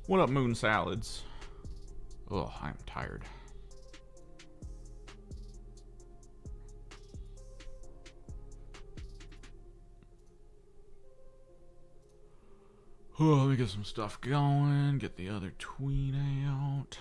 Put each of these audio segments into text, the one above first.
What up, Moon Salads? Oh, I'm tired. Oh, let me get some stuff going. Get the other tweet out.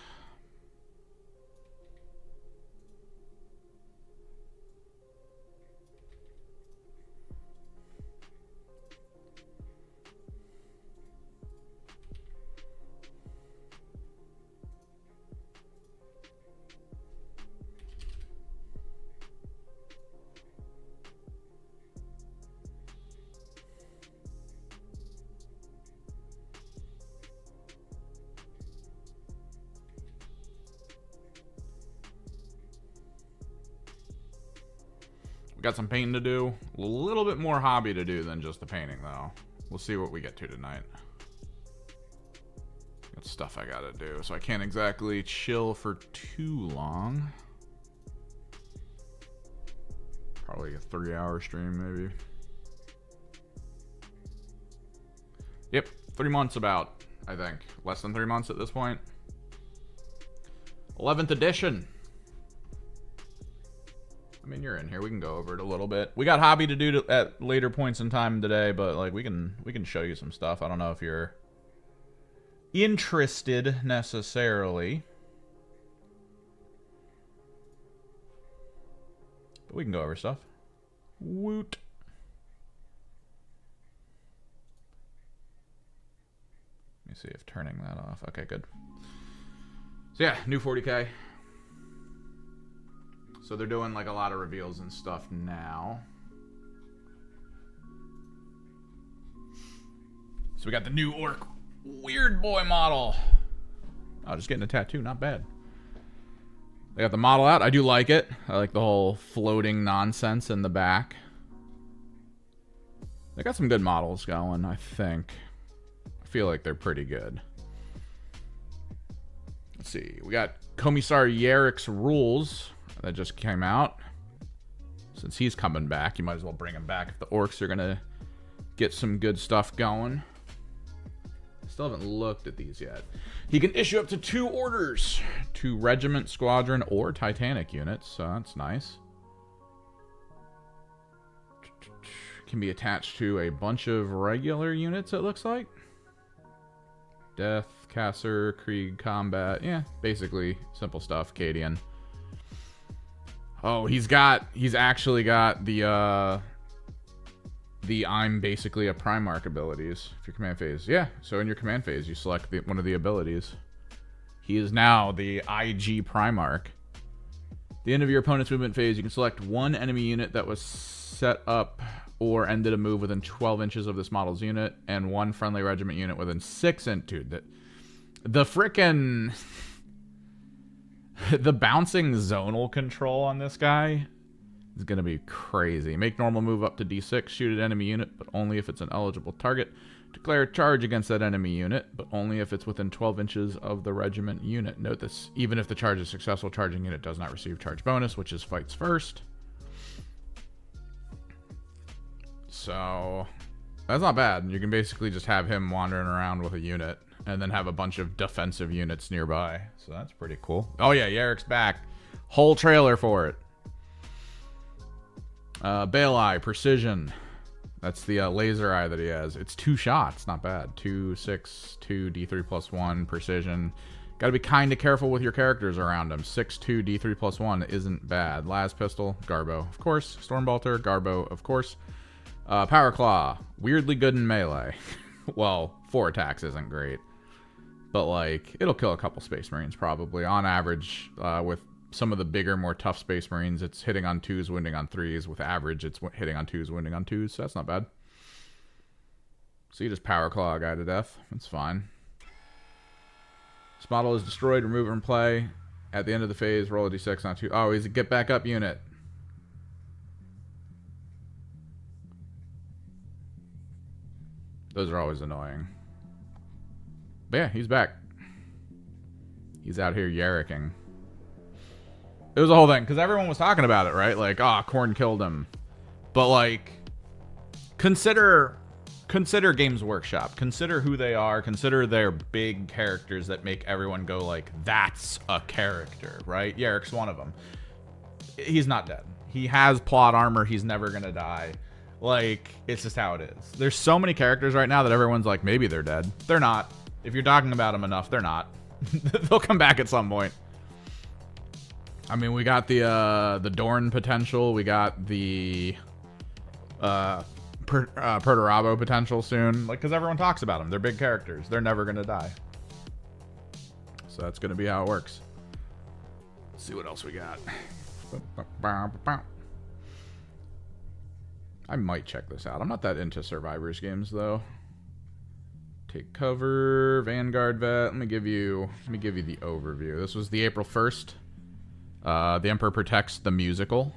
We got some painting to do. A little bit more hobby to do than just the painting, though. We'll see what we get to tonight. Got stuff I gotta do, so I can't exactly chill for too long. Probably a 3-hour stream, maybe. Yep, 3 months about, I think. Less than 3 months at this point. 11th edition. I mean, you're in here. We can go over it a little bit. We got hobby to do at later points in time today, but like we can show you some stuff. I don't know if you're interested necessarily, but we can go over stuff. Woot. Let me see if turning that off. Okay, good. So yeah, new 40K. So they're doing like a lot of reveals and stuff now. So we got the new Orc Weird Boy model. Oh, just getting a tattoo, not bad. They got the model out. I do like it. I like the whole floating nonsense in the back. They got some good models going, I think. I feel like they're pretty good. Let's see. We got Commissar Yarrick's Rules. That just came out. Since he's coming back, you might as well bring him back if the orcs are gonna get some good stuff going. I still haven't looked at these yet. He can issue up to 2 orders, 2 regiment, squadron, or Titanic units, so that's nice. Can be attached to a bunch of regular units, it looks like. Death, Caesar, Krieg, Combat. Yeah, basically simple stuff. Cadian. Oh, he's actually got the I'm basically a Primarch abilities for your command phase. Yeah, so in your command phase, you select one of the abilities. He is now the IG Primarch. At the end of your opponent's movement phase, you can select 1 enemy unit that was set up or ended a move within 12 inches of this model's unit, and 1 friendly regiment unit within 6 inches. Dude, the frickin' the bouncing zonal control on this guy is going to be crazy. Make normal move up to D6. Shoot at enemy unit, but only if it's an eligible target. Declare a charge against that enemy unit, but only if it's within 12 inches of the regiment unit. Note this. Even if the charge is successful, charging unit does not receive charge bonus, which is fights first. So that's not bad. You can basically just have him wandering around with a unit and then have a bunch of defensive units nearby. So that's pretty cool. Oh yeah, Yarrick's back. Whole trailer for it. Bale Eye, Precision. That's the laser eye that he has. It's 2 shots, not bad. 2, 6, 2, D3 plus 1, Precision. Gotta be kind of careful with your characters around him. 6, 2, D3 plus 1 isn't bad. Las Pistol, Garbo, of course. Stormbolter, Garbo, of course. Power Claw, weirdly good in melee. Well, 4 attacks isn't great. But, like, it'll kill a couple Space Marines, probably. On average, with some of the bigger, more tough Space Marines, it's hitting on 2s, wounding on 3s. With average, it's hitting on 2s, wounding on 2s. So that's not bad. So you just Power Claw a guy to death. That's fine. This model is destroyed. Remove it from play. At the end of the phase, roll a d6 on 2. Oh, he's a get back up unit. Those are always annoying. But yeah, he's back. He's out here Yarricking. It was a whole thing, because everyone was talking about it, right? Like, Khorne killed him. But, like, consider consider Games Workshop. Consider who they are. Consider their big characters that make everyone go like, that's a character, right? Yarrick's one of them. He's not dead. He has plot armor. He's never going to die. Like, it's just how it is. There's so many characters right now that everyone's like, maybe they're dead. They're not. If you're talking about them enough, they're not. They'll come back at some point. I mean, we got the Dorn potential. We got the Perturabo potential soon. Like, because everyone talks about them. They're big characters. They're never going to die. So that's going to be how it works. Let's see what else we got. I might check this out. I'm not that into Survivors games, though. Take cover, Vanguard vet. Let me give you the overview. This was the April 1st. The Emperor Protects the musical.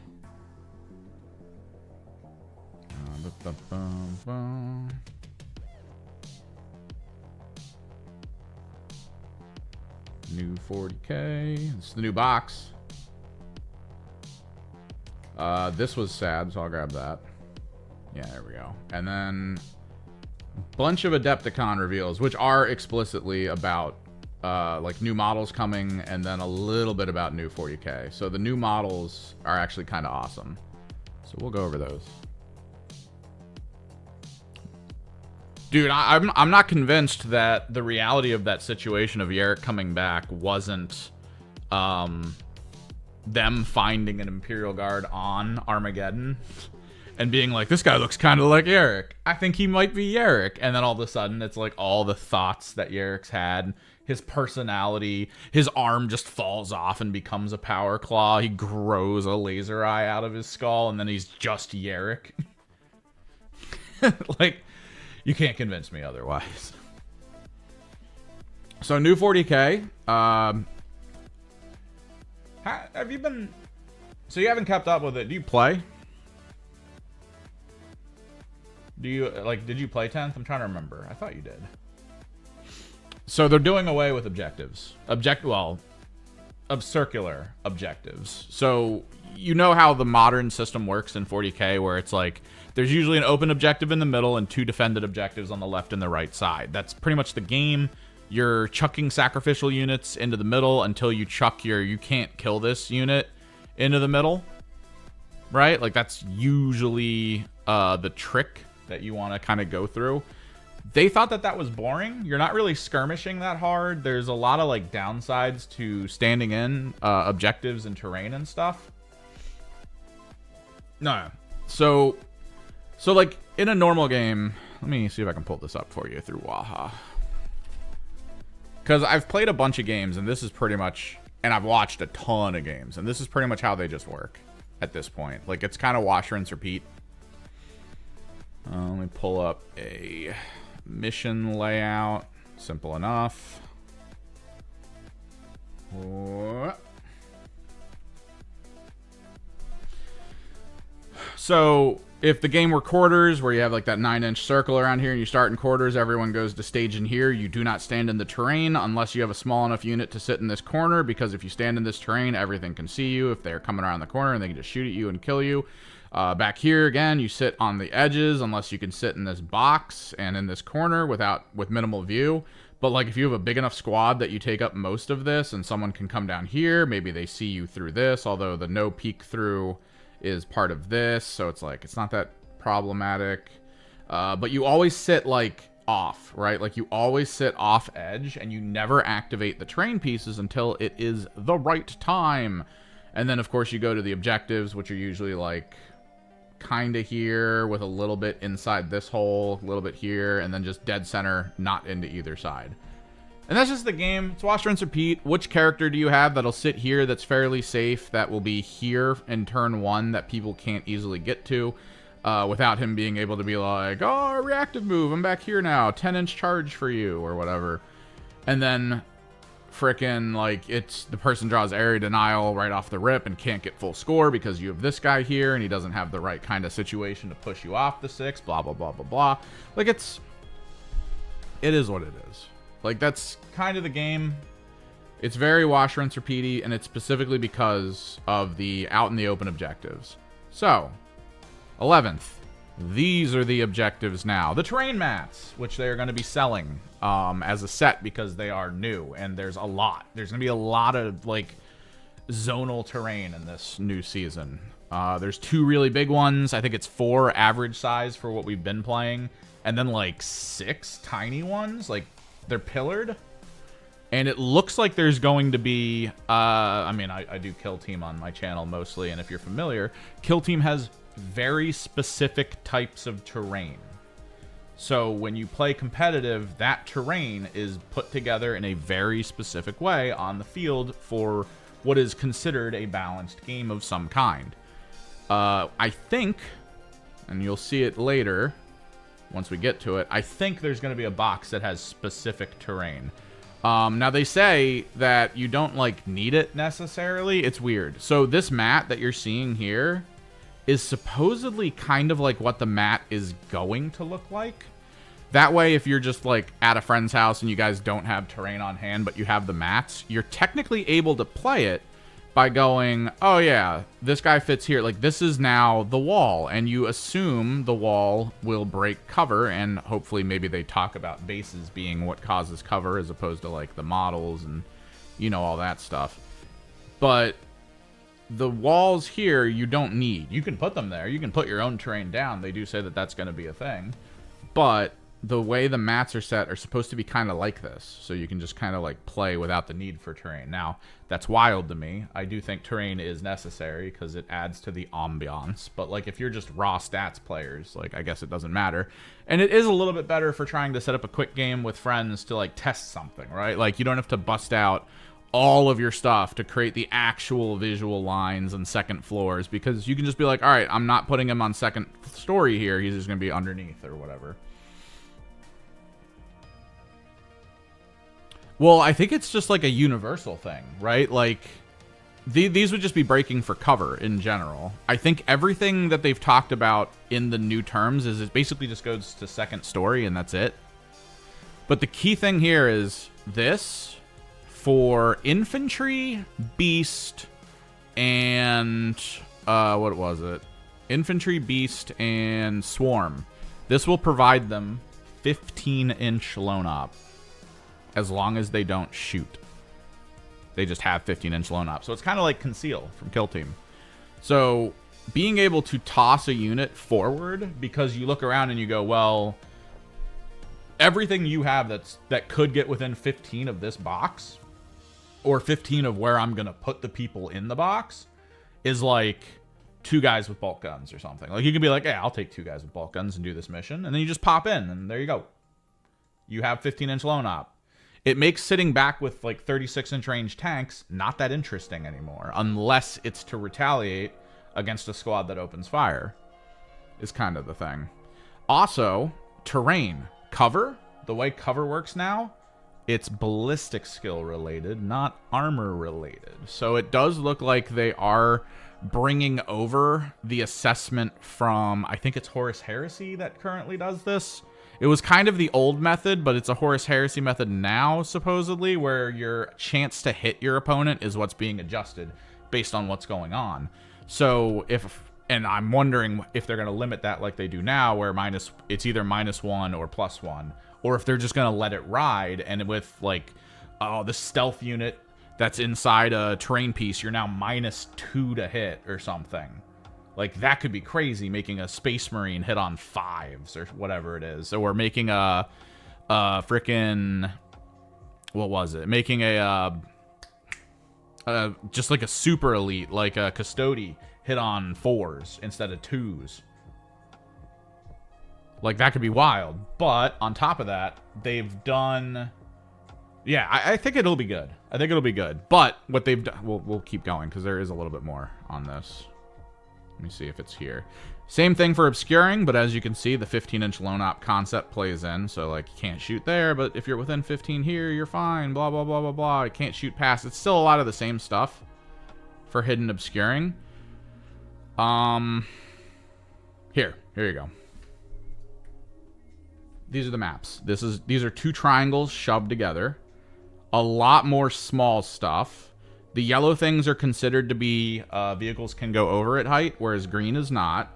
New 40K. It's the new box. This was sad, so I'll grab that. Yeah, there we go. And then bunch of Adepticon reveals, which are explicitly about like new models coming, and then a little bit about new 40K. So the new models are actually kind of awesome. So we'll go over those. Dude, I'm not convinced that the reality of that situation of Yarrick coming back wasn't them finding an Imperial Guard on Armageddon and being like, this guy looks kind of like Yarrick. I think he might be Yarrick. And then all of a sudden, it's like all the thoughts that Yarrick's had, his personality, his arm just falls off and becomes a power claw. He grows a laser eye out of his skull, and then he's just Yarrick. Like, you can't convince me otherwise. So, new 40K. Have you been... So, you haven't kept up with it. Do you play? Do you, like, did you play 10th? I'm trying to remember. I thought you did. So they're doing away with objectives. Of circular objectives. So you know how the modern system works in 40K, where it's like, there's usually an open objective in the middle and 2 defended objectives on the left and the right side. That's pretty much the game. You're chucking sacrificial units into the middle until you chuck your, you can't kill this unit into the middle. Right? Like, that's usually the trick that you want to kind of go through. They thought that was boring. You're not really skirmishing that hard. There's a lot of like downsides to standing in objectives and terrain and stuff. No. So like in a normal game, let me see if I can pull this up for you through Waha. Because I've played a bunch of games, and this is pretty much, and I've watched a ton of games, and this is pretty much how they just work at this point. Like, it's kind of wash, rinse, repeat. Let me pull up a mission layout. Simple enough. So if the game were quarters, where you have like that 9-inch circle around here and you start in quarters, everyone goes to stage in here. You do not stand in the terrain unless you have a small enough unit to sit in this corner, because if you stand in this terrain, everything can see you if they're coming around the corner, and they can just shoot at you and kill you. Back here again, you sit on the edges unless you can sit in this box and in this corner with minimal view. But like, if you have a big enough squad that you take up most of this, and someone can come down here, maybe they see you through this, although the no peek through is part of this, so it's like, it's not that problematic. But you always sit like off, right? Like, you always sit off edge, and you never activate the terrain pieces until it is the right time. And then of course you go to the objectives, which are usually like kind of here with a little bit inside this hole, a little bit here, and then just dead center, not into either side. And that's just the game. It's wash, rinse, repeat. Which character do you have that'll sit here that's fairly safe, that will be here in turn 1, that people can't easily get to without him being able to be like, oh, reactive move, I'm back here now, 10-inch charge for you, or whatever. And then frickin' like, it's the person draws area denial right off the rip and can't get full score because you have this guy here and he doesn't have the right kind of situation to push you off the 6, blah blah blah blah blah. Like, it is what it is. Like, that's kind of the game. It's very wash, rinse, repeaty, and it's specifically because of the out in the open objectives. So 11th, These are the objectives now. The terrain mats, which they are going to be selling as a set because they are new, and there's a lot. There's going to be a lot of, like, zonal terrain in this new season. There's 2 really big ones. I think it's 4 average size for what we've been playing, and then, like, 6 tiny ones. Like, they're pillared. And it looks like there's going to be, I mean, I do Kill Team on my channel mostly, and if you're familiar, Kill Team has very specific types of terrain. So when you play competitive, that terrain is put together in a very specific way on the field for what is considered a balanced game of some kind. I think, and you'll see it later once we get to it, I think there's going to be a box that has specific terrain. Now they say that you don't, like, need it necessarily. It's weird. So this mat that you're seeing here is supposedly kind of like what the mat is going to look like. That way, if you're just, like, at a friend's house and you guys don't have terrain on hand, but you have the mats, you're technically able to play it by going, oh yeah, this guy fits here. Like, this is now the wall, and you assume the wall will break cover, and hopefully maybe they talk about bases being what causes cover as opposed to, like, the models and, you know, all that stuff. But the walls here, you don't need. You can put them there. You can put your own terrain down. They do say that that's going to be a thing. But the way the mats are set are supposed to be kind of like this. So you can just kind of, like, play without the need for terrain. Now, that's wild to me. I do think terrain is necessary because it adds to the ambiance. But, like, if you're just raw stats players, like, I guess it doesn't matter. And it is a little bit better for trying to set up a quick game with friends to, like, test something, right? Like, you don't have to bust out all of your stuff to create the actual visual lines and second floors, because you can just be like, all right, I'm not putting him on second story here. He's just going to be underneath or whatever. Well, I think it's just like a universal thing, right? Like, these would just be breaking for cover in general. I think everything that they've talked about in the new terms is it basically just goes to second story and that's it. But the key thing here is this for infantry, beast, and what was it? Infantry, beast, and swarm. This will provide them 15-inch lone op as long as they don't shoot. They just have 15-inch lone op. So it's kind of like Conceal from Kill Team. So being able to toss a unit forward, because you look around and you go, well, everything you have that could get within 15 of this box, or 15 of where I'm going to put the people in the box, is like 2 guys with bolt guns or something. Like, you can be like, hey, I'll take 2 guys with bolt guns and do this mission. And then you just pop in, and there you go. You have 15-inch lone op. It makes sitting back with, like, 36-inch range tanks not that interesting anymore, unless it's to retaliate against a squad that opens fire, is kind of the thing. Also, terrain. Cover. The way cover works now, it's ballistic skill related, not armor related. So it does look like they are bringing over the assessment from, I think it's Horus Heresy that currently does this. It was kind of the old method, but it's a Horus Heresy method now, supposedly, where your chance to hit your opponent is what's being adjusted based on what's going on. So and I'm wondering if they're going to limit that like they do now, where it's either -1 or +1, or if they're just going to let it ride, and with, like, the stealth unit that's inside a terrain piece, you're now -2 to hit or something. Like, that could be crazy, making a Space Marine hit on 5s or whatever it is. Or making a frickin', what was it? Making just like a super elite, like a Custody, hit on 4s instead of 2s. Like, that could be wild. But on top of that, they've done... Yeah, I think it'll be good. I think it'll be good. But what they've done... We'll keep going, because there is a little bit more on this. Let me see if it's here. Same thing for obscuring, but as you can see, the 15-inch lone op concept plays in. So, like, you can't shoot there, but if you're within 15 here, you're fine. Blah, blah, blah, blah, blah. You can't shoot past. It's still a lot of the same stuff for hidden obscuring. Here you go. These are the maps. These are 2 triangles shoved together. A lot more small stuff. The yellow things are considered to be vehicles can go over at height, whereas green is not.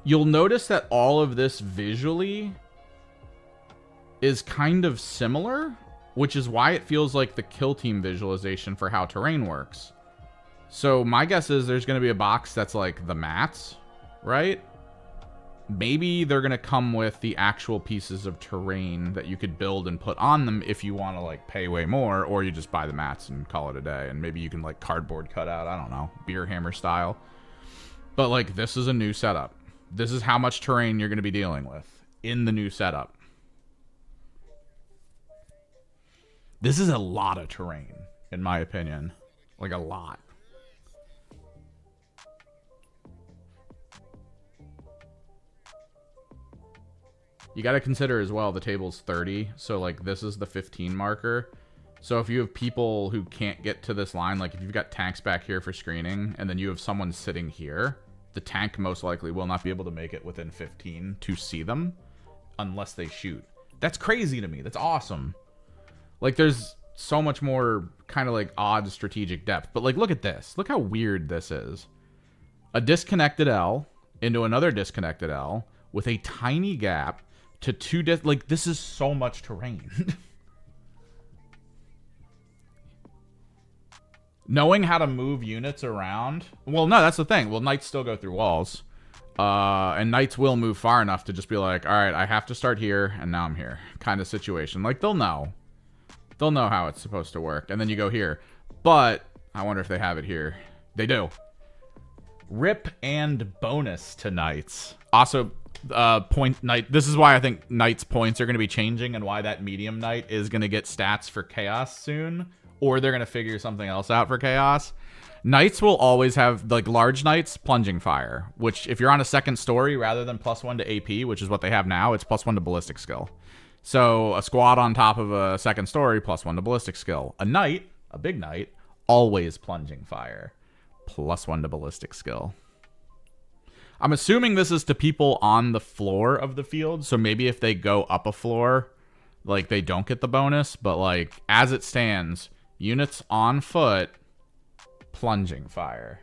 You'll notice that all of this visually is kind of similar, which is why it feels like the Kill Team visualization for how terrain works. So my guess is there's going to be a box that's like the mats, right? Maybe they're going to come with the actual pieces of terrain that you could build and put on them if you want to like pay way more, or you just buy the mats and call it a day. And maybe you can like cardboard cut out, I don't know, Beer Hammer style. But like, this is a new setup. This is how much terrain you're going to be dealing with in the new setup. This is a lot of terrain, in my opinion. Like, a lot. You got to consider as well, the table's 30. So, like, this is the 15 marker. So, if you have people who can't get to this line, like, if you've got tanks back here for screening, and then you have someone sitting here, the tank most likely will not be able to make it within 15 to see them unless they shoot. That's crazy to me. That's awesome. Like, there's so much more kind of like odd strategic depth. But like, look at this. Look how weird this is. A disconnected L into another disconnected L with a tiny gap to two like, this is so much terrain. Knowing how to move units around. Well, no, that's the thing. Well, knights still go through walls. And knights will move far enough to just be like, all right, I have to start here, and now I'm here. Kind of situation. Like, they'll know. They'll know how it's supposed to work. And then you go here. But, I wonder if they have it here. They do. Rip and bonus to knights. Also, point knight. This is why I think knights' points are going to be changing, and why that medium knight is going to get stats for chaos soon. Or they're going to figure something else out for chaos. Knights will always have, like, large knights, plunging fire. Which, if you're on a second story, rather than +1 to AP, which is what they have now, it's +1 to ballistic skill. So, a squad on top of a second story, +1 to ballistic skill. A knight, a big knight, always plunging fire. +1 to ballistic skill. I'm assuming this is to people on the floor of the field. So, maybe if they go up a floor, like, they don't get the bonus. But, like, as it stands, units on foot, plunging fire.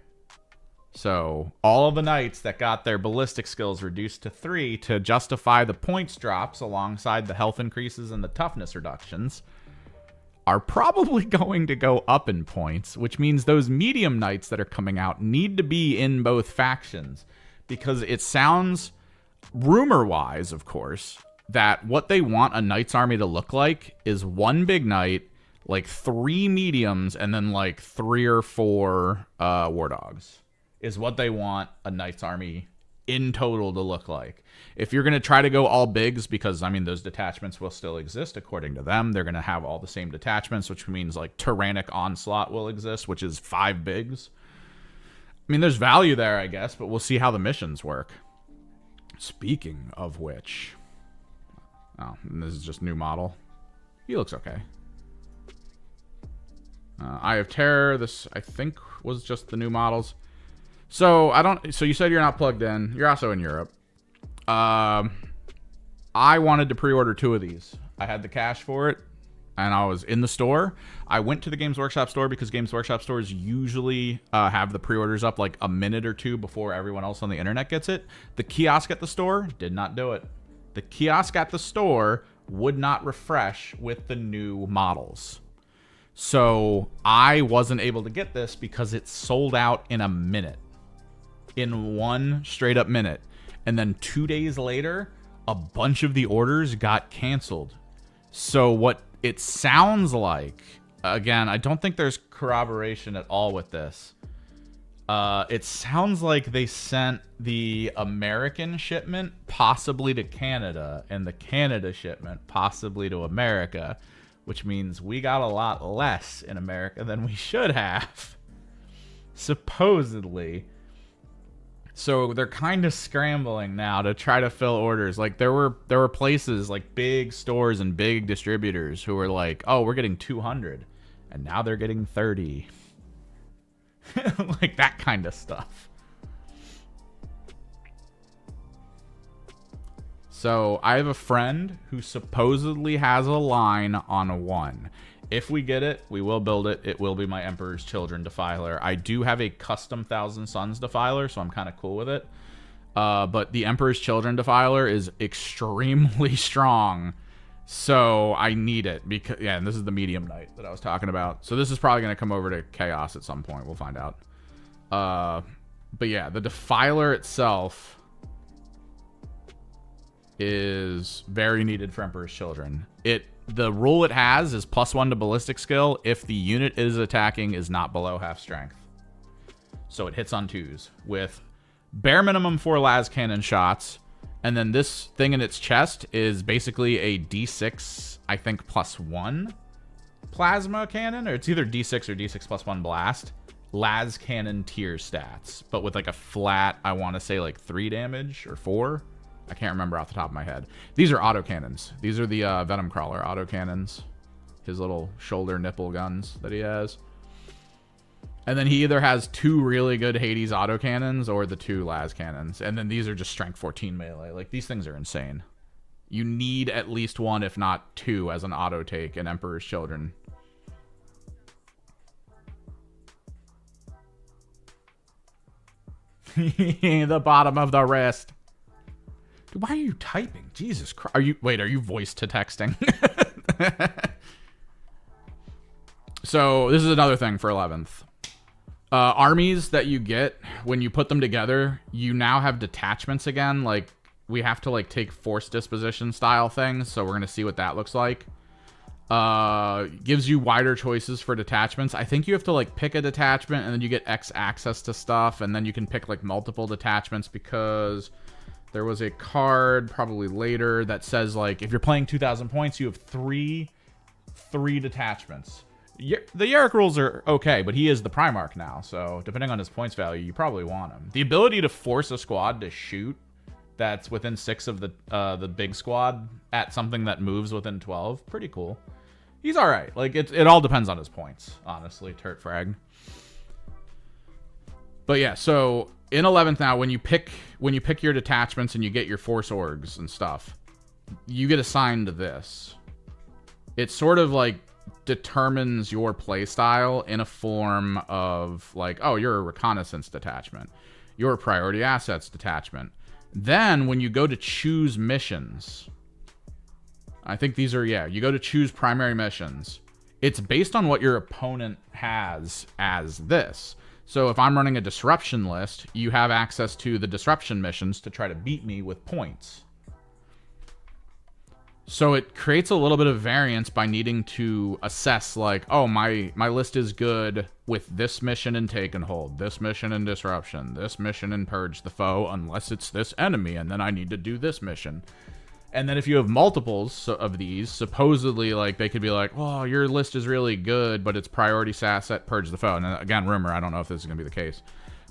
So all of the knights that got their ballistic skills reduced to 3 to justify the points drops alongside the health increases and the toughness reductions are probably going to go up in points, which means those medium knights that are coming out need to be in both factions, because it sounds, rumor-wise, of course, that what they want a knight's army to look like is one big knight, like 3 mediums, and then like 3 or 4 war dogs is what they want a knight's army in total to look like. If you're going to try to go all bigs, because I mean those detachments will still exist according to them, they're going to have all the same detachments, which means like Tyrannic Onslaught will exist, which is 5 bigs. I mean, there's value there, I guess, but we'll see how the missions work. Speaking of which, oh, and this is just new model. He looks okay. Eye of Terror, this I think was just the new models. So so you said you're not plugged in. You're also in Europe. I wanted to pre-order 2 of these. I had the cash for it, and I was in the store. I went to the Games Workshop store because Games Workshop stores usually have the pre-orders up like a minute or 2 before everyone else on the internet gets it. The kiosk at the store did not do it. The kiosk at the store would not refresh with the new models. So I wasn't able to get this because it sold out in a minute. In 1 straight up minute. And then 2 days later, a bunch of the orders got canceled. So what it sounds like, again, I don't think there's corroboration at all with this. It sounds like they sent the American shipment possibly to Canada, and the Canada shipment possibly to America, which means we got a lot less in America than we should have, supposedly. So they're kind of scrambling now to try to fill orders. Like there were places like big stores and big distributors who were like, "Oh, we're getting 200," and now they're getting 30. Like that kind of stuff. So I have a friend who supposedly has a line on 1. If we get it, we will build it. It will be my Emperor's Children Defiler. I do have a custom Thousand Suns Defiler, so I'm kind of cool with it. But the Emperor's Children Defiler is extremely strong. So I need it because, yeah, and this is the medium knight that I was talking about. So this is probably going to come over to chaos at some point. We'll find out. But yeah, the Defiler itself is very needed for Emperor's Children. The rule it has is +1 to ballistic skill if the unit it is attacking is not below half strength. So it hits on 2s with bare minimum 4 las cannon shots. And then this thing in its chest is basically a D6, I think, +1 plasma cannon. Or it's either D6 or D6 +1 blast. Las cannon tier stats. But with like a flat, I want to say like 3 damage or 4. I can't remember off the top of my head. These are autocannons. These are the Venom Crawler autocannons. His little shoulder nipple guns that he has. And then he either has 2 really good Hades autocannons or the 2 las cannons. And then these are just strength 14 melee. Like, these things are insane. You need at least 1, if not 2, as an auto take in Emperor's Children. The bottom of the wrist. Dude, why are you typing? Jesus Christ. Are you voice to texting? So, this is another thing for 11th. Armies that you get when you put them together, you now have detachments again. Like, we have to like take force disposition style things, so we're gonna see what that looks like. Gives you wider choices for detachments. I think you have to like pick a detachment and then you get X access to stuff, and then you can pick like multiple detachments, because there was a card probably later that says like if you're playing 2,000 points, you have three detachments. The Yarick rules are okay, but he is the Primarch now, so depending on his points value, you probably want him. The ability to force a squad to shoot that's within 6 of the big squad at something that moves within 12, pretty cool. He's all right. Like, it all depends on his points, honestly, Turt Frag. But yeah, so in 11th now, when you pick your detachments and you get your force orgs and stuff, you get assigned this. It sort of like determines your play style in a form of like, oh, you're a reconnaissance detachment, you're a priority assets detachment. Then when you go to choose missions, I think these are, yeah, you go to choose primary missions, it's based on what your opponent has as this. So if I'm running a disruption list, you have access to the disruption missions to try to beat me with points. So it creates a little bit of variance by needing to assess like, oh, my list is good with this mission in Take and Hold, this mission in Disruption, this mission in Purge the Foe, unless it's this enemy, and then I need to do this mission. And then if you have multiples of these, supposedly like they could be like, oh, your list is really good, but it's priority asset Purge the Foe. And again, rumor, I don't know if this is going to be the case.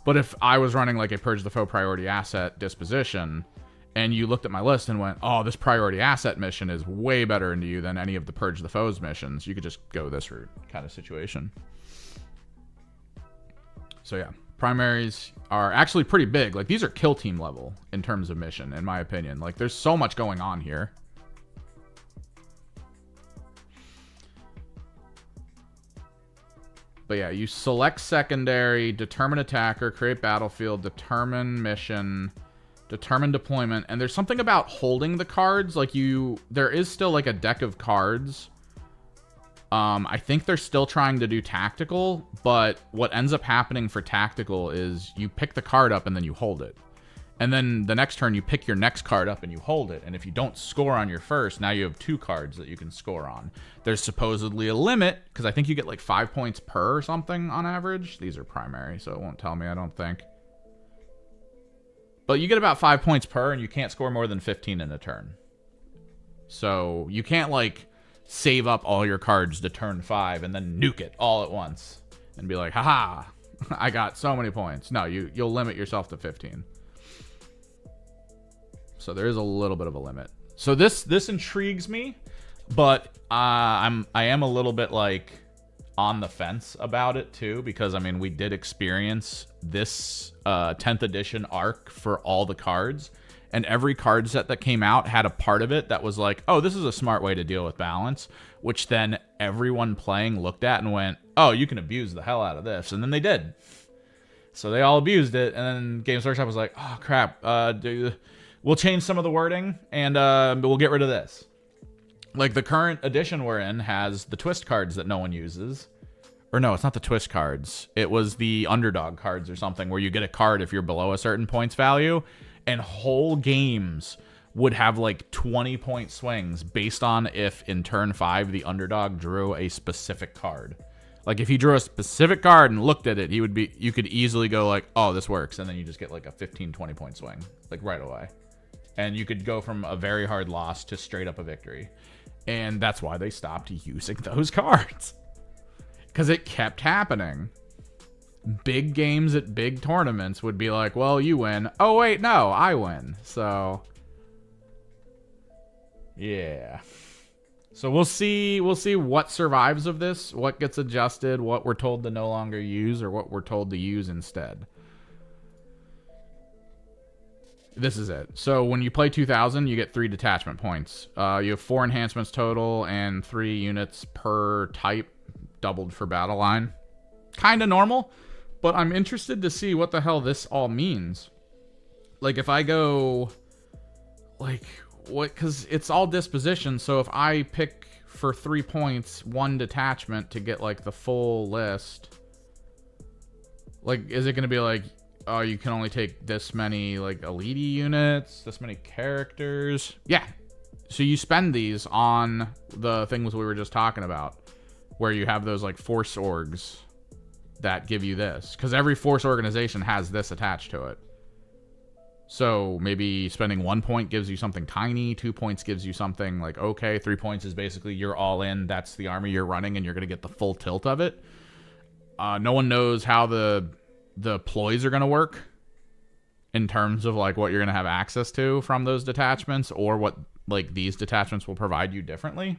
But if I was running like a Purge the Foe priority asset disposition, and you looked at my list and went, oh, this priority asset mission is way better into you than any of the Purge the Foes missions, you could just go this route kind of situation. So yeah, primaries are actually pretty big. Like, these are kill team level in terms of mission, in my opinion. Like, there's so much going on here. But yeah, you select secondary, determine attacker, create battlefield, determine mission, determine deployment, and there's something about holding the cards. Like, there is still like a deck of cards. I think they're still trying to do tactical, but what ends up happening for tactical is you pick the card up and then you hold it. And then the next turn you pick your next card up and you hold it. And if you don't score on your first, now you have 2 cards that you can score on. There's supposedly a limit, because I think you get like 5 points per or something on average. These are primary, so it won't tell me, I don't think. But you get about 5 points per, and you can't score more than 15 in a turn. So you can't like save up all your cards to turn 5 and then nuke it all at once and be like, haha, I got so many points. No, you'll limit yourself to 15. So there is a little bit of a limit. So this intrigues me, but I am a little bit like on the fence about it too, because I mean, we did experience this 10th edition arc for all the cards, and every card set that came out had a part of it that was like, oh, this is a smart way to deal with balance, which then everyone playing looked at and went, oh, you can abuse the hell out of this. And then they did. So they all abused it, and then Games Workshop was like, oh, crap, we'll change some of the wording, and we'll get rid of this. Like, the current edition we're in has the twist cards that no one uses. Or no, it's not the twist cards. It was the underdog cards or something, where you get a card if you're below a certain points value, and whole games would have like 20-point swings based on if in turn 5 the underdog drew a specific card. Like, if he drew a specific card and looked at it, you could easily go like, oh, this works, and then you just get like a 15-20 point swing, like right away. And you could go from a very hard loss to straight up a victory. And that's why they stopped using those cards. Because it kept happening. Big games at big tournaments would be like, well, you win. Oh, wait, no, I win. So, yeah. So we'll see what survives of this, what gets adjusted, what we're told to no longer use, or what we're told to use instead. This is it. So when you play 2000, you get 3 detachment points. You have 4 enhancements total and 3 units per type, doubled for battle line. Kind of normal, but I'm interested to see what the hell this all means. Like, if I go, like, what, because it's all disposition, so if I pick for 3 points 1 detachment to get like the full list, like, is it going to be like, oh, you can only take this many like elite units, this many characters? Yeah. So you spend these on the things we were just talking about, where you have those like force orgs that give you this, because every force organization has this attached to it. So maybe spending 1 point gives you something tiny, 2 points gives you something like okay, 3 points is basically you're all in, that's the army you're running, and you're going to get the full tilt of it. No one knows how the ploys are going to work in terms of like what you're going to have access to from those detachments, or what like these detachments will provide you differently.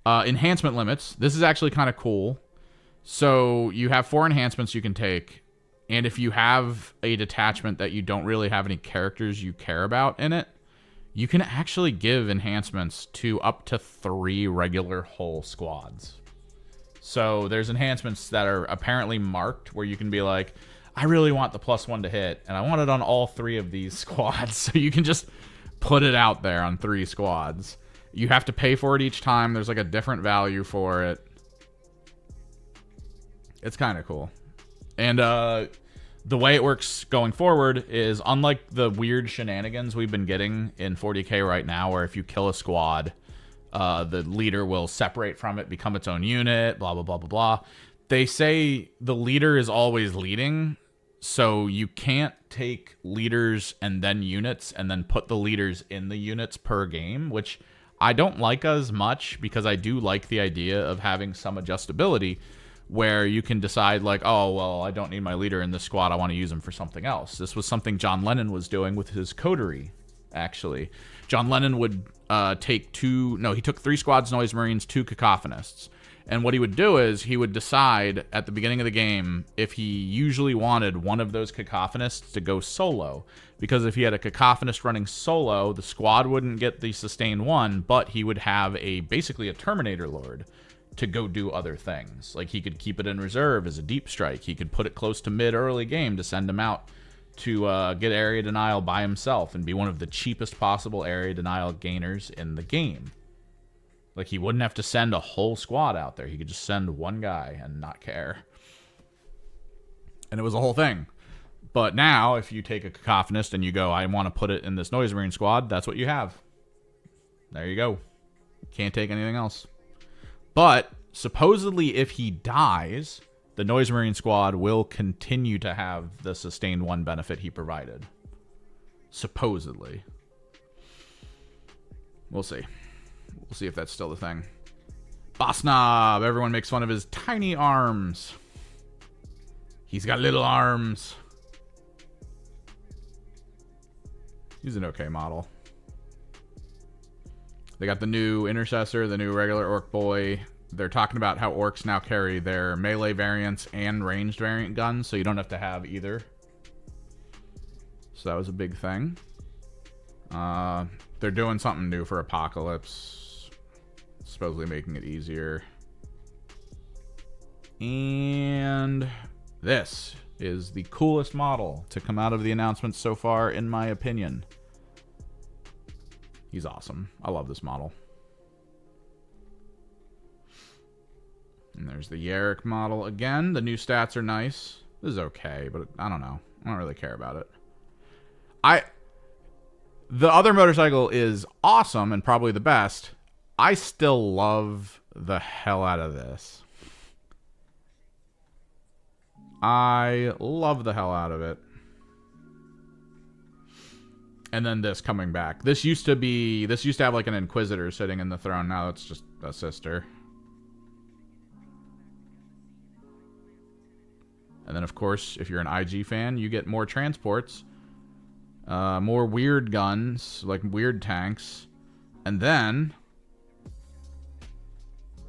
Enhancement limits. This is actually kind of cool. So you have 4 enhancements you can take. And if you have a detachment that you don't really have any characters you care about in it, you can actually give enhancements to up to 3 regular whole squads. So there's enhancements that are apparently marked where you can be like, I really want the +1 to hit, and I want it on all 3 of these squads. So you can just put it out there on 3 squads. You have to pay for it each time. There's like a different value for it. It's kind of cool. And the way it works going forward is, unlike the weird shenanigans we've been getting in 40k right now, where if you kill a squad, the leader will separate from it, become its own unit, blah, blah, blah, blah, blah. They say the leader is always leading, so you can't take leaders and then units and then put the leaders in the units per game, which I don't like as much, because I do like the idea of having some adjustability where you can decide like, oh, well, I don't need my leader in this squad, I want to use him for something else. This was something John Lennon was doing with his coterie, actually. John Lennon would he took 3 squads Noise Marines, 2 cacophonists. And what he would do is he would decide at the beginning of the game if he usually wanted one of those cacophonists to go solo. Because if he had a cacophonist running solo, the squad wouldn't get the sustained 1, but he would have basically a Terminator Lord to go do other things. Like, he could keep it in reserve as a deep strike. He could put it close to mid early game to send him out to get area denial by himself and be one of the cheapest possible area denial gainers in the game. Like, he wouldn't have to send a whole squad out there. He could just send 1 guy and not care. And it was a whole thing. But now, if you take a cacophonist and you go, I want to put it in this Noise Marine squad, that's what you have. There you go. Can't take anything else. But supposedly, if he dies, the Noise Marine squad will continue to have the sustained 1 benefit he provided. Supposedly. We'll see. We'll see if that's still the thing. Boss Knob. Everyone makes fun of his tiny arms. He's got little arms. He's an okay model. They got the new Intercessor, the new regular Orc Boy. They're talking about how Orcs now carry their melee variants and ranged variant guns, so you don't have to have either. So that was a big thing. They're doing something new for Apocalypse. Supposedly making it easier. And this is the coolest model to come out of the announcements so far, in my opinion. He's awesome. I love this model. And there's the Yarrick model again. The new stats are nice. This is okay, but I don't know. I don't really care about it. The other motorcycle is awesome and probably the best. I still love the hell out of this. I love the hell out of it. And then this coming back. This used to have like an Inquisitor sitting in the throne. Now it's just a sister. And then, of course, if you're an IG fan, you get more transports. More weird guns, like weird tanks. And then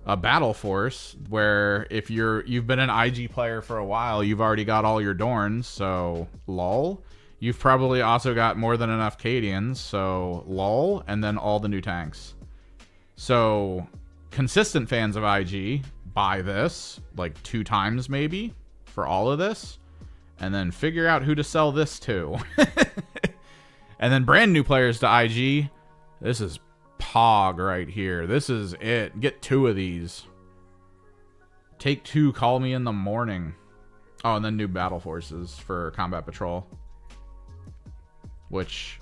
a battle force where if you've been an IG player for a while, you've already got all your Dorns, so lol. You've probably also got more than enough Cadians, so lol, and then all the new tanks. So consistent fans of IG buy this like 2 times maybe for all of this, and then figure out who to sell this to. And then brand new players to IG, this is Pog right here. This is it. Get 2 of these. Take 2, call me in the morning. Oh, and then new battle forces for Combat Patrol. Which,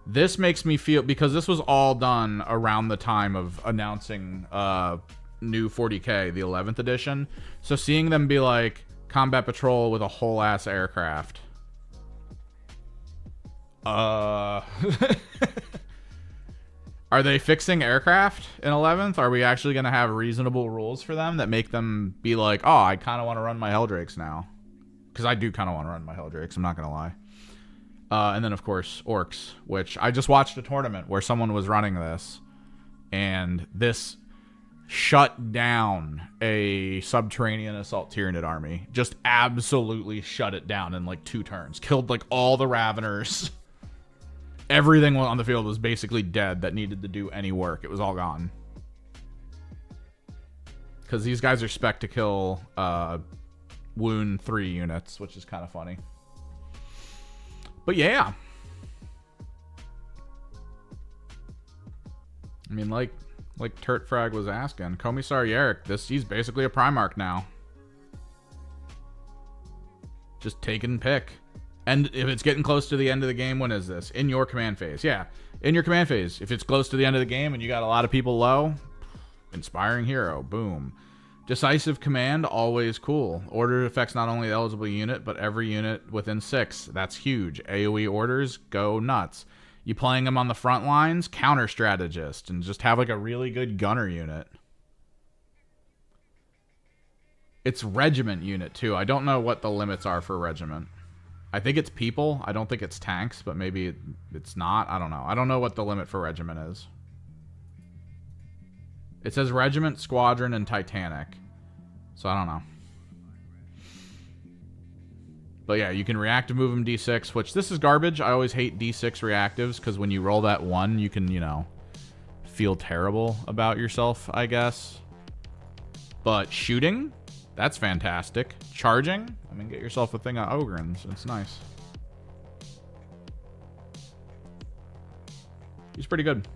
this makes me feel, because this was all done around the time of announcing new 40K, the 11th edition. So seeing them be like, Combat Patrol with a whole ass aircraft. Are they fixing aircraft in 11th? Are we actually going to have reasonable rules for them that make them be like, oh, I kind of want to run my Helldrakes now? Because I do kind of want to run my Helldrakes, I'm not going to lie. And then, of course, Orcs, which I just watched a tournament where someone was running this, and this shut down a Subterranean Assault Tyranid army. Just absolutely shut it down in like 2 turns. Killed like all the Raveners. Everything on the field was basically dead that needed to do any work. It was all gone. Because these guys are spec to kill Wound 3 units, which is kind of funny. But yeah. I mean, like Turtfrag was asking, Commissar Yarrick, he's basically a Primarch now. Just take and pick. And if it's getting close to the end of the game, when is this? In your command phase. Yeah, in your command phase. If it's close to the end of the game and you got a lot of people low, Inspiring Hero, boom. Decisive Command, always cool. Order affects not only the eligible unit, but every unit within 6. That's huge. AoE orders, go nuts. You playing them on the front lines, counter strategist, and just have like a really good gunner unit. It's regiment unit too. I don't know what the limits are for regiment. I think it's people. I don't think it's tanks, but maybe it's not. I don't know. I don't know what the limit for regiment is. It says regiment, squadron, and Titanic. So I don't know. But yeah, you can reactive move them D6, which this is garbage. I always hate D6 reactives because when you roll that 1, you can, you know, feel terrible about yourself, I guess. But shooting, that's fantastic. Charging, I mean, get yourself a thing of Ogryns. It's nice. He's pretty good.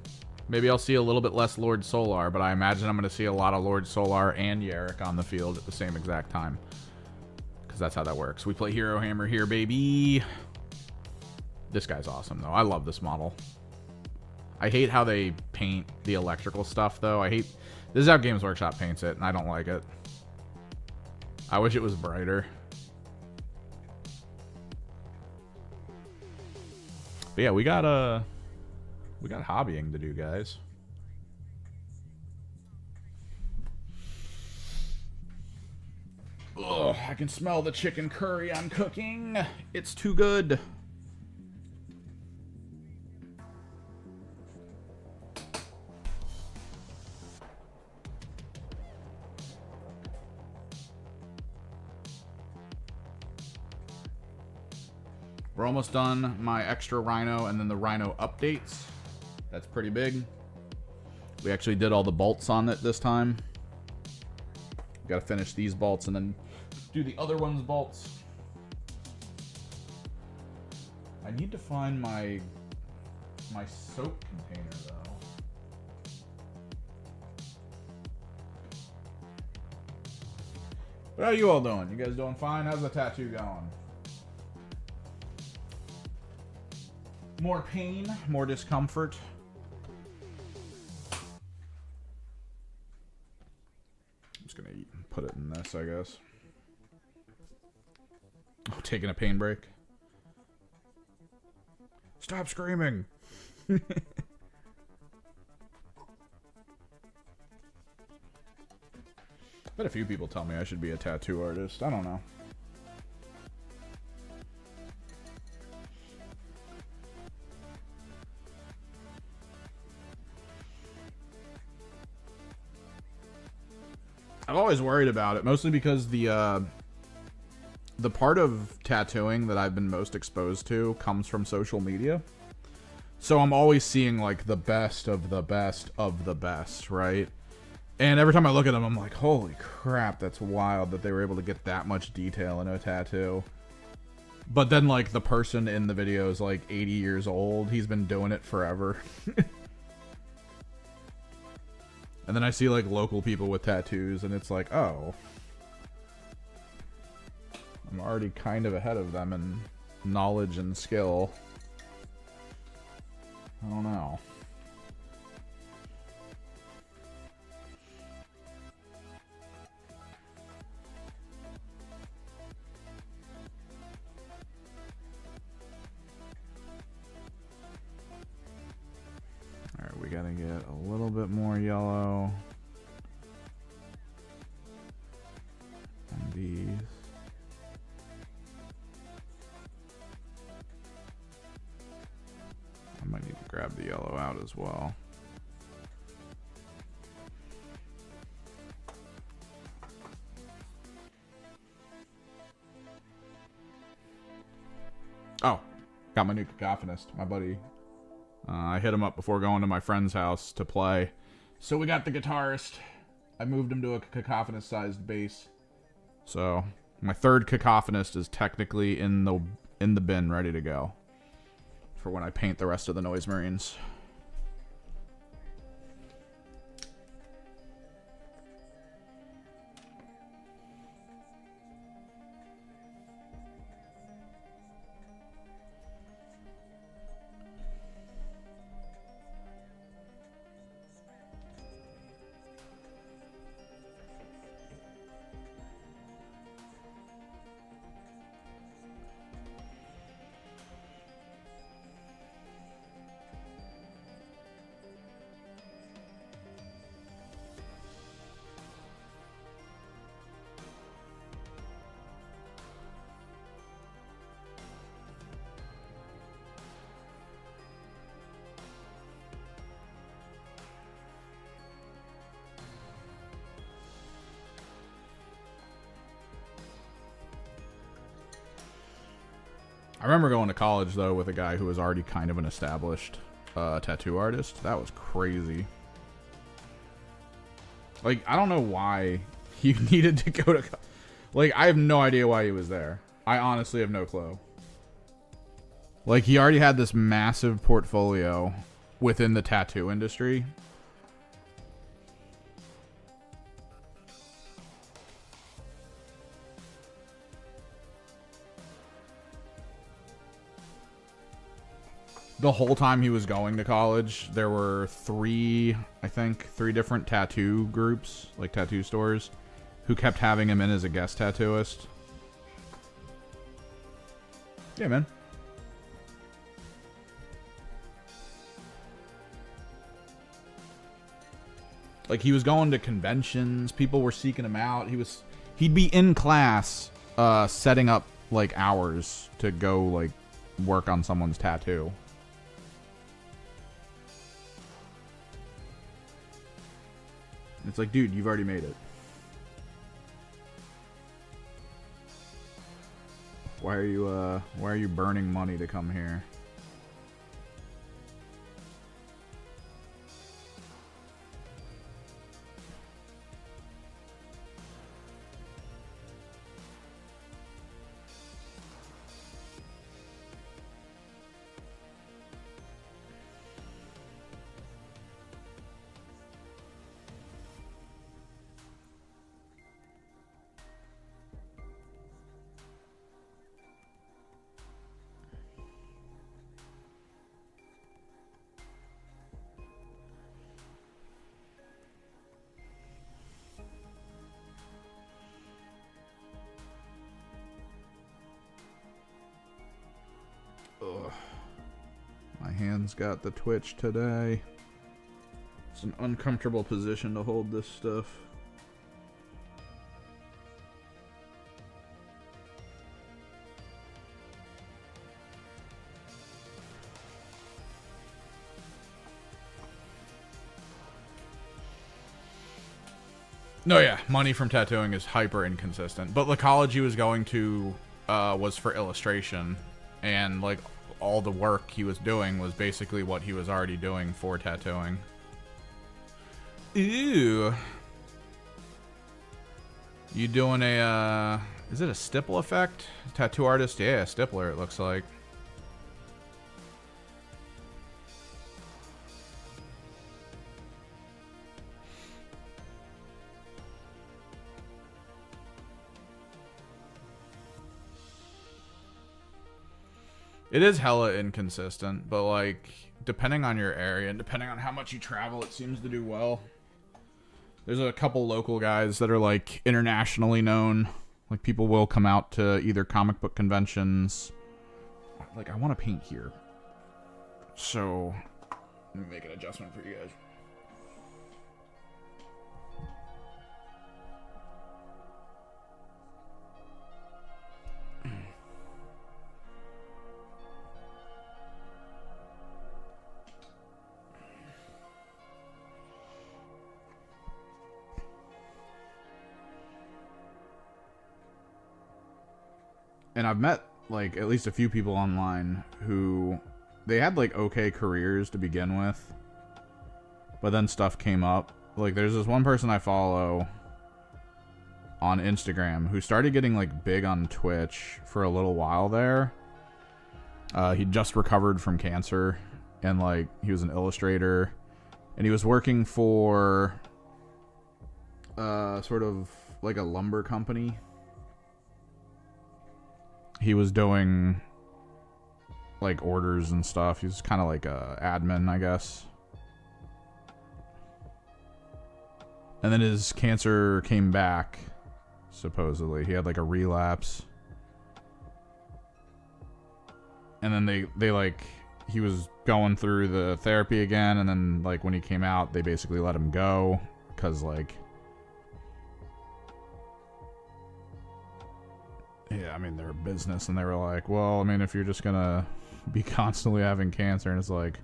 Maybe I'll see a little bit less Lord Solar, but I imagine I'm going to see a lot of Lord Solar and Yarrick on the field at the same exact time. Because that's how that works. We play Hero Hammer here, baby. This guy's awesome, though. I love this model. I hate how they paint the electrical stuff, though. This is how Games Workshop paints it, and I don't like it. I wish it was brighter. But yeah, we got hobbying to do, guys. Ugh, I can smell the chicken curry I'm cooking. It's too good. We're almost done my extra Rhino and then the Rhino updates. That's pretty big. We actually did all the bolts on it this time. Got to finish these bolts and then do the other one's bolts. I need to find my soap container though. But how you all doing? You guys doing fine? How's the tattoo going? More pain, more discomfort. I'm just gonna put it in this, I guess. Oh, taking a pain break. Stop screaming. But a few people tell me I should be a tattoo artist. I don't know. I've always worried about it, mostly because the part of tattooing that I've been most exposed to comes from social media. So I'm always seeing like the best of the best of the best, right? And every time I look at them, I'm like, holy crap, that's wild that they were able to get that much detail in a tattoo. But then, like, the person in the video is, like, 80 years old. He's been doing it forever. And then I see, like, local people with tattoos, and it's like, oh. I'm already kind of ahead of them in knowledge and skill. I don't know. Alright, we gotta get a little bit more yellow. And these. I might need to grab the yellow out as well. Oh, got my new cacophonist, my buddy. I hit him up before going to my friend's house to play. So we got the guitarist. I moved him to a cacophonist-sized bass. So my third cacophonist is technically in the bin, ready to go for when I paint the rest of the Noise Marines. I remember going to college, though, with a guy who was already kind of an established tattoo artist. That was crazy. Like, I don't know why he needed to go to... Like, I have no idea why he was there. I honestly have no clue. Like, he already had this massive portfolio within the tattoo industry. The whole time he was going to college, there were three different tattoo groups, like tattoo stores, who kept having him in as a guest tattooist. Yeah, man. Like, he was going to conventions, people were seeking him out. He'd be in class, setting up, like, hours to go, like, work on someone's tattoo. It's like, dude, you've already made it. Why are you burning money to come here? hand's got the twitch today. It's an uncomfortable position to hold this stuff. No, yeah, money from tattooing is hyper inconsistent. But the college he was going to was for illustration, and like all the work he was doing was basically what he was already doing for tattooing. Ew. You doing a is it a stipple effect? Tattoo artist? Yeah, a stippler it looks like. It is hella inconsistent, but like depending on your area and depending on how much you travel, it seems to do well. There's a couple local guys that are like internationally known. Like people will come out to either comic book conventions. Like I want to paint here. So let me make an adjustment for you guys. And I've met like at least a few people online who they had like okay careers to begin with, but then stuff came up. Like there's this one person I follow on Instagram who started getting like big on Twitch for a little while there. He just recovered from cancer, and like he was an illustrator, and he was working for sort of like a lumber company. He was doing like orders and stuff. He was kind of like a admin, I guess. And then his cancer came back, supposedly. He had like a relapse. And then they like, he was going through the therapy again. And then like when he came out, they basically let him go. Cause like, yeah, I mean, they're a business, and they were like, well, I mean, if you're just gonna be constantly having cancer, and it's like,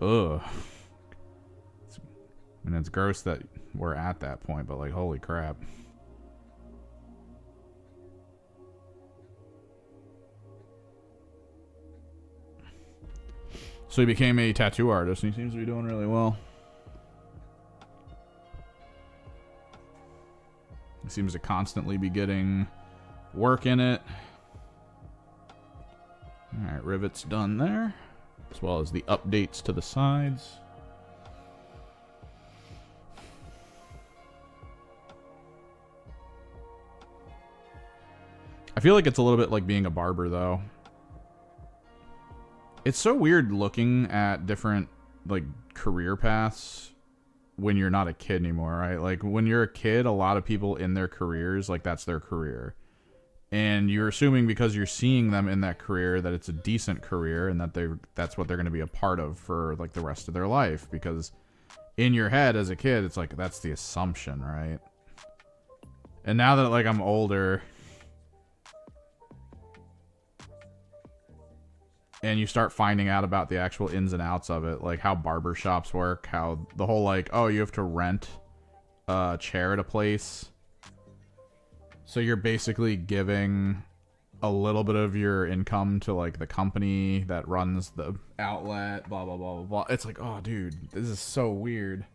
ugh. I mean, it's gross that we're at that point, but like, holy crap. So he became a tattoo artist, and he seems to be doing really well. He seems to constantly be getting work in it. Alright, rivets done there, as well as the updates to the sides. I feel like it's a little bit like being a barber, though. It's so weird looking at different like career paths when you're not a kid anymore, right? Like when you're a kid, a lot of people in their careers, like that's their career. And you're assuming because you're seeing them in that career that it's a decent career and that that's what they're going to be a part of for like the rest of their life. Because in your head as a kid, it's like that's the assumption, right? And now that like I'm older and you start finding out about the actual ins and outs of it, like how barber shops work, how the whole like, oh, you have to rent a chair at a place. So you're basically giving a little bit of your income to like the company that runs the outlet, blah, blah, blah, blah, blah. It's like, oh, dude, this is so weird.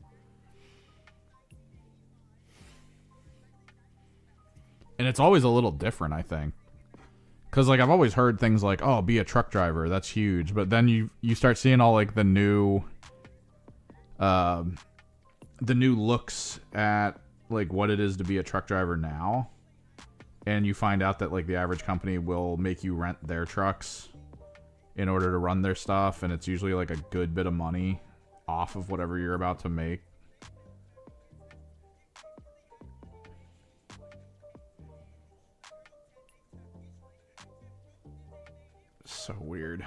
And it's always a little different, I think. Because like I've always heard things like, oh, be a truck driver. That's huge. But then you start seeing all like the new looks at like what it is to be a truck driver now. And you find out that like the average company will make you rent their trucks in order to run their stuff, and it's usually like a good bit of money off of whatever you're about to make. So weird.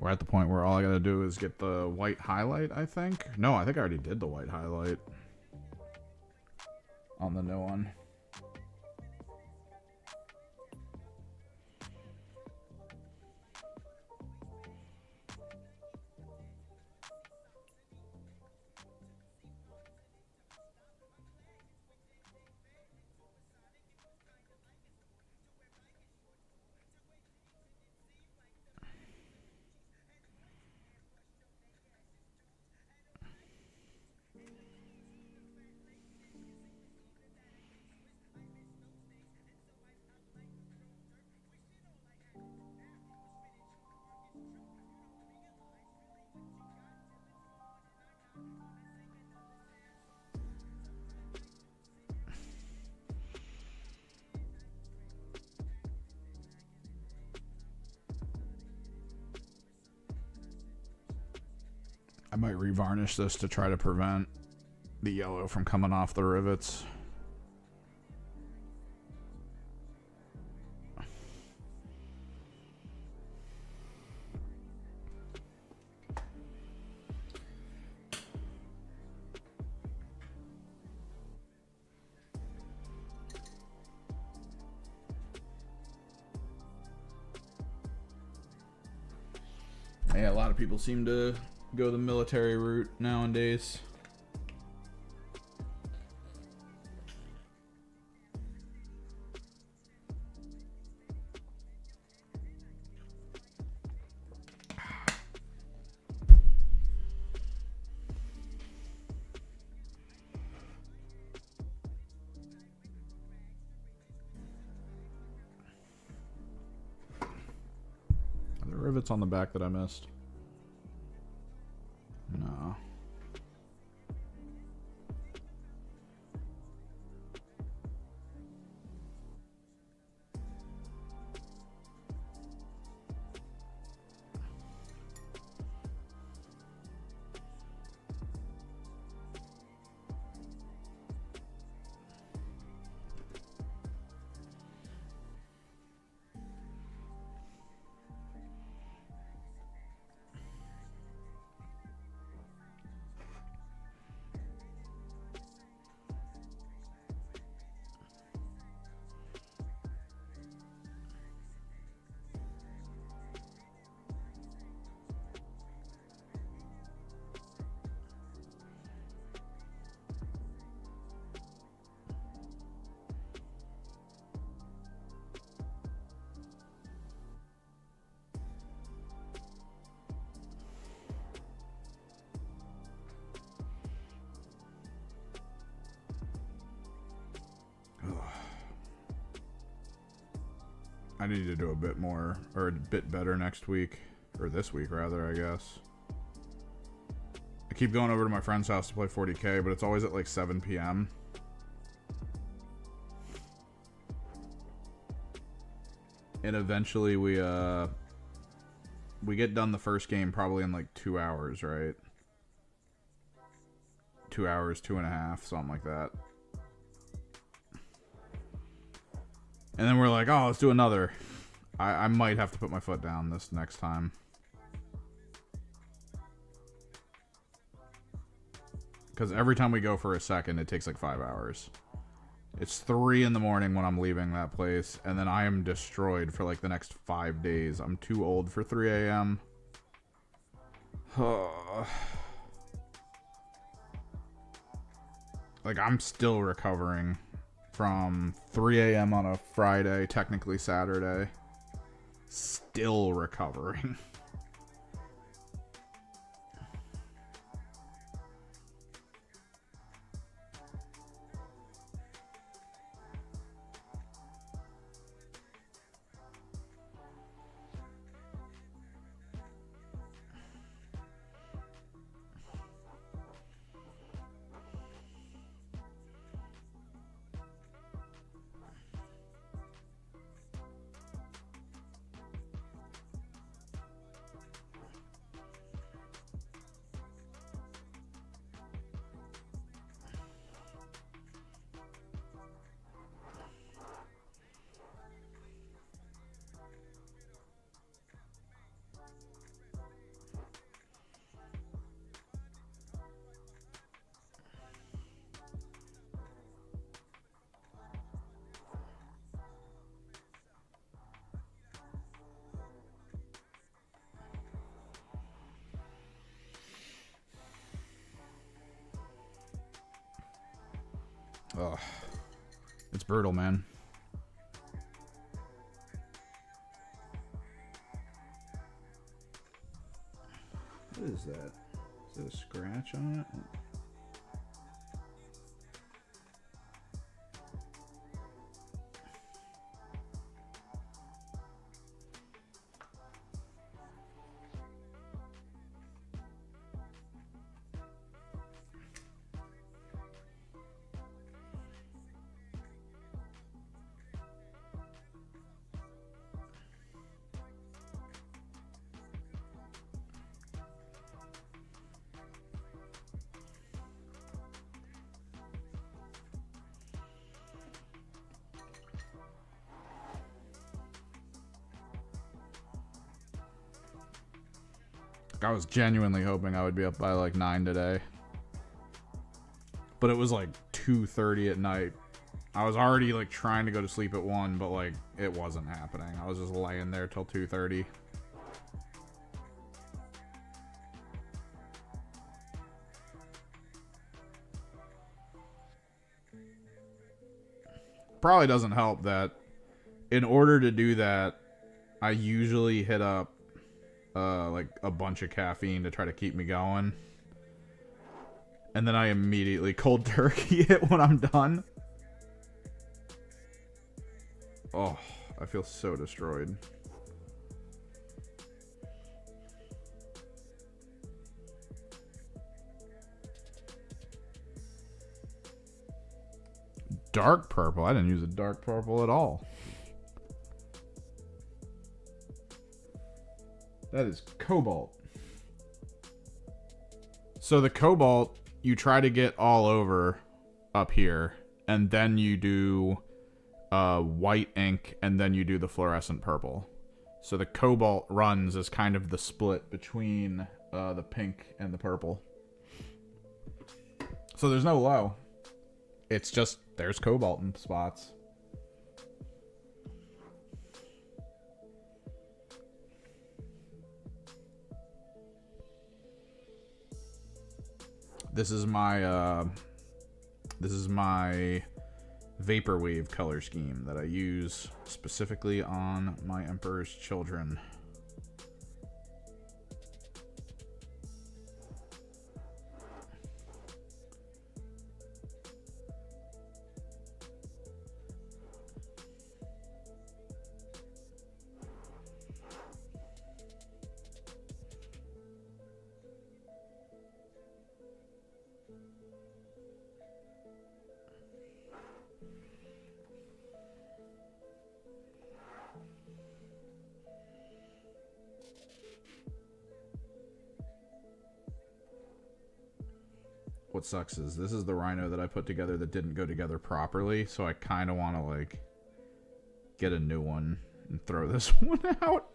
We're at the point where all I gotta do is get the white highlight, I think. No, I think I already did the white highlight on the new one. I might revarnish this to try to prevent the yellow from coming off the rivets. Yeah, a lot of people seem to go the military route nowadays. Are there rivets on the back that I missed? No. I need to do a bit more, or a bit better next week, or this week rather, I guess. I keep going over to my friend's house to play 40K, but it's always at like 7 p.m. And eventually we get done the first game probably in like 2 hours, right? 2 hours, 2.5, something like that. And then we're like, oh, let's do another. I might have to put my foot down this next time. Because every time we go for a second, it takes like 5 hours. It's 3 in the morning when I'm leaving that place. And then I am destroyed for like the next 5 days. I'm too old for 3 a.m. Like, I'm still recovering from 3 a.m. on a Friday, technically Saturday. Still recovering. Ugh. It's brutal, man. What is that? Is that a scratch on it? I was genuinely hoping I would be up by like 9 today. But it was like 2:30 at night. I was already like trying to go to sleep at 1, but like it wasn't happening. I was just laying there till 2:30. Probably doesn't help that in order to do that, I usually hit up like a bunch of caffeine to try to keep me going. And then I immediately cold turkey it when I'm done. Oh, I feel so destroyed. Dark purple? I didn't use a dark purple at all. That is cobalt. So the cobalt, you try to get all over up here, and then you do white ink, and then you do the fluorescent purple. So the cobalt runs as kind of the split between the pink and the purple. So there's no low. It's just, there's cobalt in spots. This is my Vaporwave color scheme that I use specifically on my Emperor's Children. What sucks is this is the rhino that I put together that didn't go together properly, so I kind of want to like get a new one and throw this one out.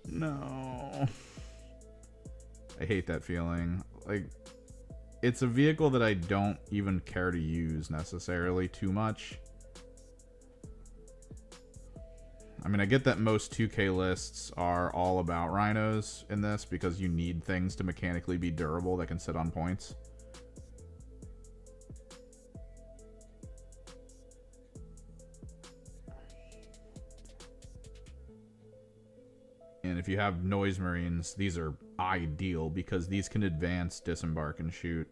No. I hate that feeling. Like, it's a vehicle that I don't even care to use necessarily too much. I mean, I get that most 2K lists are all about rhinos in this because you need things to mechanically be durable that can sit on points. And if you have noise marines, these are ideal because these can advance, disembark, and shoot.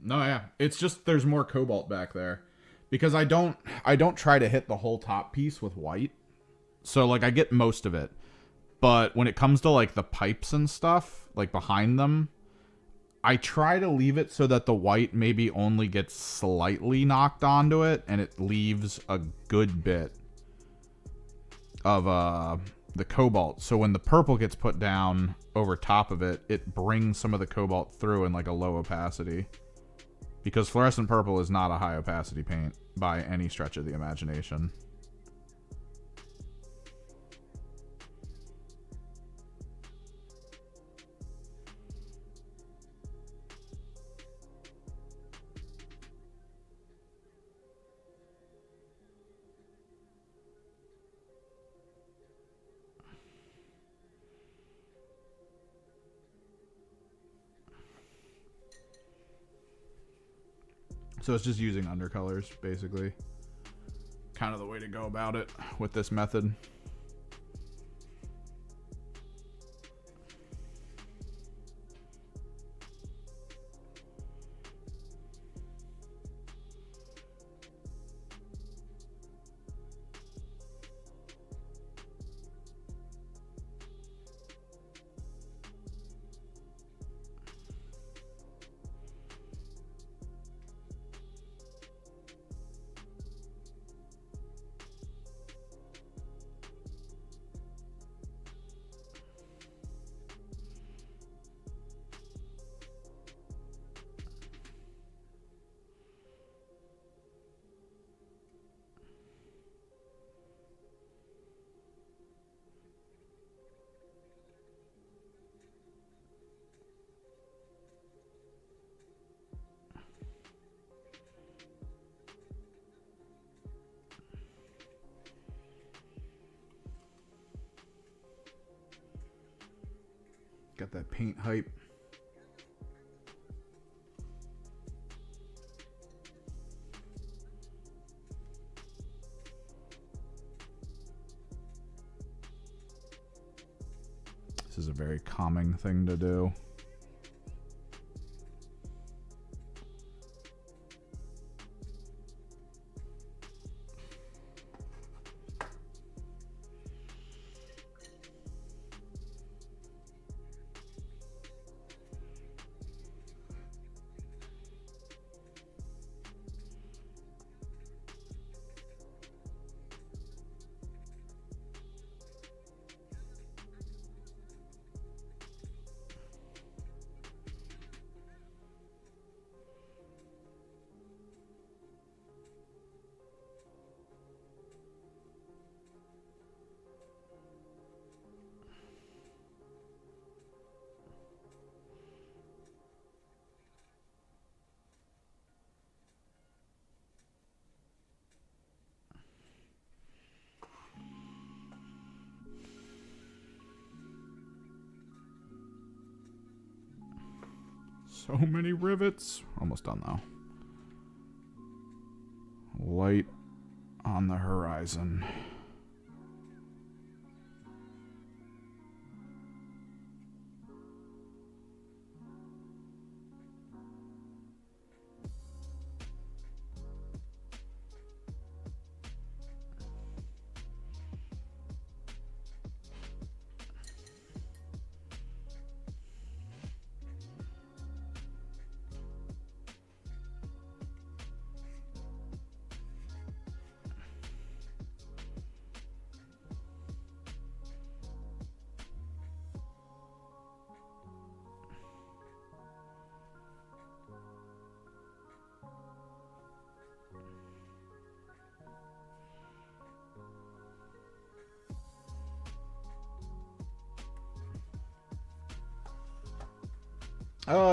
No, yeah. It's just there's more cobalt back there. Because I don't try to hit the whole top piece with white. So like I get most of it. But when it comes to like the pipes and stuff, like behind them, I try to leave it so that the white maybe only gets slightly knocked onto it and it leaves a good bit of the cobalt. So when the purple gets put down over top of it, it brings some of the cobalt through in like a low opacity. Because fluorescent purple is not a high opacity paint by any stretch of the imagination. So it's just using undercolors, basically. Kind of the way to go about it with this method. Got that paint hype. This is a very calming thing to do. So many rivets. Almost done though. Light on the horizon.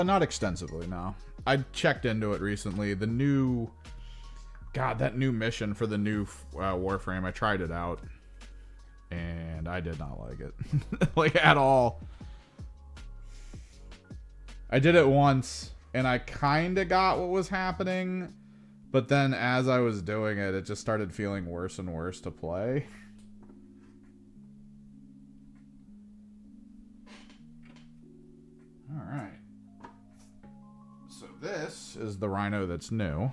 Not extensively, no. I checked into it recently. The new... God, that new mission for the new Warframe, I tried it out. And I did not like it. Like, at all. I did it once, and I kind of got what was happening. But then as I was doing it, it just started feeling worse and worse to play. Alright. So this is the Rhino that's new.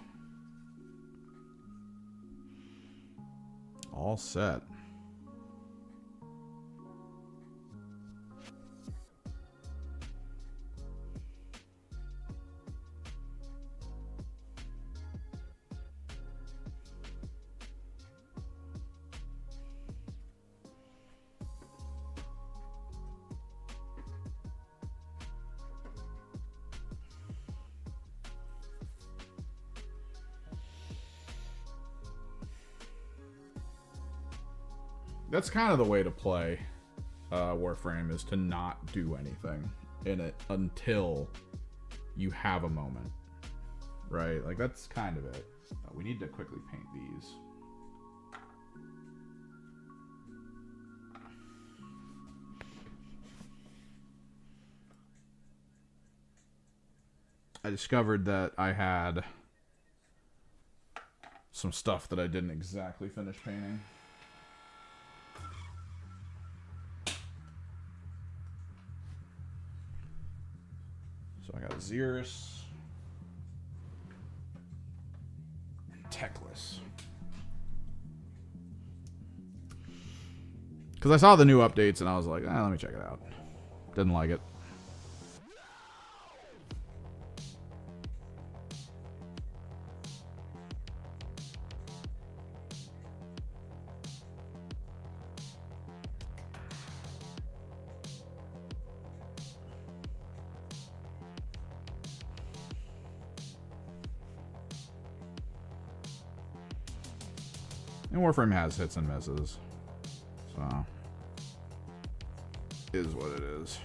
All set. That's kind of the way to play Warframe, is to not do anything in it until you have a moment, right? Like, that's kind of it. We need to quickly paint these. I discovered that I had some stuff that I didn't exactly finish painting. So I got Xerus. Teclis. Because I saw the new updates and I was like, let me check it out. Didn't like it. And Warframe has hits and misses. So, is what it is.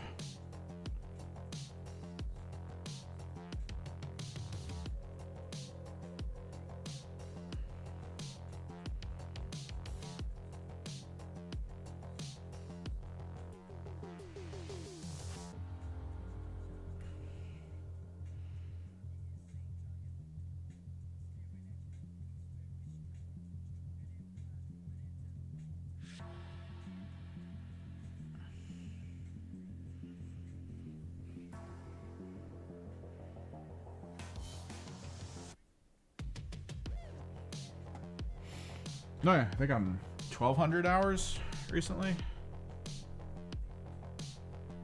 No, yeah, I think I'm 1,200 hours recently.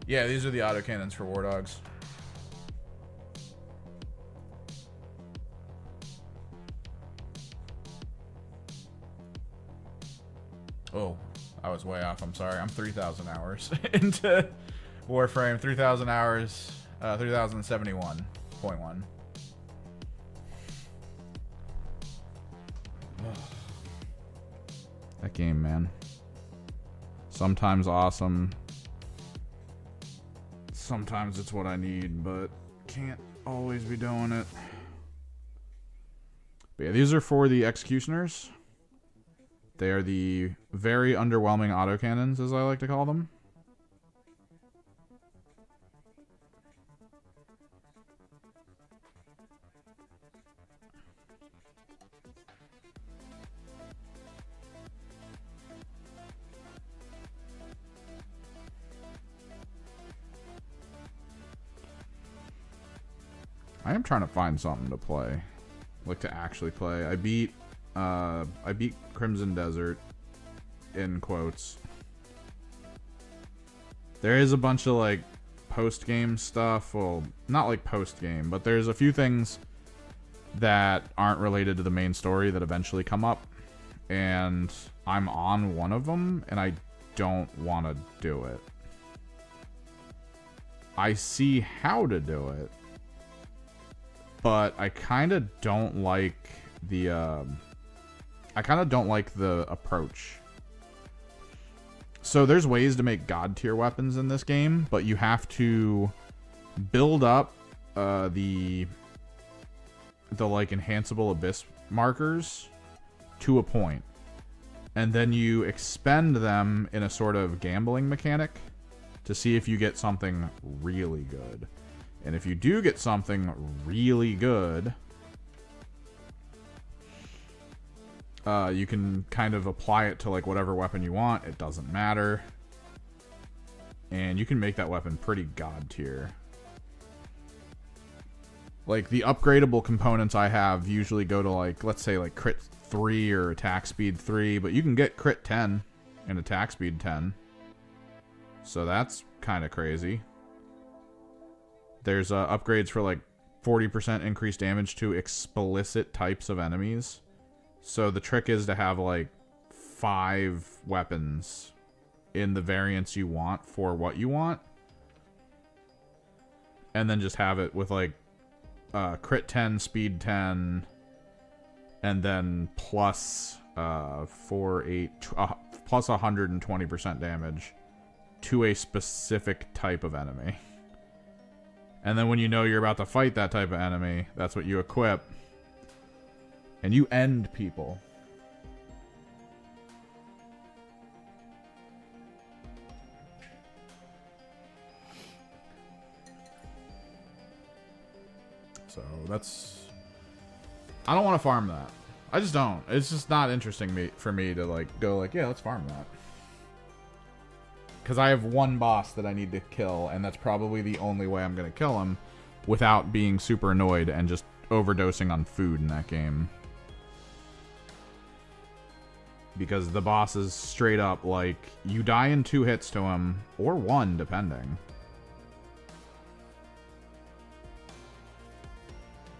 Yeah, these are the autocannons for War Dogs. Oh, I was way off. I'm sorry. I'm 3,000 hours into Warframe. 3,000 hours, 3,071.1. That game, man. Sometimes awesome. Sometimes it's what I need, but can't always be doing it. But yeah, these are for the Executioners. They are the very underwhelming autocannons, as I like to call them. I am trying to find something to play, like to actually play. I beat Crimson Desert, in quotes. There is a bunch of like post-game stuff. Well, not like post-game, but there's a few things that aren't related to the main story that eventually come up, and I'm on one of them, and I don't want to do it. I see how to do it, but I kind of don't like the approach. So there's ways to make god tier weapons in this game, but you have to build up the like enhanceable abyss markers to a point, and then you expend them in a sort of gambling mechanic to see if you get something really good. And if you do get something really good, you can kind of apply it to like whatever weapon you want. It doesn't matter. And you can make that weapon pretty god tier. Like the upgradable components I have usually go to like, let's say like crit 3 or attack speed 3, but you can get crit 10 and attack speed 10. So that's kind of crazy. There's upgrades for like 40% increased damage to explicit types of enemies. So the trick is to have like 5 weapons in the variants you want for what you want. And then just have it with like crit 10, speed 10, and then plus plus 120% damage to a specific type of enemy. And then when you know you're about to fight that type of enemy, that's what you equip. And you end people. So that's... I don't want to farm that. I just don't. It's just not interesting for me to like go like, yeah, let's farm that. Because I have one boss that I need to kill, and that's probably the only way I'm going to kill him without being super annoyed and just overdosing on food in that game. Because the boss is straight up like, you die in 2 hits to him, or 1, depending.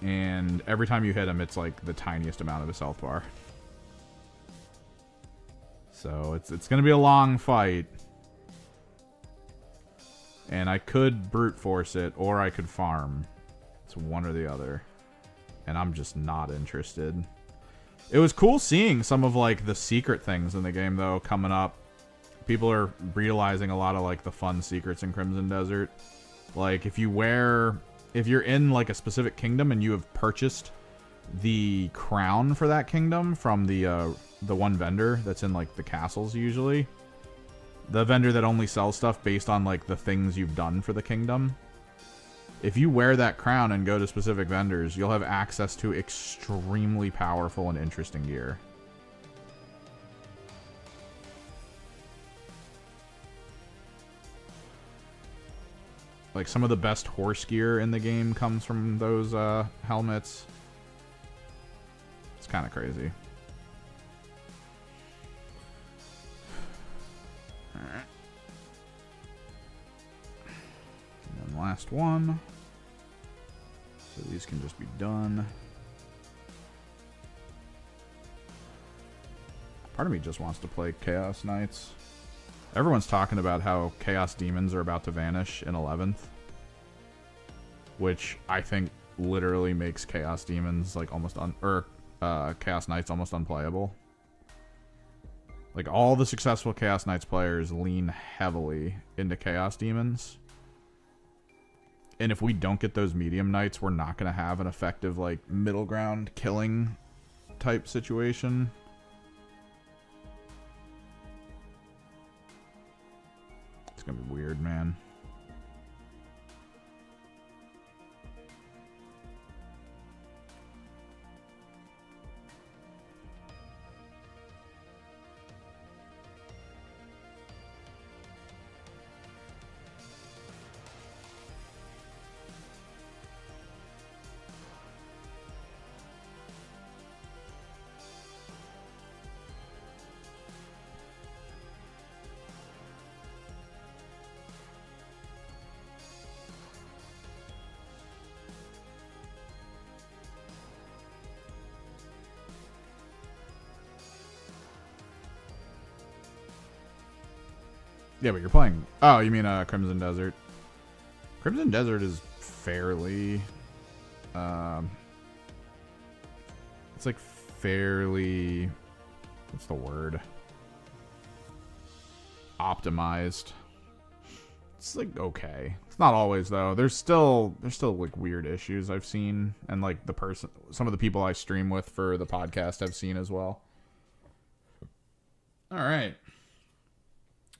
And every time you hit him, it's like the tiniest amount of his health bar. So it's going to be a long fight. And I could brute force it, or I could farm. It's one or the other. And I'm just not interested. It was cool seeing some of, like, the secret things in the game, though, coming up. People are realizing a lot of, like, the fun secrets in Crimson Desert. Like, if you're in, like, a specific kingdom and you have purchased the crown for that kingdom from the one vendor that's in, like, the castles, usually. The vendor that only sells stuff based on, like, the things you've done for the kingdom. If you wear that crown and go to specific vendors, you'll have access to extremely powerful and interesting gear. Like, some of the best horse gear in the game comes from those helmets. It's kind of crazy. Alright. And then last one. So these can just be done. Part of me just wants to play Chaos Knights. Everyone's talking about how Chaos Demons are about to vanish in 11th. Which I think literally makes Chaos Demons like almost Chaos Knights almost unplayable. Like, all the successful Chaos Knights players lean heavily into Chaos Demons. And if we don't get those medium knights, we're not going to have an effective, like, middle ground killing type situation. It's going to be weird, man. Yeah, but you're playing... Oh, you mean Crimson Desert. Crimson Desert is fairly... it's like fairly... What's the word? Optimized. It's like okay. It's not always, though. There's still like weird issues I've seen. And like some of the people I stream with for the podcast have seen as well. Alright.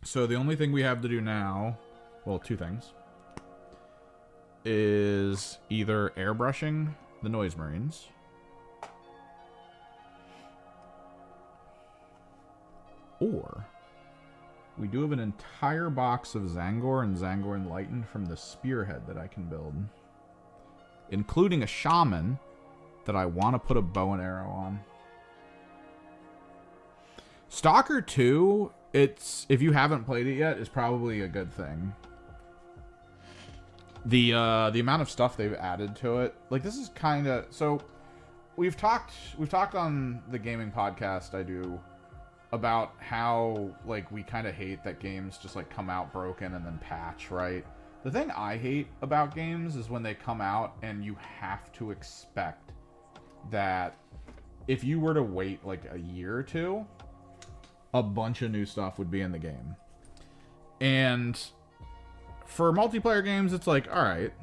So the only thing we have to do now, well, 2 things, is either airbrushing the Noise Marines, or we do have an entire box of Zangor and Zangor Enlightened from the Spearhead that I can build, including a Shaman that I want to put a bow and arrow on. Stalker 2... if you haven't played it yet, is probably a good thing. The amount of stuff they've added to it, like, this is kind of... So, we've talked on the gaming podcast I do about how, like, we kind of hate that games just, like, come out broken and then patch, right? The thing I hate about games is when they come out and you have to expect that if you were to wait, like, a year or 2... a bunch of new stuff would be in the game. And for multiplayer games, it's like, alright,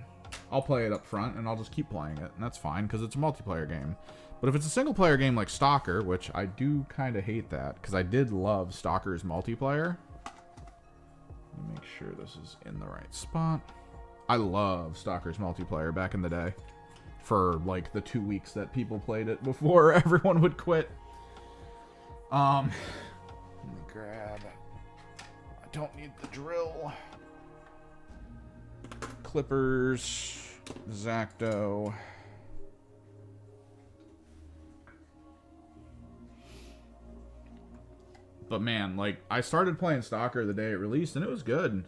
I'll play it up front and I'll just keep playing it. And that's fine, because it's a multiplayer game. But if it's a single player game like Stalker, which I do kind of hate that, because I did love Stalker's multiplayer. Let me make sure this is in the right spot. I love Stalker's multiplayer back in the day. for like the 2 weeks that people played it before everyone would quit. Let me grab. I don't need the drill. Clippers, Zacto. But man, like, I started playing Stalker the day it released, and it was good.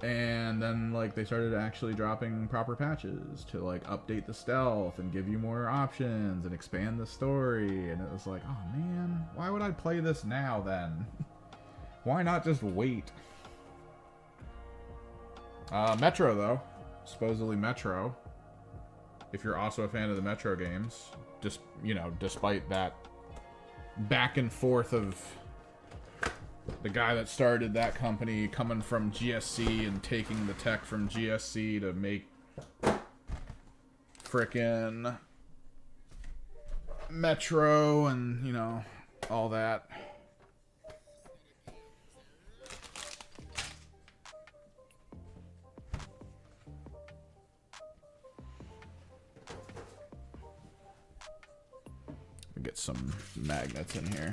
And then, like, they started actually dropping proper patches to, like, update the stealth and give you more options and expand the story. And it was like, oh man, why would I play this now then? Why not just wait? Metro, though. Supposedly Metro. If you're also a fan of the Metro games. Just, you know, despite that back and forth of the guy that started that company coming from GSC and taking the tech from GSC to make frickin' Metro and, you know, all that. Get some magnets in here.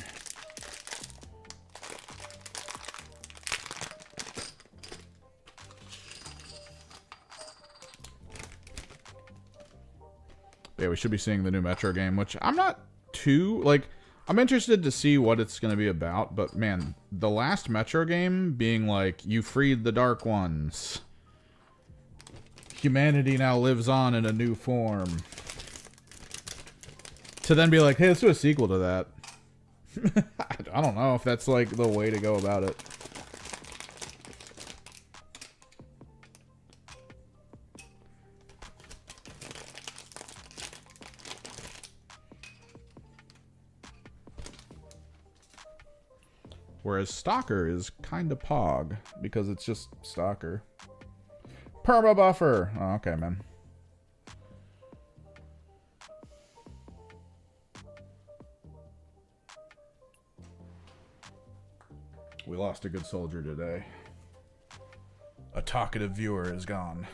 Yeah, we should be seeing the new Metro game, which I'm not too, like, I'm interested to see what it's going to be about, but man, the last Metro game being like, you freed the Dark Ones. Humanity now lives on in a new form. To then be like, hey, let's do a sequel to that. I don't know if that's like the way to go about it. Whereas Stalker is kind of pog because it's just Stalker. Perma buffer. Oh, okay, man. We lost a good soldier today. A talkative viewer is gone.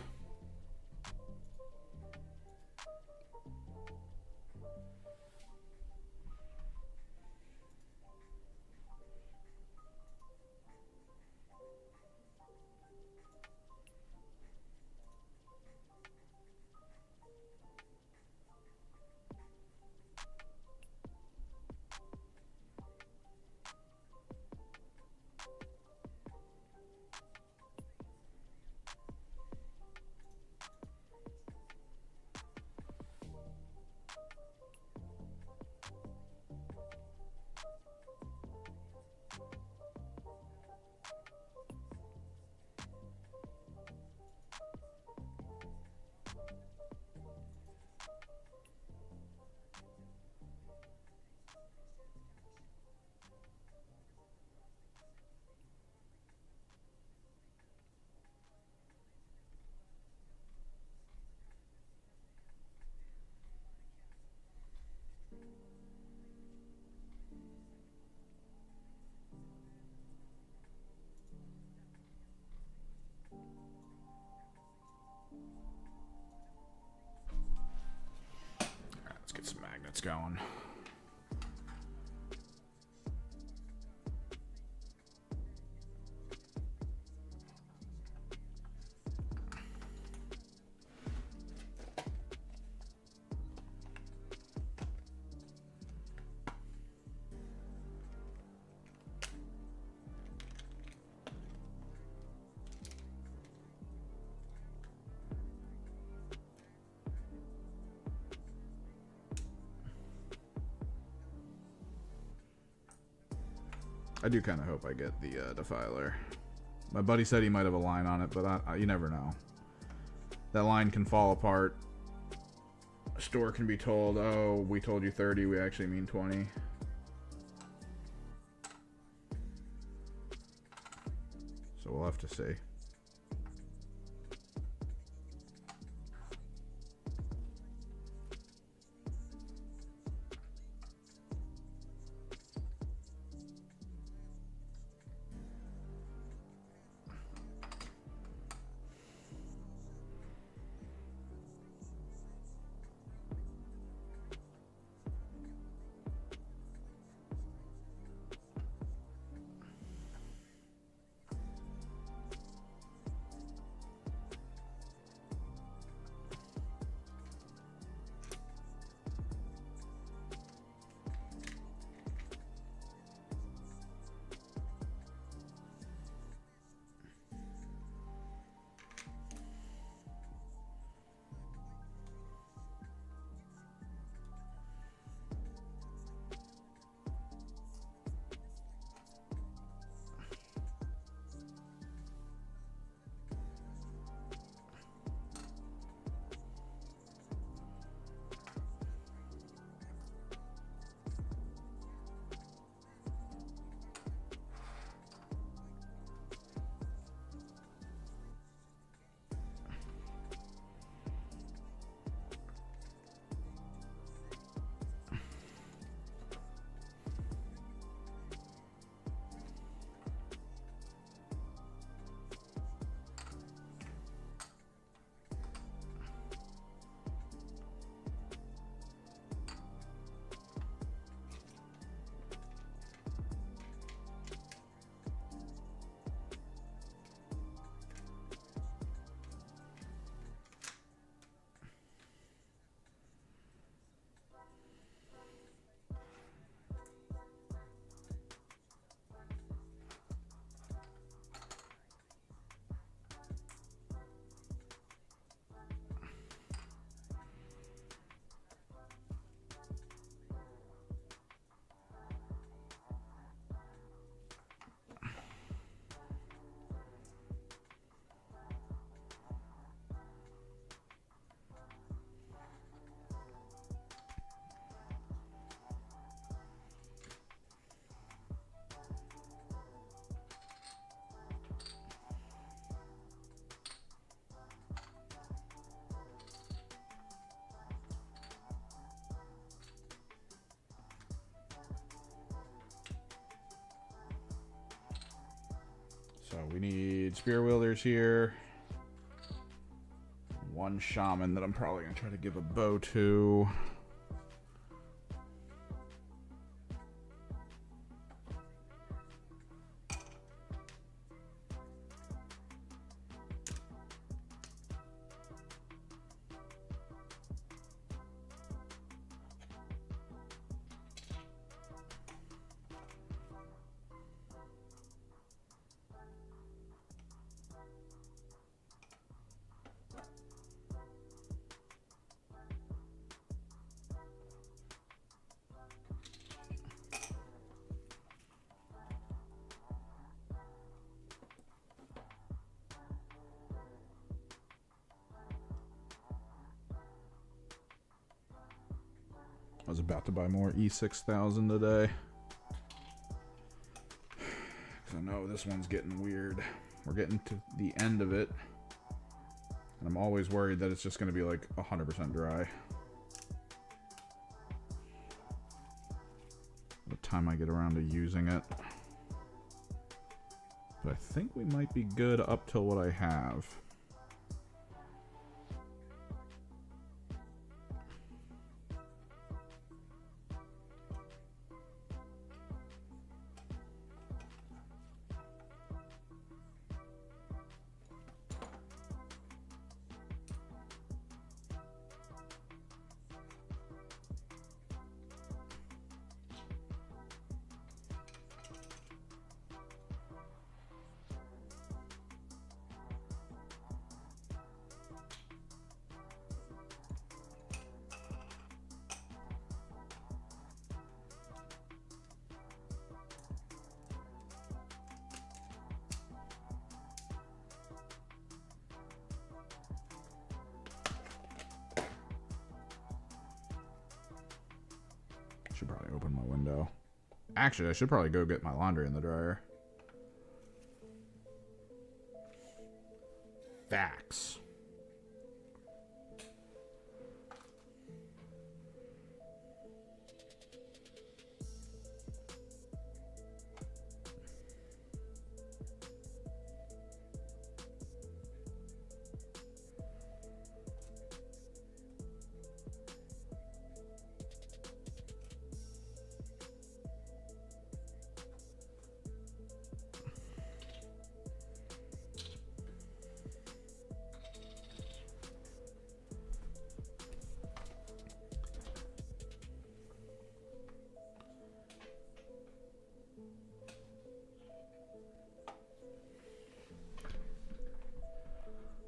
Get some magnets going. I do kind of hope I get the Defiler. My buddy said he might have a line on it, but you never know. That line can fall apart. A store can be told, oh, we told you 30, we actually mean 20. So we'll have to see. So we need spear wielders here. One shaman that I'm probably going to try to give a bow to. I was about to buy more E6000 today. Because I know this one's getting weird. We're getting to the end of it. And I'm always worried that it's just going to be like 100% dry. By the time I get around to using it. But I think we might be good up till what I have. Should probably open my window. Actually, I should probably go get my laundry in the dryer. Facts.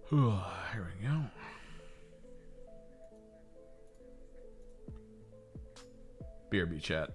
Here we go. BRB chat.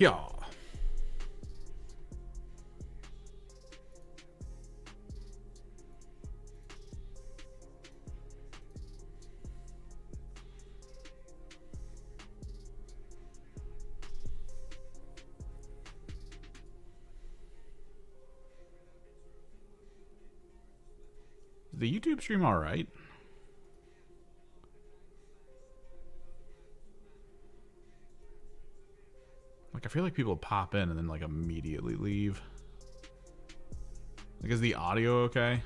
Yeah. The YouTube stream all right? Like, I feel like people pop in and then, like, immediately leave. Like, is the audio okay?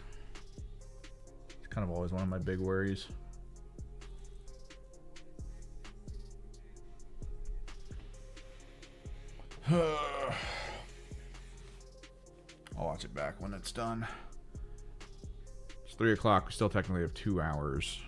It's kind of always one of my big worries. I'll watch it back when it's done. It's 3 o'clock. We still technically have 2 hours.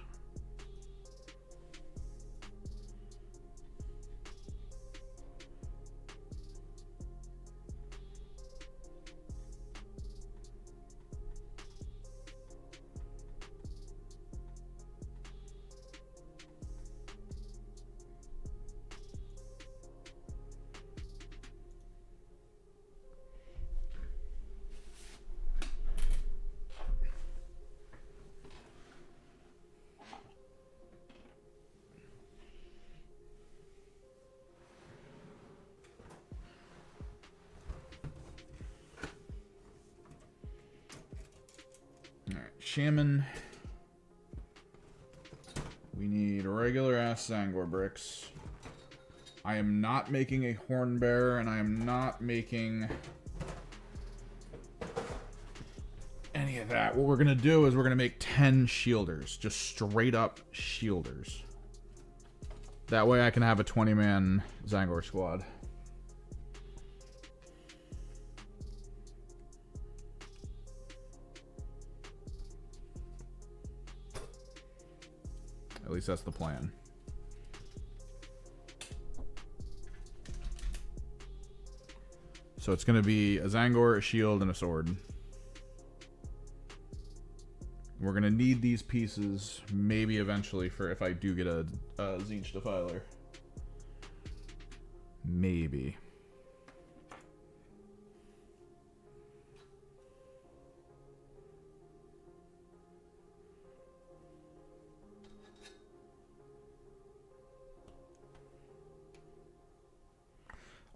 Shaman. We need regular ass Zangor bricks. I am not making a horn bearer, and I am not making any of that. What we're gonna do is we're gonna make 10 shielders, just straight up shielders. That way I can have a 20-man Zangor squad. At least that's the plan. So it's going to be a Zangor, a shield, and a sword. We're going to need these pieces, maybe eventually, for if I do get a Tzeentch Defiler. Maybe.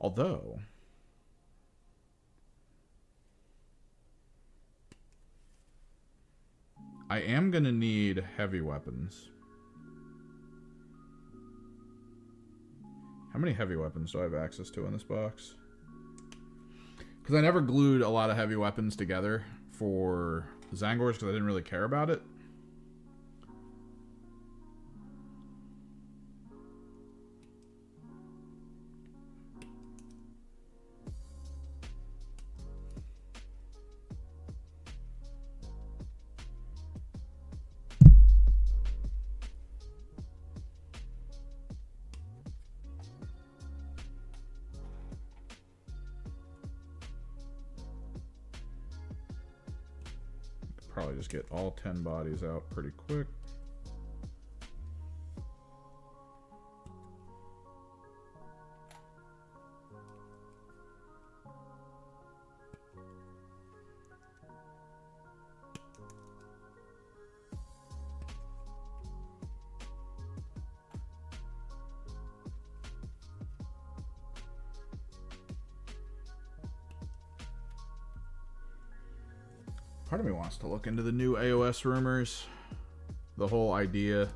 Although, I am going to need heavy weapons. How many heavy weapons do I have access to in this box? Because I never glued a lot of heavy weapons together for Zangors because I didn't really care about it. Probably just get all 10 bodies out pretty quick. Part of me wants to look into the new AOS rumors. The whole idea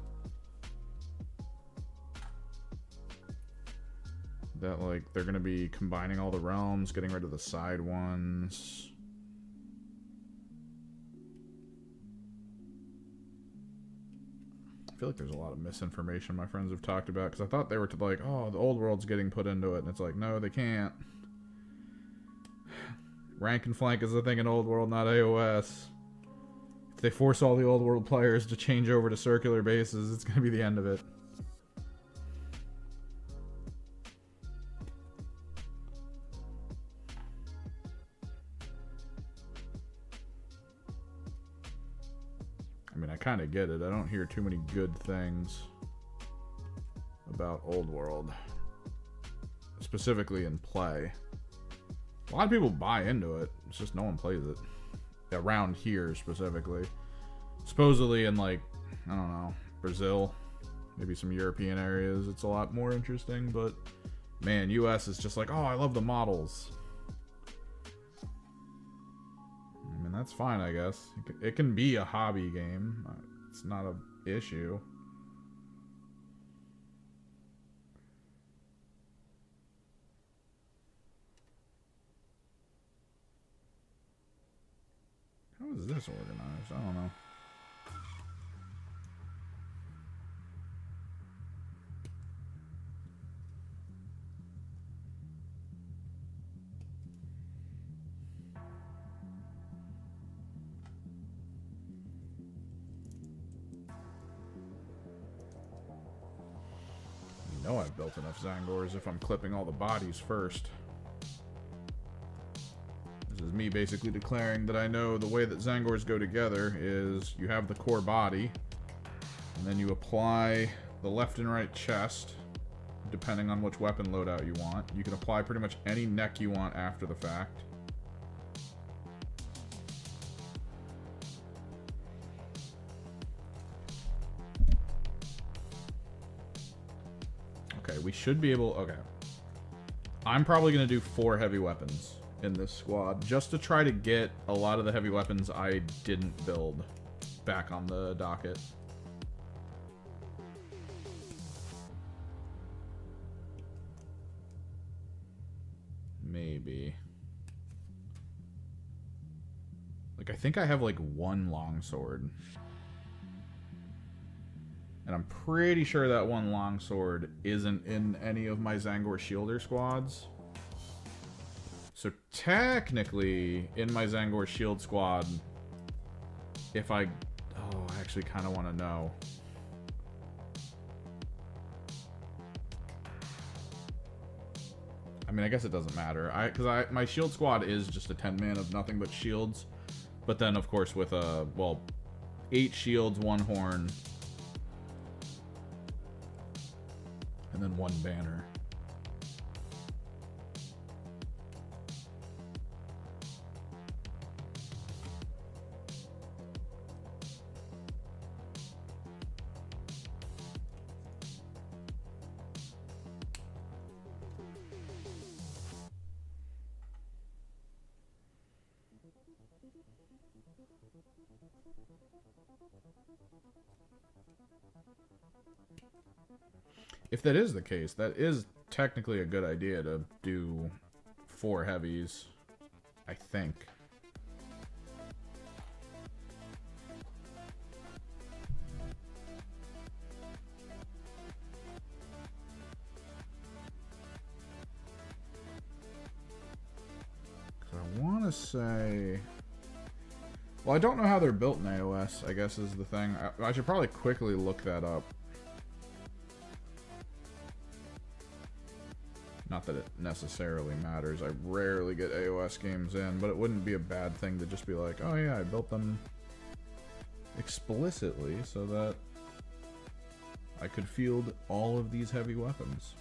that, like, they're going to be combining all the realms, getting rid of the side ones. I feel like there's a lot of misinformation my friends have talked about, because I thought they were like, oh, the old world's getting put into it, and it's like, no, they can't. Rank and flank is the thing in Old World, not AOS. If they force all the Old World players to change over to circular bases, it's going to be the end of it. I mean, I kind of get it. I don't hear too many good things about Old World. specifically in play. A lot of people buy into it. It's just no one plays it. Around here, specifically. Supposedly in, like, I don't know, Brazil, maybe some European areas, it's a lot more interesting, but, man, US is just like, oh, I love the models. I mean, that's fine, I guess. It can be a hobby game. It's not an issue. How is this organized? I don't know. You know I've built enough Zangors if I'm clipping all the bodies first. This is me basically declaring that I know the way that Zangors go together is you have the core body, and then you apply the left and right chest, depending on which weapon loadout you want. You can apply pretty much any neck you want after the fact. Okay, we should be able... Okay. I'm probably going to do 4 heavy weapons in this squad, just to try to get a lot of the heavy weapons I didn't build back on the docket. Maybe. Like, I think I have, like, 1 longsword. And I'm pretty sure that 1 longsword isn't in any of my Zangor Shielder squads. So technically, in my Zangor Shield squad, if I... Oh, I actually kind of want to know. I mean, I guess it doesn't matter. Because my shield squad is just a 10-man of nothing but shields. But then, of course, with well, 8 shields, 1 horn, and then 1 banner. If that is the case, that is technically a good idea to do 4 heavies, I think. I want to say... Well, I don't know how they're built in AOS, I guess is the thing. I should probably quickly look that up. Not that it necessarily matters. I rarely get AOS games in, but it wouldn't be a bad thing to just be like, oh yeah, I built them explicitly so that I could field all of these heavy weapons.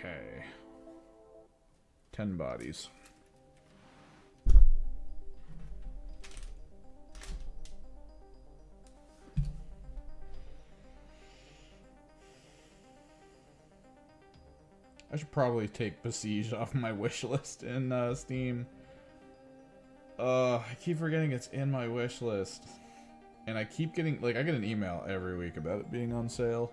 Okay. 10 bodies. I should probably take Besieged off my wish list in Steam. I keep forgetting it's in my wish list. And I keep getting, like, I get an email every week about it being on sale.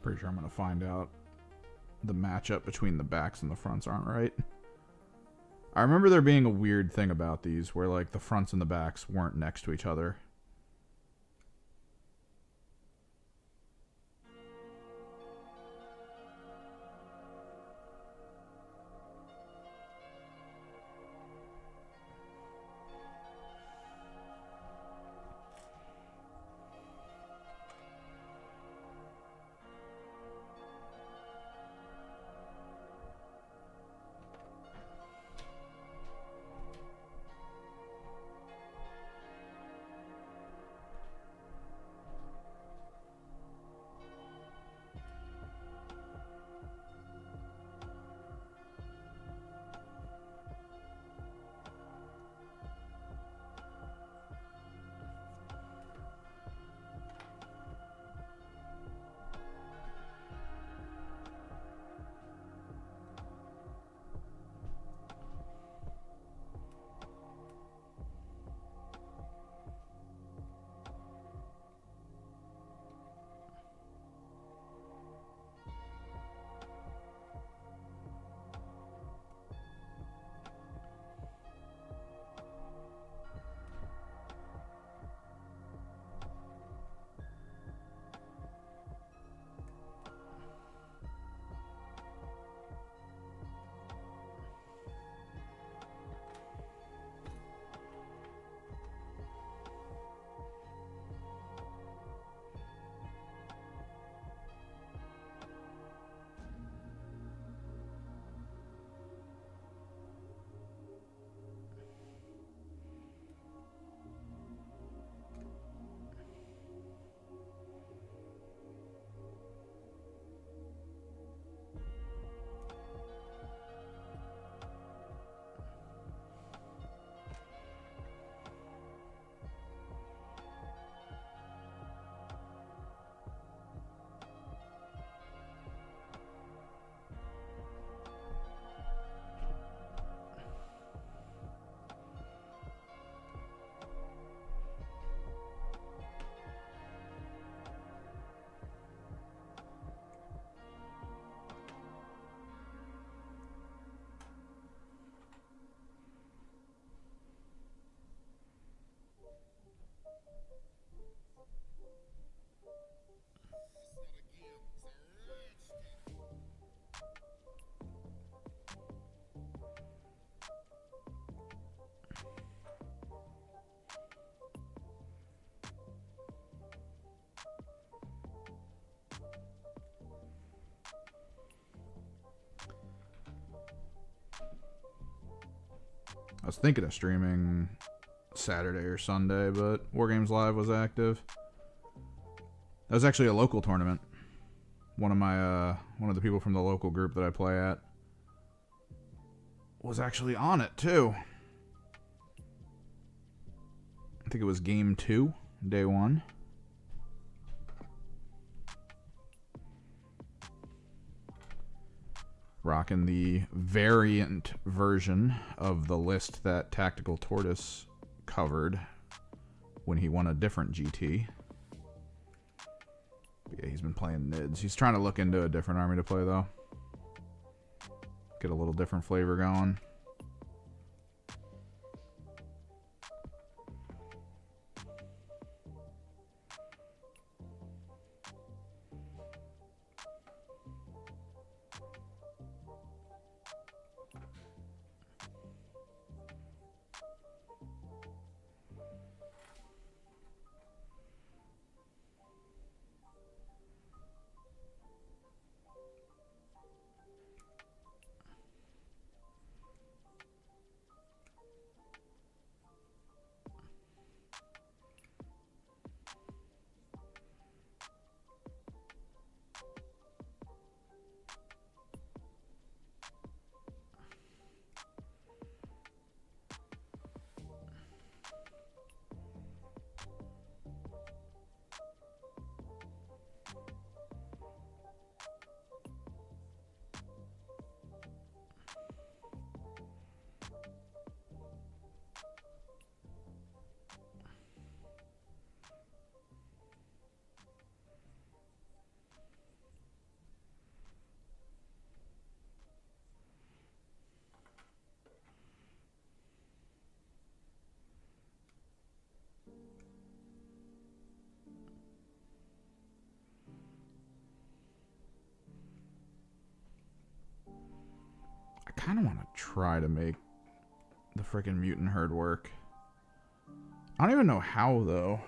Pretty sure I'm going to find out the matchup between the backs and the fronts aren't right. I remember there being a weird thing about these where, like, the fronts and the backs weren't next to each other. I was thinking of streaming Saturday or Sunday, but Wargames Live was active. That was actually a local tournament. One of the people from the local group that I play at was actually on it too. I think it was game 2, day 1. Rocking the variant version of the list that Tactical Tortoise covered when he won a different GT. But yeah, he's been playing Nids. He's trying to look into a different army to play, though. Get a little different flavor going. I kind of want to try to make the freaking mutant herd work. I don't even know how, though.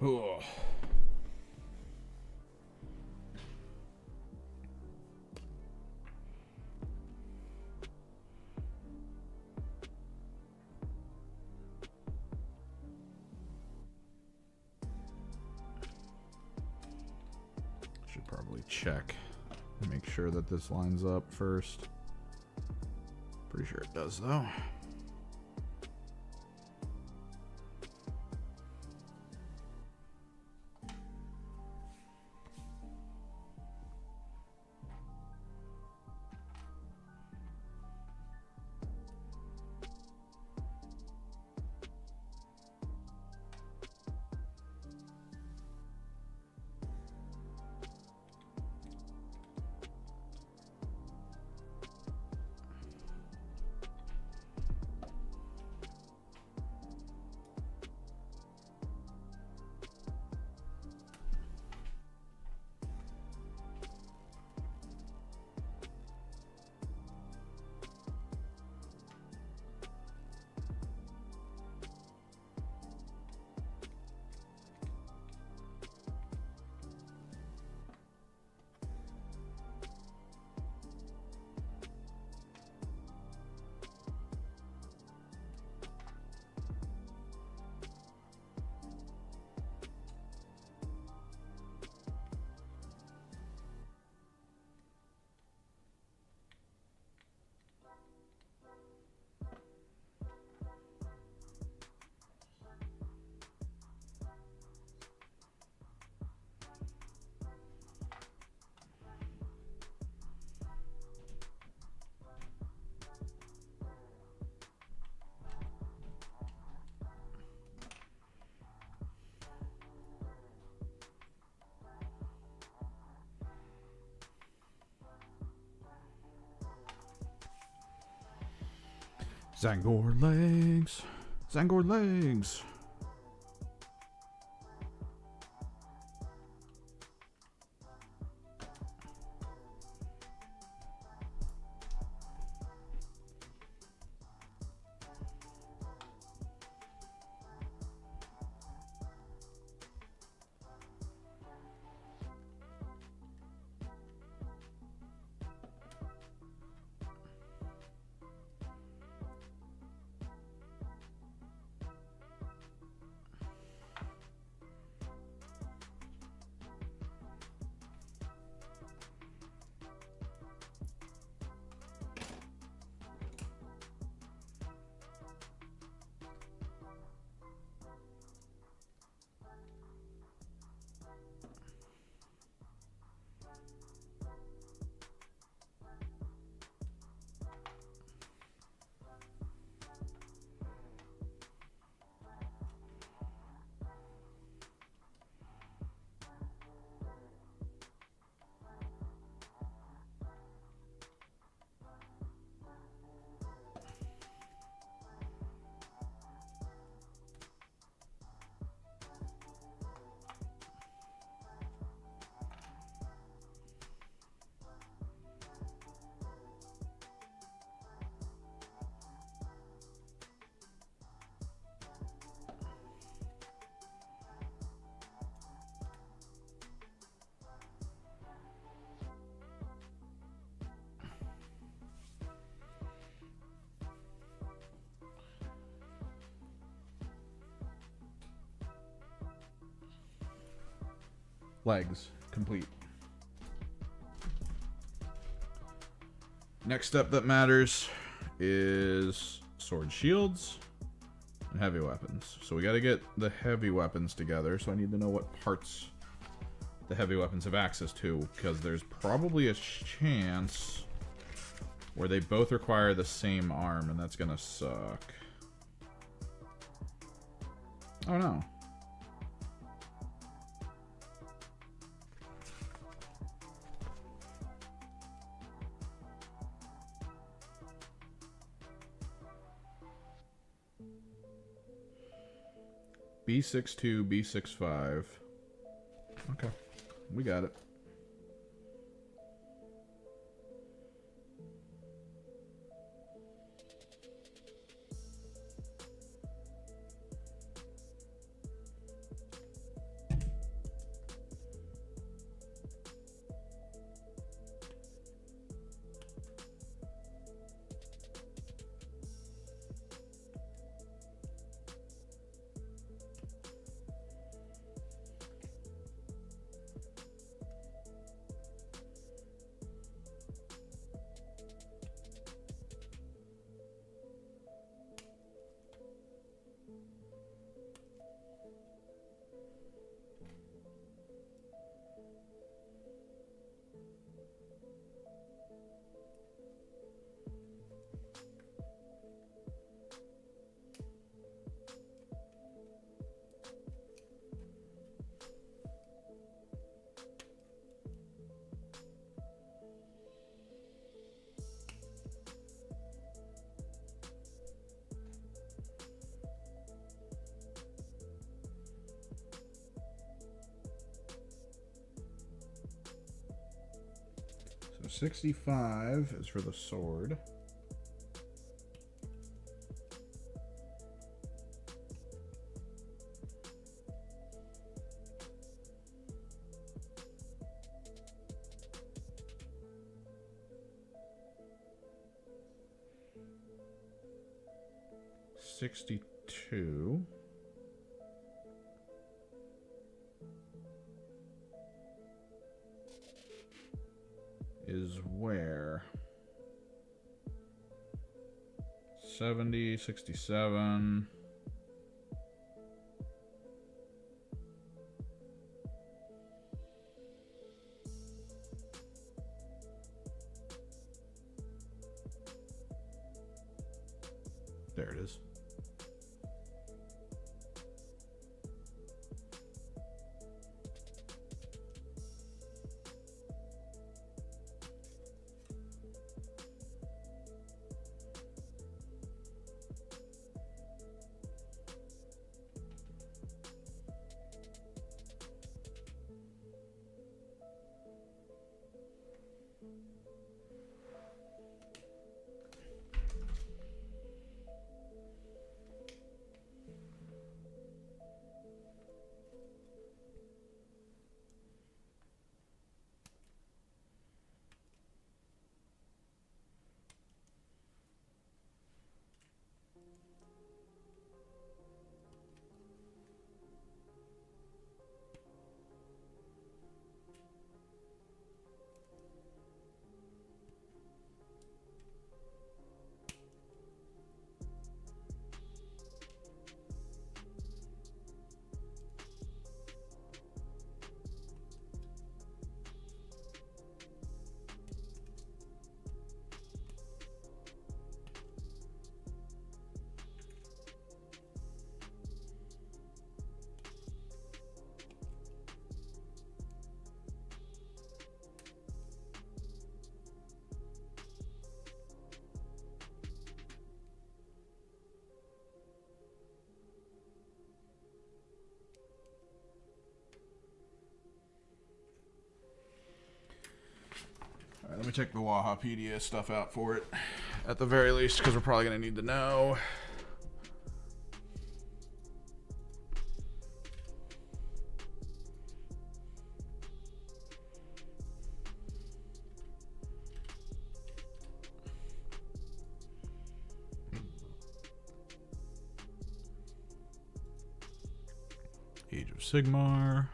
Ugh. Should probably check, make sure that this lines up first. Pretty sure it does, though. Zangor legs. Zangor legs. Legs complete. Next up that matters is sword shields and heavy weapons. So we got to get the heavy weapons together. So I need to know what parts the heavy weapons have access to, because there's probably a chance where they both require the same arm, and that's gonna suck. Oh no. B62, B65. Okay, we got it. So 65 is for the sword. $62 is where 70, 67. There it is. check the Wahapedia stuff out for it, at the very least, because we're probably going to need to know. Age of Sigmar.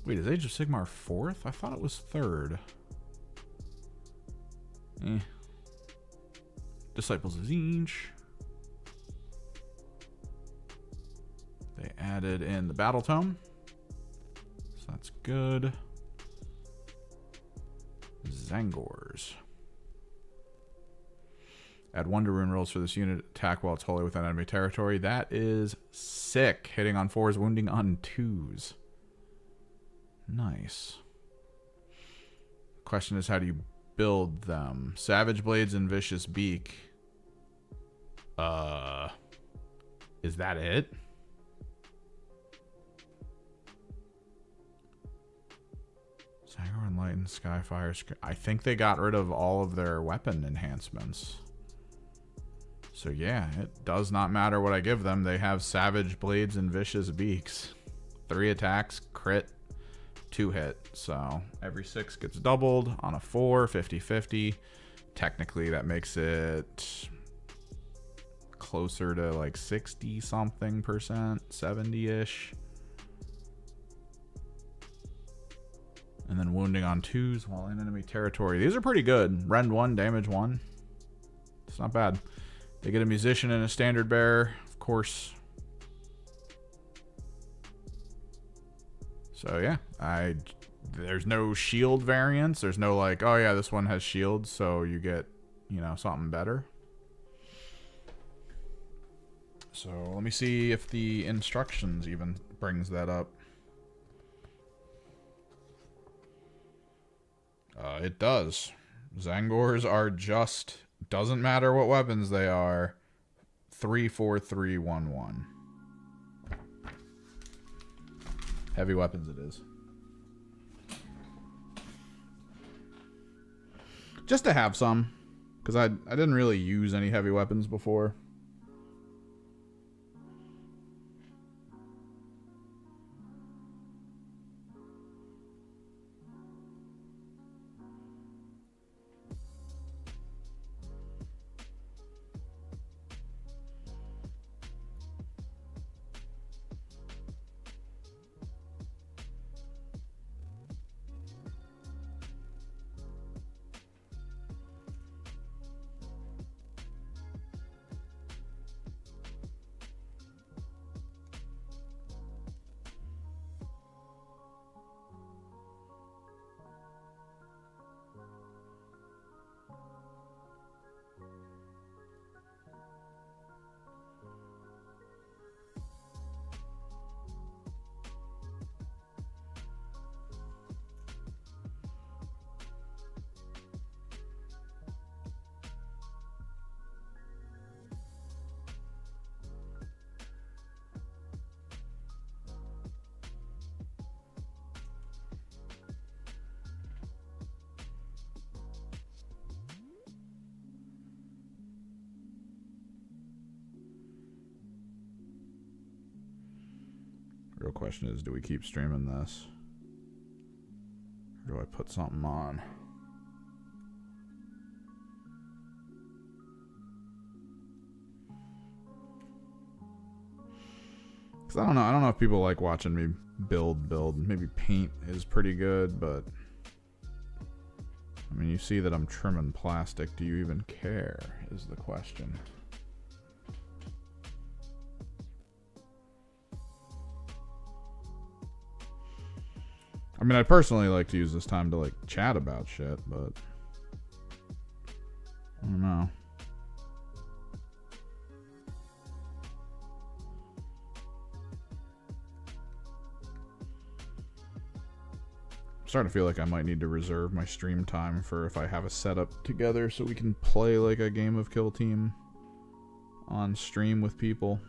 Wait, is Age of Sigmar 4th? I thought it was 3rd. Disciples of Tzeentch. They added in the Battle Tome, so that's good. Zangors. Add 1 to rune rolls for this unit. Attack while it's wholly within enemy territory. That is sick. Hitting on 4s, wounding on 2s. Nice. Question is, how do you build them? Savage Blades and Vicious Beak. Is that it? Zangor Enlightened, Skyfire. I think they got rid of all of their weapon enhancements. So yeah, it does not matter what I give them. They have Savage Blades and Vicious Beaks. 3 attacks, crit, 2 hit. So every 6 gets doubled on a 4, 50-50. Technically that makes it closer to like 60 something percent, 70-ish. And then wounding on 2s while in enemy territory. These are pretty good. Rend 1, damage 1. It's not bad. They get a musician and a standard bearer, of course. So yeah, there's no shield variants. There's no like, oh yeah, this one has shields, so you get, you know, something better. So let me see if the instructions even brings that up. It does. Zangors are just, doesn't matter what weapons they are, 3-4-3-1-1. Heavy weapons it is. Just to have some, because I didn't really use any heavy weapons before. Real question is, do we keep streaming this? Or do I put something on? Because I don't know if people like watching me build. Maybe paint is pretty good, but I mean, you see that I'm trimming plastic. Do you even care is the question. I mean, I'd personally like to use this time to, like, chat about shit, but I don't know. I'm starting to feel like I might need to reserve my stream time for if I have a setup together so we can play, like, a game of Kill Team on stream with people.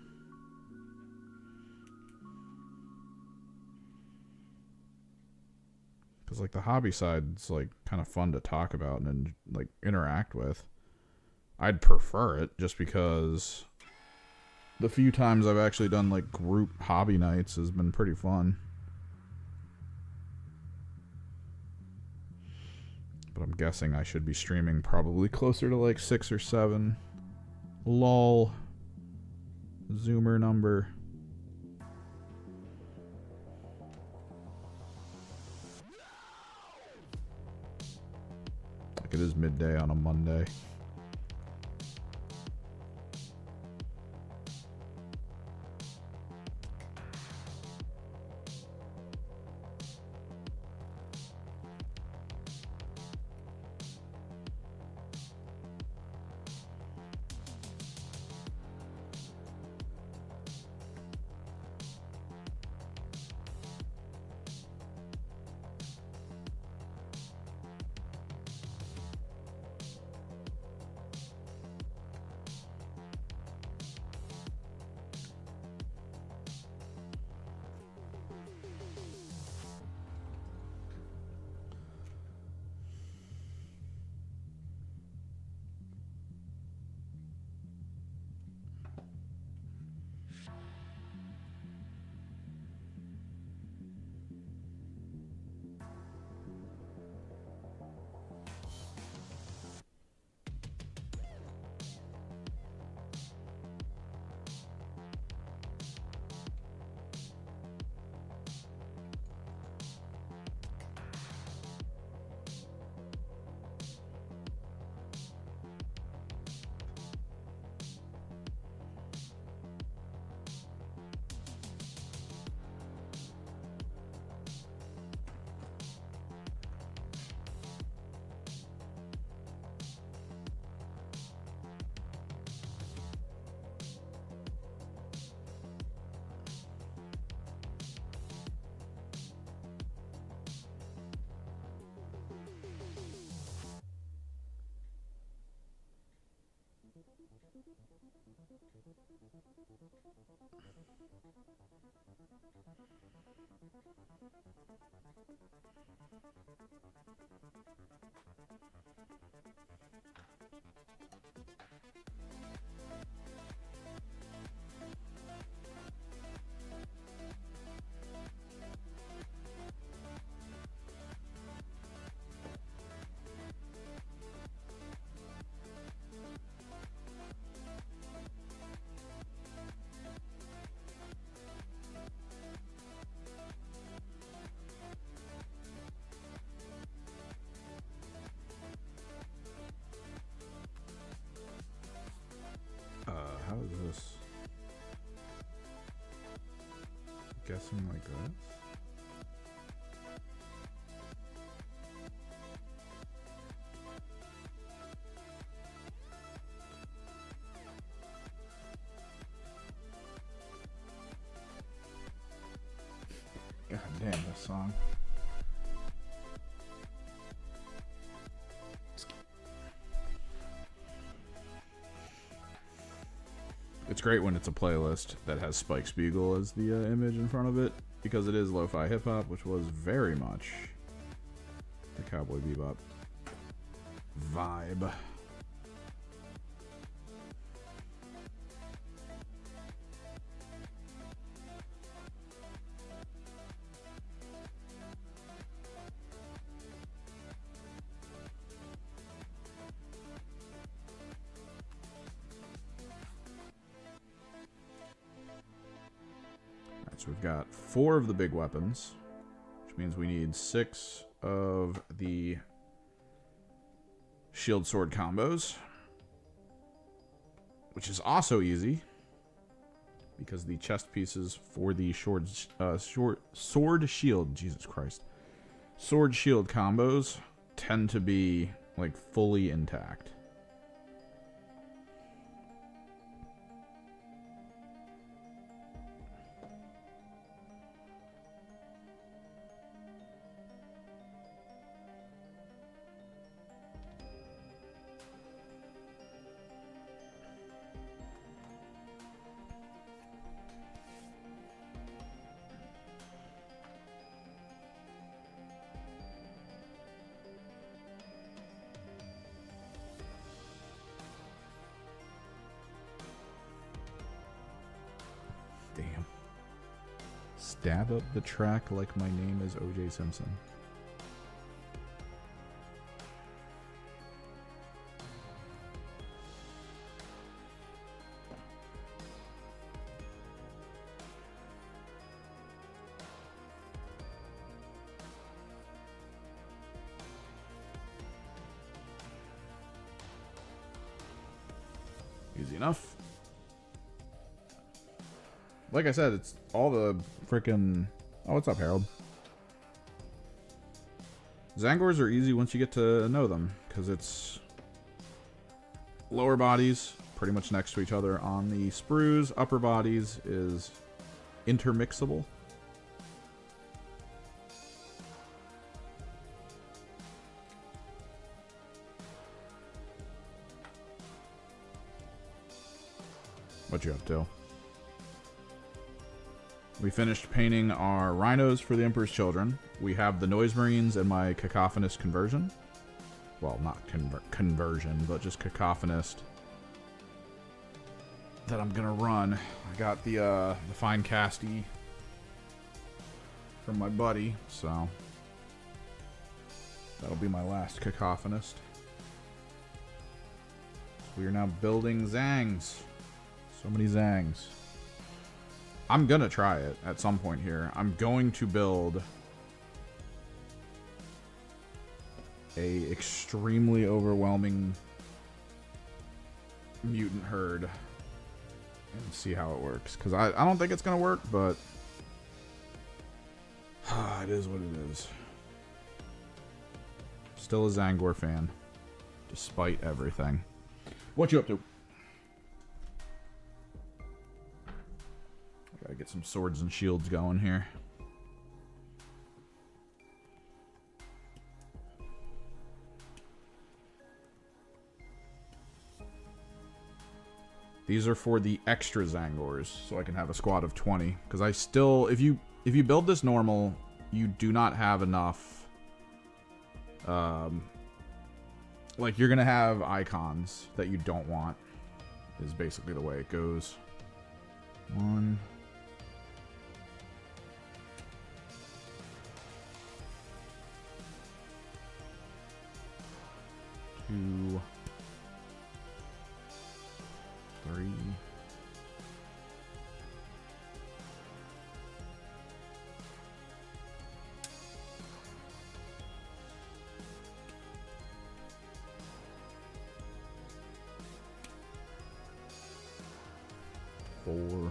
Because Because, like, the hobby side's, like, kind of fun to talk about and, like, interact with. I'd prefer it just because the few times I've actually done, like, group hobby nights has been pretty fun. But I'm guessing I should be streaming probably closer to, like, 6 or 7. Lol. Zoomer number. Like, it is midday on a Monday. How is this? Guessing like this? God damn this song. It's great when it's a playlist that has Spike Spiegel as the image in front of it, because it is lo-fi hip-hop, which was very much the Cowboy Bebop vibe. So we've got 4 of the big weapons, which means we need 6 of the shield sword combos, which is also easy because the chest pieces for the sword shield, Jesus Christ, sword shield combos tend to be like fully intact. Stab up the track like my name is O.J. Simpson. Easy enough. Like I said, it's all the frickin'... Oh, what's up, Harold? Zangors are easy once you get to know them, because it's lower bodies pretty much next to each other on the sprues. Upper bodies is intermixable. What you up to? We finished painting our rhinos for the Emperor's Children. We have the Noise Marines and my Cacophonist conversion. Well, not conversion, but just Cacophonist that I'm gonna run. I got the Fine Casty from my buddy, so that'll be my last Cacophonist. We are now building Zangs. So many Zangs. I'm gonna try it at some point here. I'm going to build a extremely overwhelming mutant herd and see how it works. Because I don't think it's gonna work, but it is what it is. Still a Zangor fan, despite everything. What you up to? Gotta get some swords and shields going here. These are for the extra Zangors, so I can have a squad of 20. Because I still, if you build this normal, you do not have enough. Like you're gonna have icons that you don't want. Is basically the way it goes. 1. 2, 3. 4.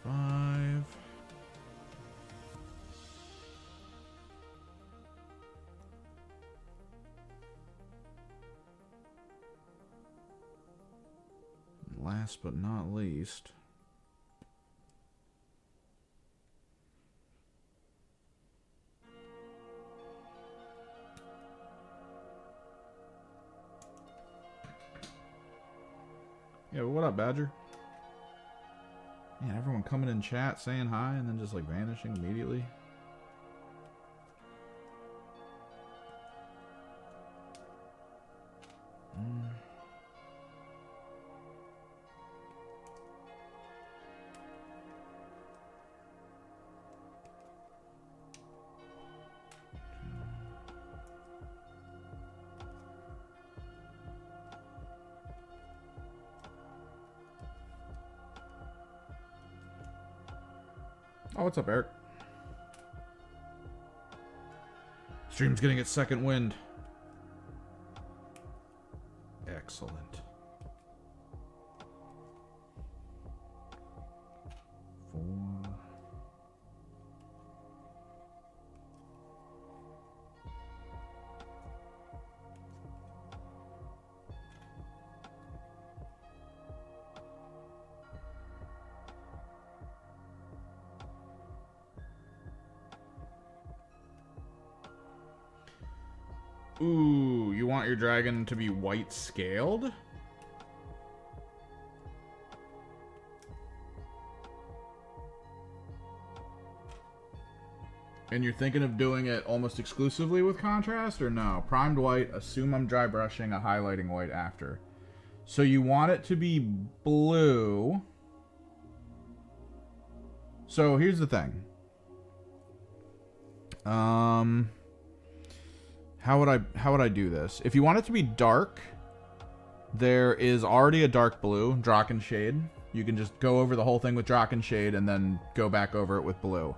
5. Last but not least, yeah, what up, Badger? Man, everyone coming in chat saying hi and then just like vanishing immediately. Oh, what's up, Eric? Stream's getting its second wind. Excellent. 4. Ooh, you want your dragon to be white scaled? And you're thinking of doing it almost exclusively with contrast, or no? Primed white, assume I'm dry brushing a highlighting white after. So you want it to be blue. So here's the thing. How would I do this? If you want it to be dark, there is already a dark blue, Drachenshade. You can just go over the whole thing with Drachenshade and then go back over it with blue.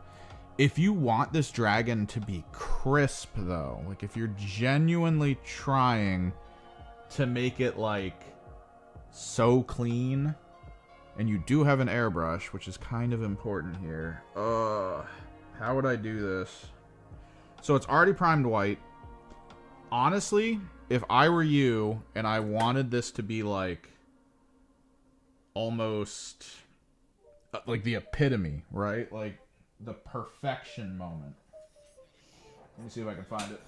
If you want this dragon to be crisp, though, like if you're genuinely trying to make it like so clean, and you do have an airbrush, which is kind of important here. How would I do this? So it's already primed white. Honestly, if I were you and I wanted this to be like almost like the epitome, right? Like the perfection moment. Let me see if I can find it.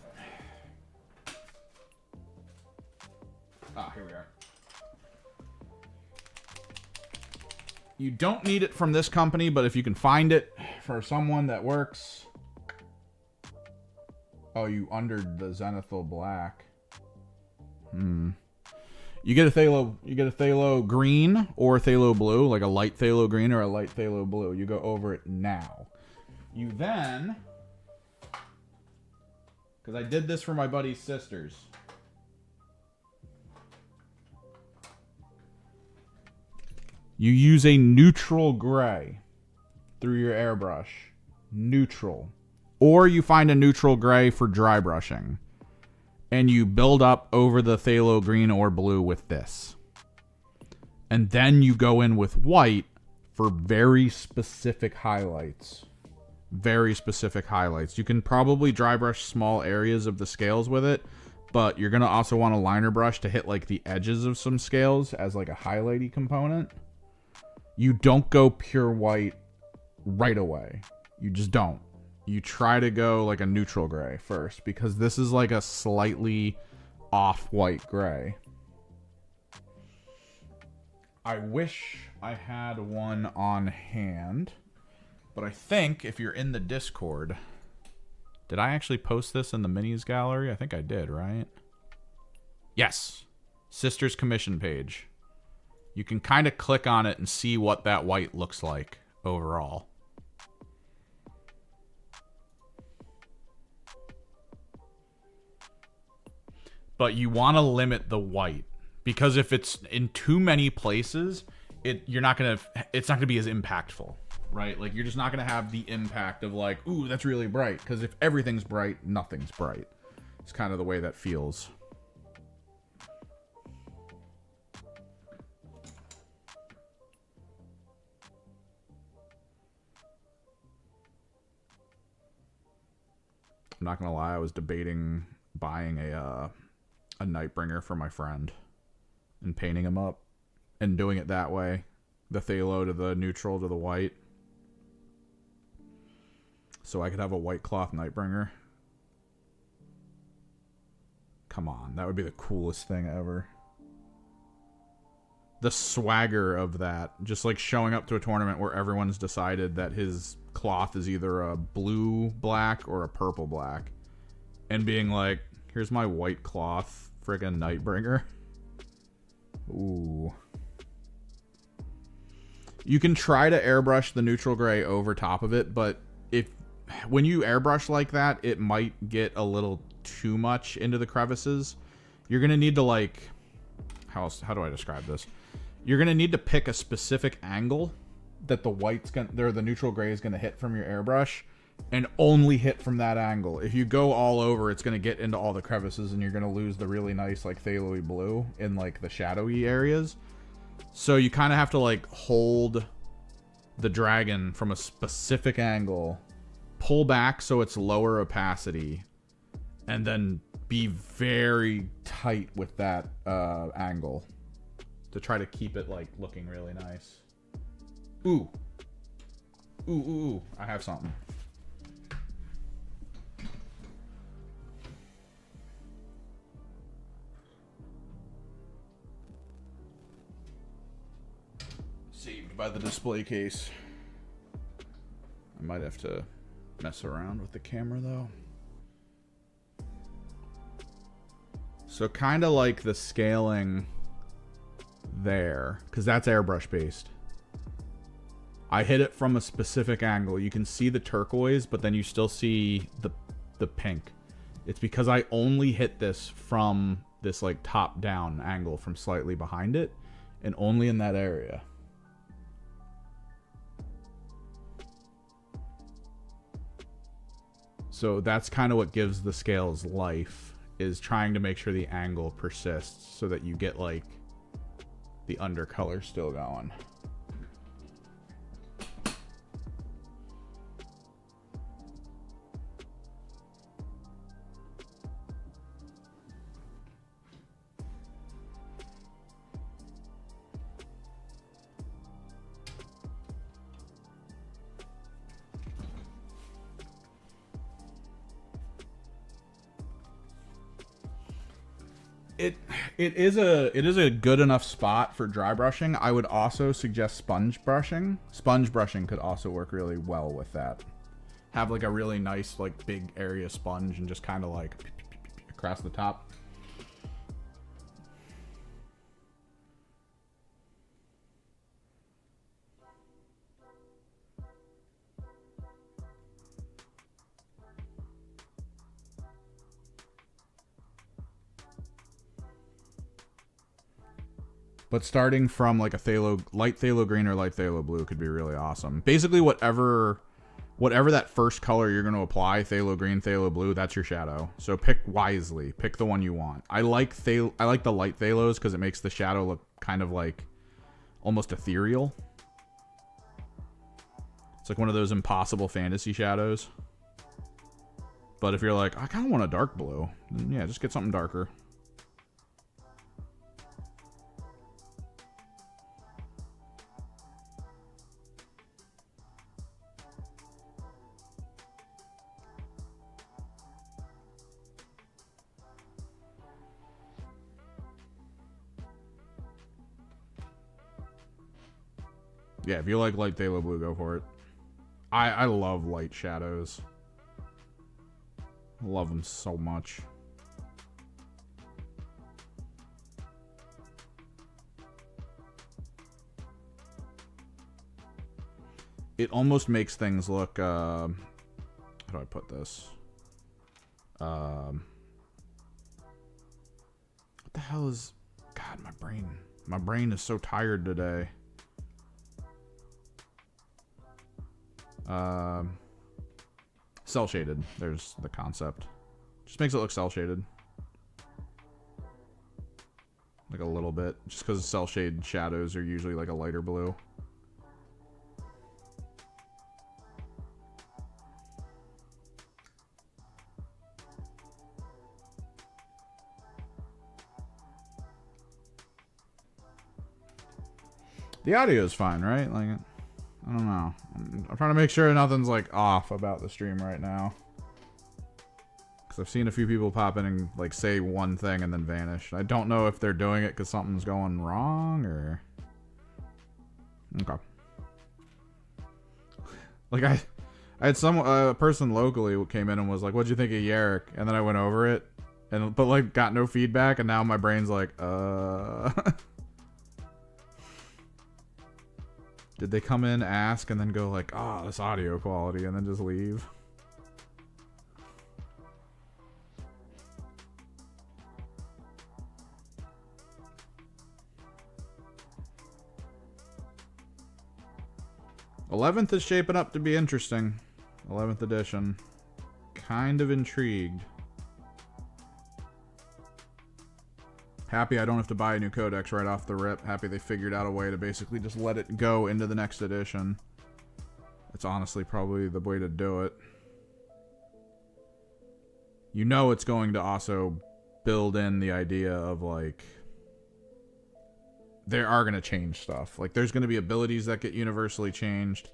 Ah, here we are. You don't need it from this company, but if you can find it for someone that works. Oh, you undered the Zenithal Black. You get a Phthalo green or Phthalo blue, like a light Phthalo green or a light Phthalo blue. You go over it now. You then, because I did this for my buddy's sisters. You use a neutral gray through your airbrush. Neutral. Or you find a neutral gray for dry brushing. And you build up over the phthalo green or blue with this. And then you go in with white for very specific highlights. Very specific highlights. You can probably dry brush small areas of the scales with it, but you're going to also want a liner brush to hit like the edges of some scales as like a highlighty component. You don't go pure white right away. You just don't. You try to go like a neutral gray first, because this is like a slightly off-white gray. I wish I had one on hand, but I think if you're in the Discord, did I actually post this in the minis gallery? I think I did, right? Yes. Sisters commission page. You can kind of click on it and see what that white looks like overall. But you want to limit the white, because if it's in too many places, it's not going to be as impactful, right? Like you're just not going to have the impact of like, ooh, that's really bright, because if everything's bright, nothing's bright. It's kind of the way that feels. I'm not going to lie, I was debating buying a Nightbringer for my friend and painting him up and doing it that way. The phthalo to the neutral to the white. So I could have a white cloth Nightbringer. Come on, that would be the coolest thing ever. The swagger of that. Just like showing up to a tournament where everyone's decided that his cloth is either a blue black or a purple black. And being like, here's my white cloth friggin' Nightbringer. Ooh. You can try to airbrush the neutral gray over top of it, but when you airbrush like that, it might get a little too much into the crevices. You're gonna need to like, how do I describe this? You're gonna need to pick a specific angle that the neutral gray is gonna hit from your airbrush, and only hit from that angle. If you go all over, it's going to get into all the crevices and you're going to lose the really nice like phthalo blue in like the shadowy areas. So you kind of have to like hold the dragon from a specific angle, pull back so it's lower opacity, and then be very tight with that angle to try to keep it like looking really nice. Ooh. Ooh, ooh, ooh. I have something. Saved by the display case. I might have to Mess around with the camera though. So kind of like the scaling there, because that's airbrush based. I hit it from a specific angle. You can see the turquoise, but then you still see the pink. It's because I only hit this from this like top down angle from slightly behind it, and only in that area. So that's kind of what gives the scales life, is trying to make sure the angle persists so that you get like the undercolor still going. It is a good enough spot for dry brushing. I would also suggest sponge brushing. Sponge brushing could also work really well with that. Have like a really nice like big area sponge and just kind of like across the top. But starting from like a light phthalo green or light phthalo blue could be really awesome. Basically, whatever that first color you're going to apply, phthalo green, phthalo blue, that's your shadow. So pick wisely. Pick the one you want. I like the light phthalos because it makes the shadow look kind of like almost ethereal. It's like one of those impossible fantasy shadows. But if you're like, I kind of want a dark blue, then yeah, just get something darker. Yeah, if you like light phthalo blue, go for it. I love light shadows. I love them so much. It almost makes things look, how do I put this? What the hell is, God, my brain is so tired today. Cell shaded. There's the concept. Just makes it look cell shaded. Like a little bit. Just because cell shade shadows are usually like a lighter blue. The audio is fine, right? Like, I don't know. I'm trying to make sure nothing's like off about the stream right now. Because I've seen a few people pop in and like say one thing and then vanish. I don't know if they're doing it because something's going wrong or... Okay. Like I had some person locally who came in and was like, "What'd you think of Yarrick?" And then I went over it, but like got no feedback, and now my brain's like, Did they come in, ask, and then go like, "Oh, this audio quality," and then just leave? '11th is shaping up to be interesting. 11th edition. Kind of intrigued. Happy I don't have to buy a new codex right off the rip. Happy they figured out a way to basically just let it go into the next edition. It's honestly probably the way to do it. You know it's going to also build in the idea of like... They are going to change stuff. Like there's going to be abilities that get universally changed.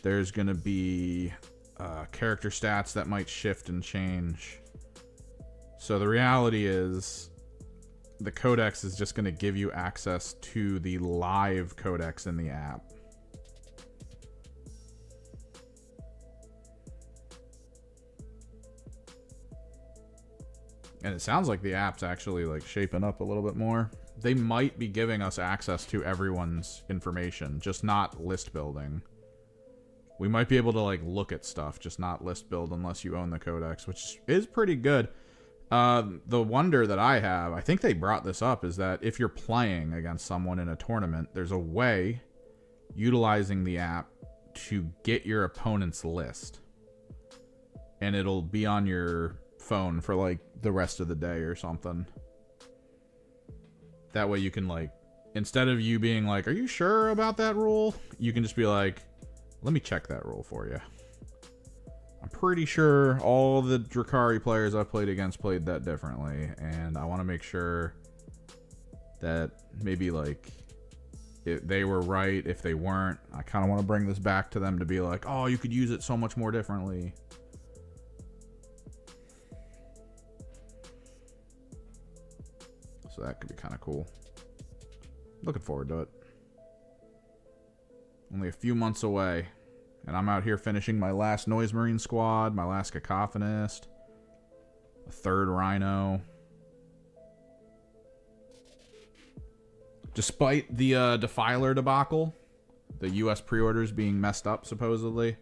There's going to be character stats that might shift and change. So the reality is... The codex is just going to give you access to the live codex in the app. And it sounds like the app's actually like shaping up a little bit more. They might be giving us access to everyone's information, just not list building. We might be able to like look at stuff, just not list build unless you own the codex, which is pretty good. The wonder that I have, I think they brought this up, is that if you're playing against someone in a tournament, there's a way utilizing the app to get your opponent's list. And it'll be on your phone for like the rest of the day or something. That way you can like, instead of you being like, are you sure about that rule? You can just be like, let me check that rule for you. I'm pretty sure all the Drukhari players I've played against played that differently, and I want to make sure that maybe like if they were right. If they weren't, I kind of want to bring this back to them to be like, oh, you could use it so much more differently. So that could be kind of cool. Looking forward to it. Only a few months away. And I'm out here finishing my last Noise Marine squad, my last Cacophonist, a third Rhino. Despite the Defiler debacle, the US pre-orders being messed up supposedly,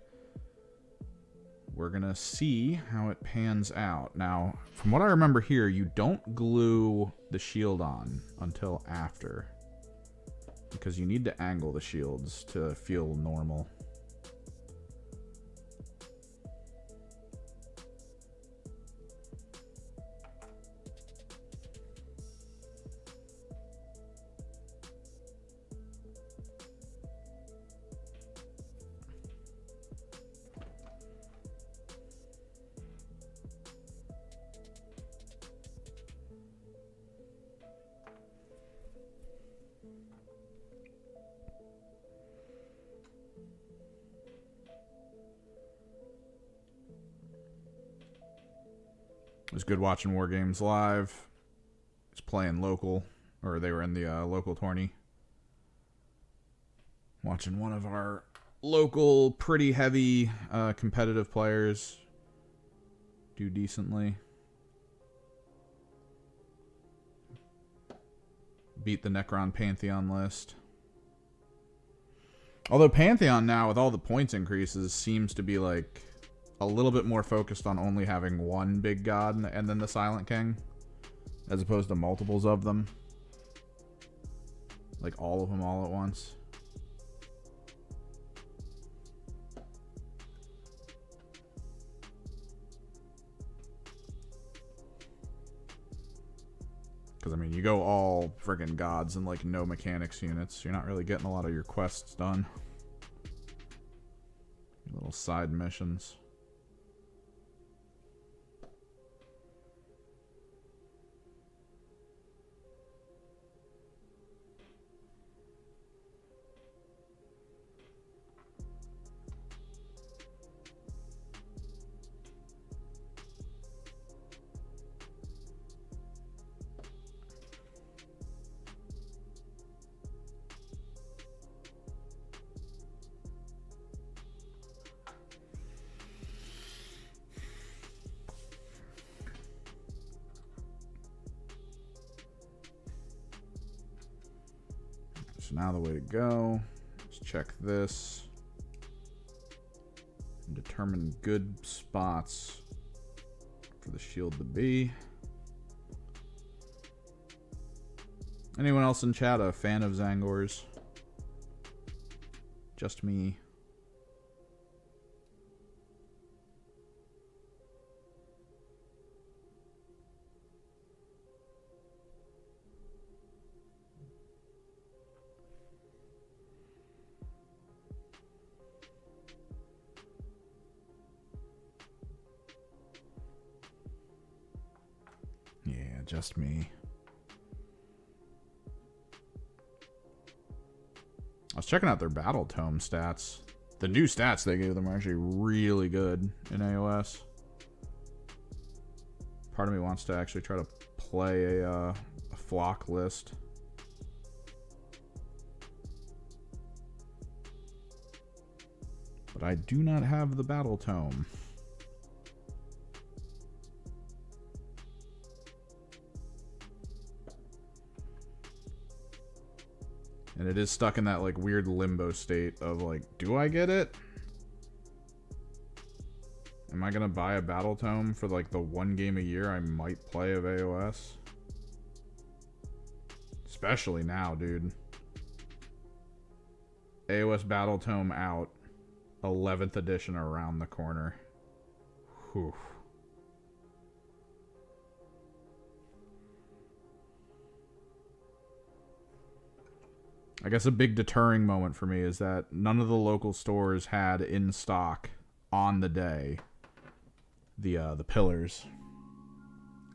we're going to see how it pans out. Now, from what I remember here, you don't glue the shield on until after, because you need to angle the shields to feel normal. It was good watching War Games live. It's playing local, or they were in the local tourney. Watching one of our local, pretty heavy competitive players do decently. Beat the Necron Pantheon list. Although Pantheon now, with all the points increases, seems to be like a little bit more focused on only having one big god and then the Silent King, as opposed to multiples of them. Like all of them all at once. Because, I mean, you go all friggin' gods and, like, no mechanics units. You're not really getting a lot of your quests done. Little side missions. So now the way to go is check this and determine good spots for the shield to be. Anyone else in chat a fan of Zangors? Just me. Yeah, just me. I was checking out their Battle Tome stats. The new stats they gave them are actually really good in AOS. Part of me wants to actually try to play a flock list. But I do not have the Battle Tome. And it is stuck in that like weird limbo state of like, do I get it? Am I gonna buy a battle tome for like the one game a year I might play of AOS? Especially now, dude. AOS battle tome out. 11th edition around the corner. Whew. I guess a big deterring moment for me is that none of the local stores had in stock on the day the pillars.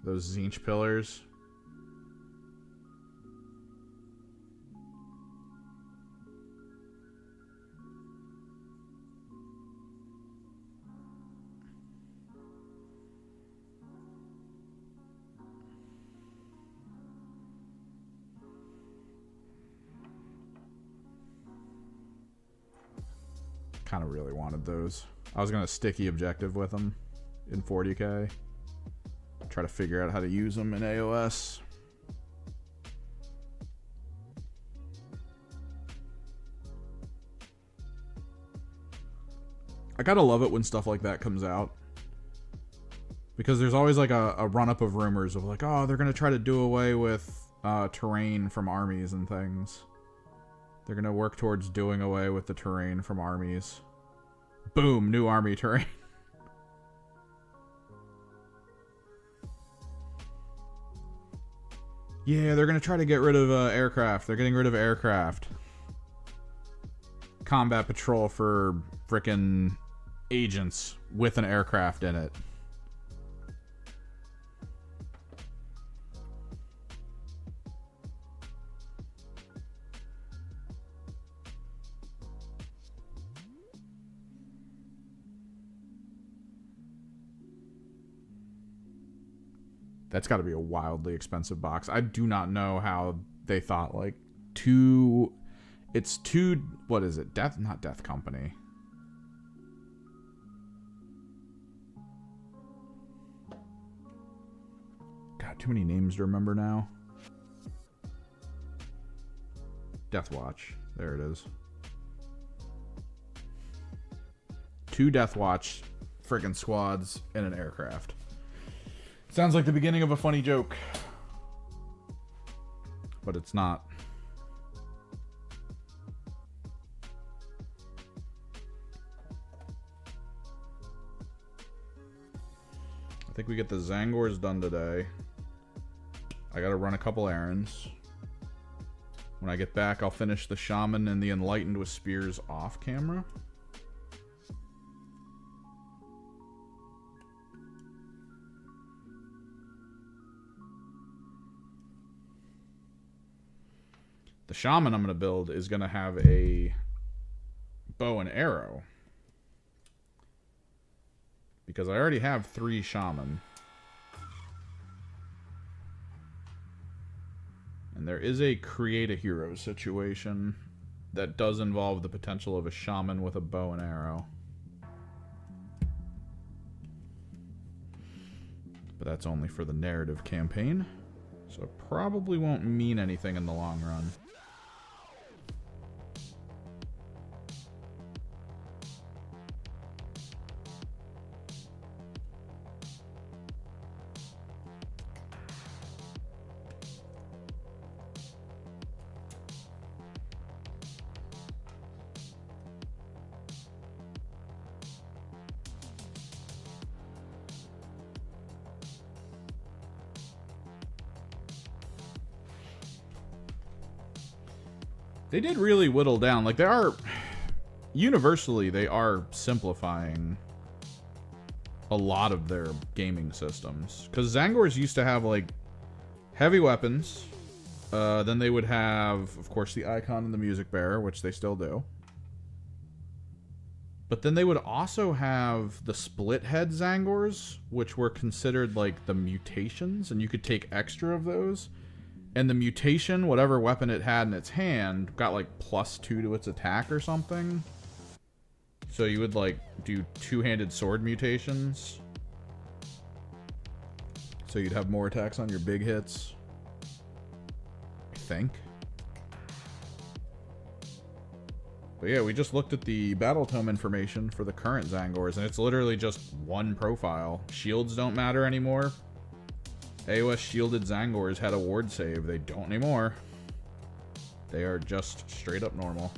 Those Tzeentch pillars. Kind of really wanted those. I was gonna sticky objective with them in 40k. Try to figure out how to use them in AOS. I gotta love it when stuff like that comes out. Because there's always like a run-up of rumors of like, oh, they're gonna try to do away with terrain from armies and things. They're gonna work towards doing away with the terrain from armies. Boom, new army terrain. Yeah, they're gonna try to get rid of aircraft. They're getting rid of aircraft. Combat patrol for frickin' agents with an aircraft in it. That's got to be a wildly expensive box. I do not know how they thought like it's two, what is it? Not Death Company. God, too many names to remember now. Death Watch. There it is. 2 Death Watch friggin' squads in an aircraft. Sounds like the beginning of a funny joke. But it's not. I think we get the Tzaangors done today. I gotta run a couple errands. When I get back, I'll finish the Shaman and the Enlightened with Spears off camera. The Shaman I'm going to build is going to have a bow and arrow. Because I already have 3 Shaman. And there is a create a hero situation that does involve the potential of a Shaman with a bow and arrow. But that's only for the narrative campaign. So it probably won't mean anything in the long run. They did really whittle down. Like, they are... Universally, they are simplifying a lot of their gaming systems. Because Tzaangors used to have, like, heavy weapons. Then they would have, of course, the Icon and the Music Bearer, which they still do. But then they would also have the split head Tzaangors, which were considered, like, the mutations. And you could take extra of those. And the mutation, whatever weapon it had in its hand, got like +2 to its attack or something. So you would like do 2-handed sword mutations. So you'd have more attacks on your big hits. I think. But yeah, we just looked at the battle tome information for the current Zangors, and it's literally just one profile. Shields don't matter anymore. AOS shielded Zangors had a ward save. They don't anymore. They are just straight up normal.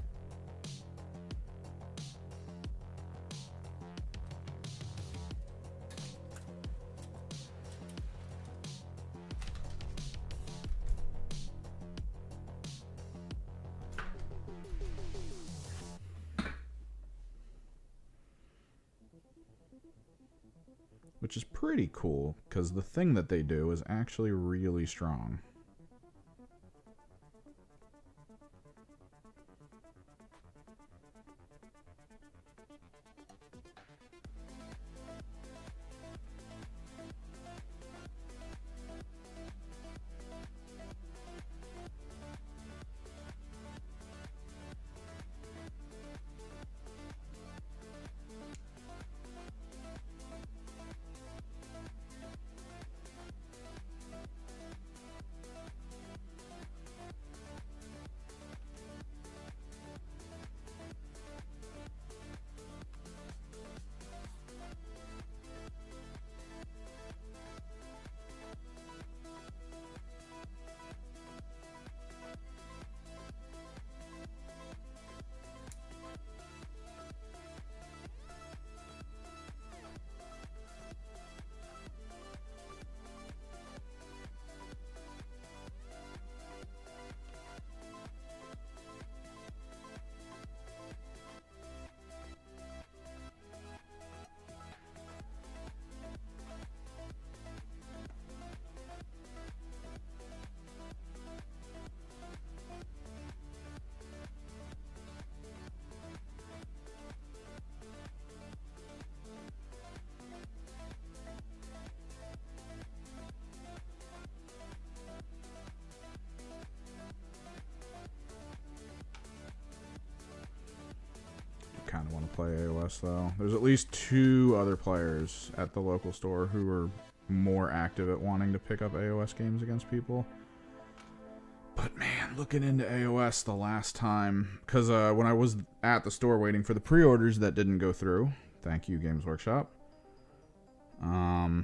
Which is pretty cool, because the thing that they do is actually really strong. Kind of want to play AOS though. There's at least 2 other players at the local store who are more active at wanting to pick up AOS games against people. But man, looking into AOS the last time, because when I was at the store waiting for the pre-orders that didn't go through, thank you Games Workshop, I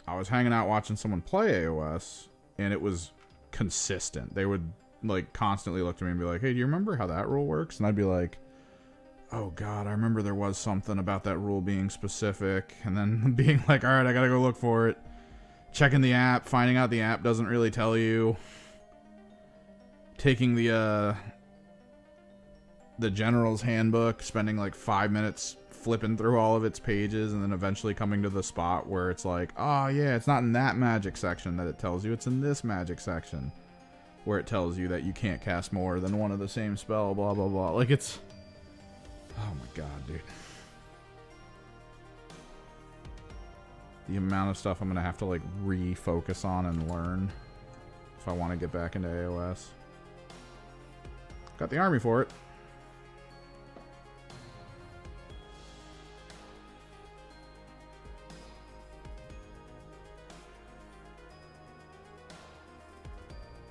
was hanging out watching someone play AOS, and it was consistent. They would like constantly look to me and be like, hey, do you remember how that rule works? And I'd be like, oh god, I remember there was something about that rule being specific, and then being like, alright, I gotta go look for it. Checking the app, finding out the app doesn't really tell you. Taking the General's Handbook, spending like 5 minutes flipping through all of its pages, and then eventually coming to the spot where it's like, oh yeah, it's not in that magic section that it tells you, it's in this magic section. Where it tells you that you can't cast more than one of the same spell, blah blah blah. Like it's... oh my god, dude. The amount of stuff I'm going to have to like refocus on and learn if I want to get back into AOS. Got the army for it.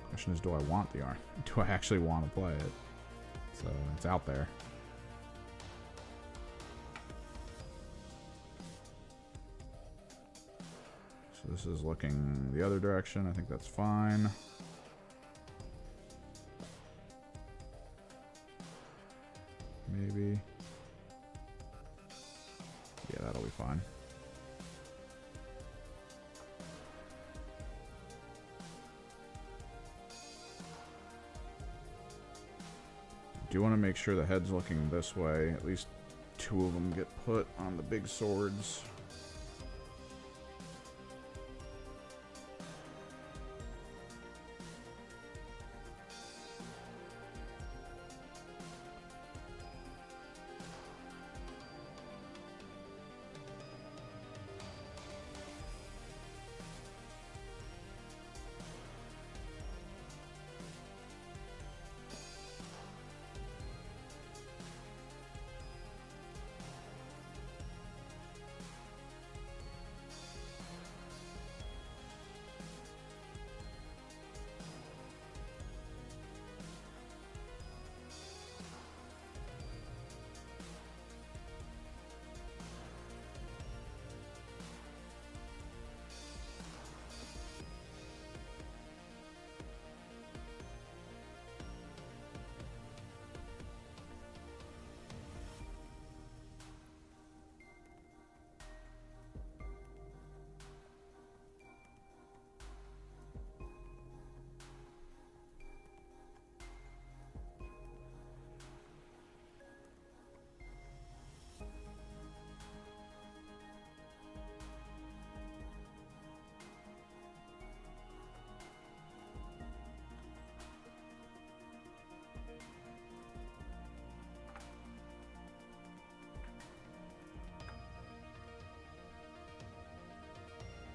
Question is, do I want the army? Do I actually want to play it? So it's out there. So this is looking the other direction. I think that's fine. Maybe. Yeah, that'll be fine. Do want to make sure the head's looking this way. At least 2 of them get put on the big swords.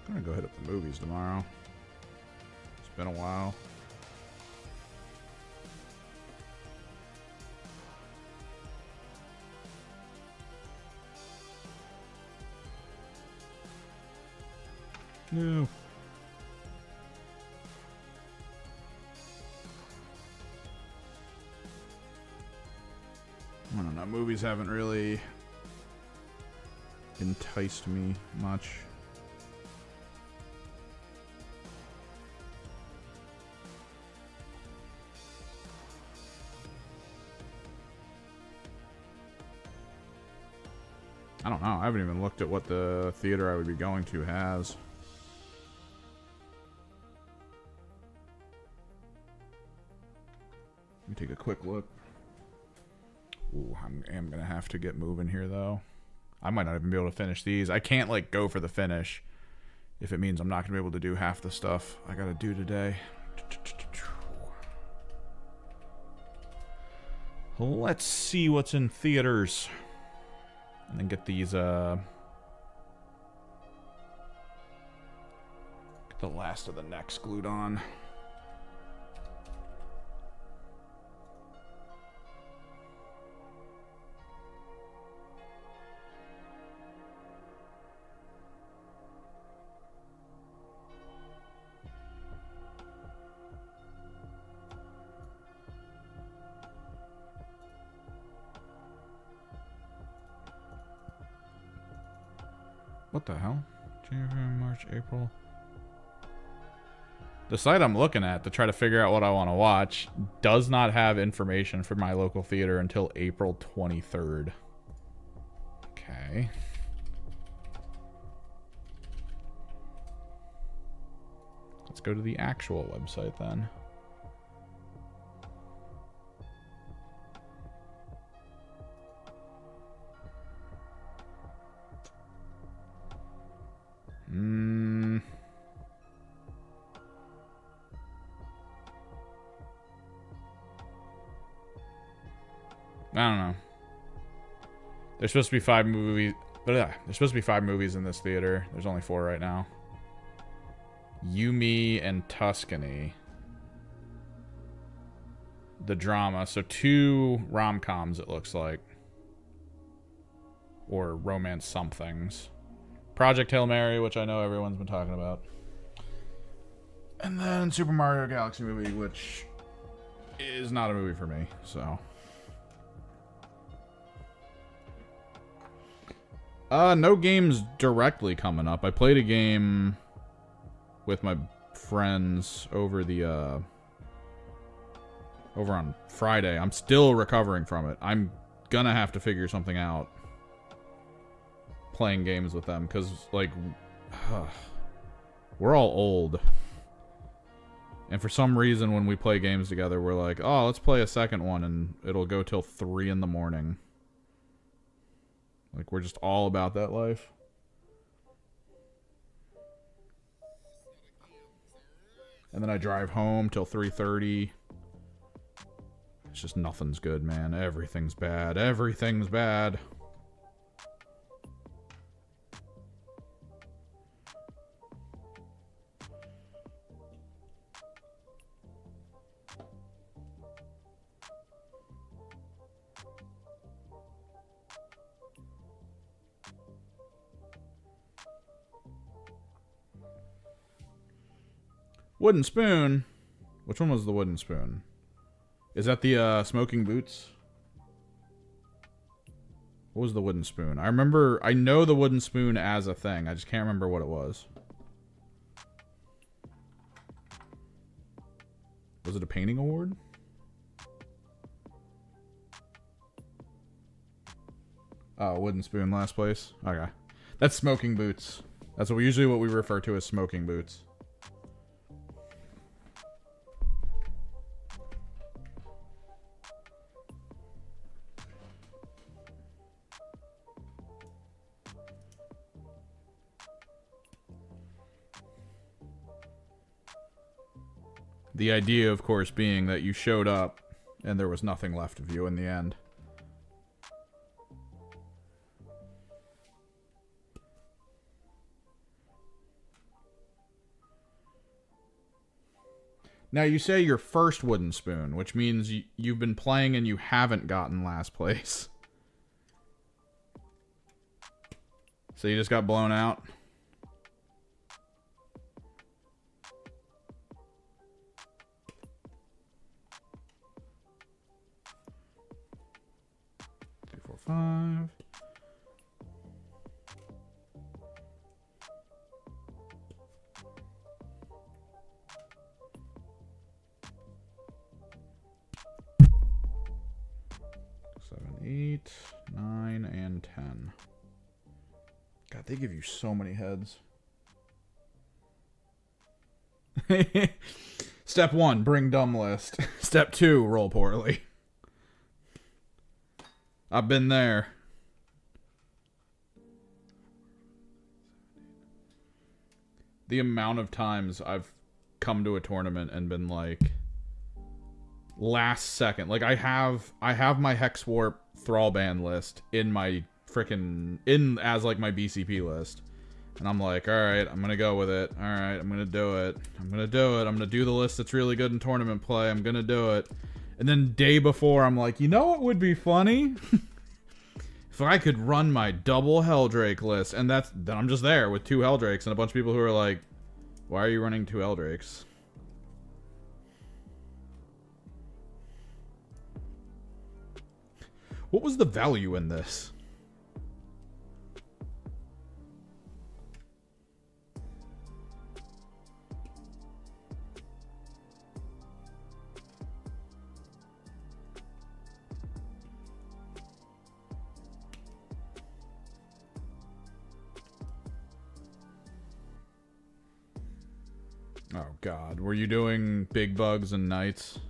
I'm gonna go hit up the movies tomorrow. It's been a while. No. I don't know. Movies haven't really enticed me much. I don't know. I haven't even looked at what the theater I would be going to has. Let me take a quick look. Ooh, I am going to have to get moving here, though. I might not even be able to finish these. I can't, like, go for the finish if it means I'm not going to be able to do half the stuff I got to do today. Let's see what's in theaters. And then get these, get the last of the necks glued on. What the hell? January, March, April. The site I'm looking at to try to figure out what I want to watch does not have information for my local theater until April 23rd. Okay. Let's go to the actual website then. I don't know. There's supposed to be 5 movies. There's supposed to be 5 movies in this theater. There's only 4 right now. Yumi and Tuscany. The drama. So 2 rom-coms, it looks like. Or romance somethings. Project Hail Mary, which I know everyone's been talking about. And then Super Mario Galaxy movie, which is not a movie for me, so. No games directly coming up. I played a game with my friends over the, over on Friday. I'm still recovering from it. I'm gonna have to figure something out playing games with them, because, like, we're all old. And for some reason, when we play games together, we're like, oh, let's play a second one, and it'll go till 3 in the morning. Like, we're just all about that life. And then I drive home till 3:30. It's just nothing's good, man. Everything's bad. Everything's bad. Wooden Spoon? Which one was the Wooden Spoon? Is that the Smoking Boots? What was the Wooden Spoon? I remember, I know the Wooden Spoon as a thing. I just can't remember what it was. Was it a painting award? Oh, Wooden Spoon, last place. Okay. That's Smoking Boots. That's what usually what we refer to as Smoking Boots. The idea, of course, being that you showed up and there was nothing left of you in the end. Now, you say your first wooden spoon, which means you've been playing and you haven't gotten last place. So you just got blown out? Two, four, five. Seven, 8, 9, and 10. God, they give you so many heads. Step 1, bring dumb list. Step 2, roll poorly. I've been there. The amount of times I've come to a tournament and been like, last second, like I have my Hex Warp Thrallband list in my freaking as like my BCP list, and I'm like, all right, I'm gonna go with it. All right, I'm gonna do it. I'm gonna do the list that's really good in tournament play. I'm gonna do it. And then day before, I'm like, you know what would be funny? If I could run my double Helldrake list. And then I'm just there with 2 Helldrakes and a bunch of people who are like, why are you running 2 Helldrakes? What was the value in this? Oh God, were you doing big bugs and knights?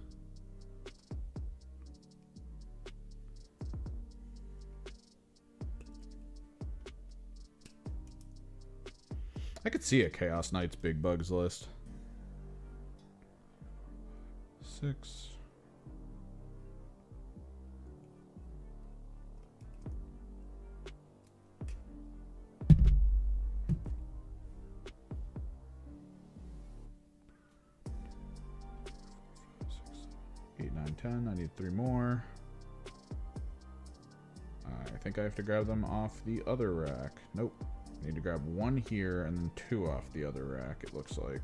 I could see a Chaos Knights big bugs list. 6. Eight, 9, 10. I need 3 more. I think I have to grab them off the other rack. Nope. I need to grab 1 here and then 2 off the other rack, it looks like.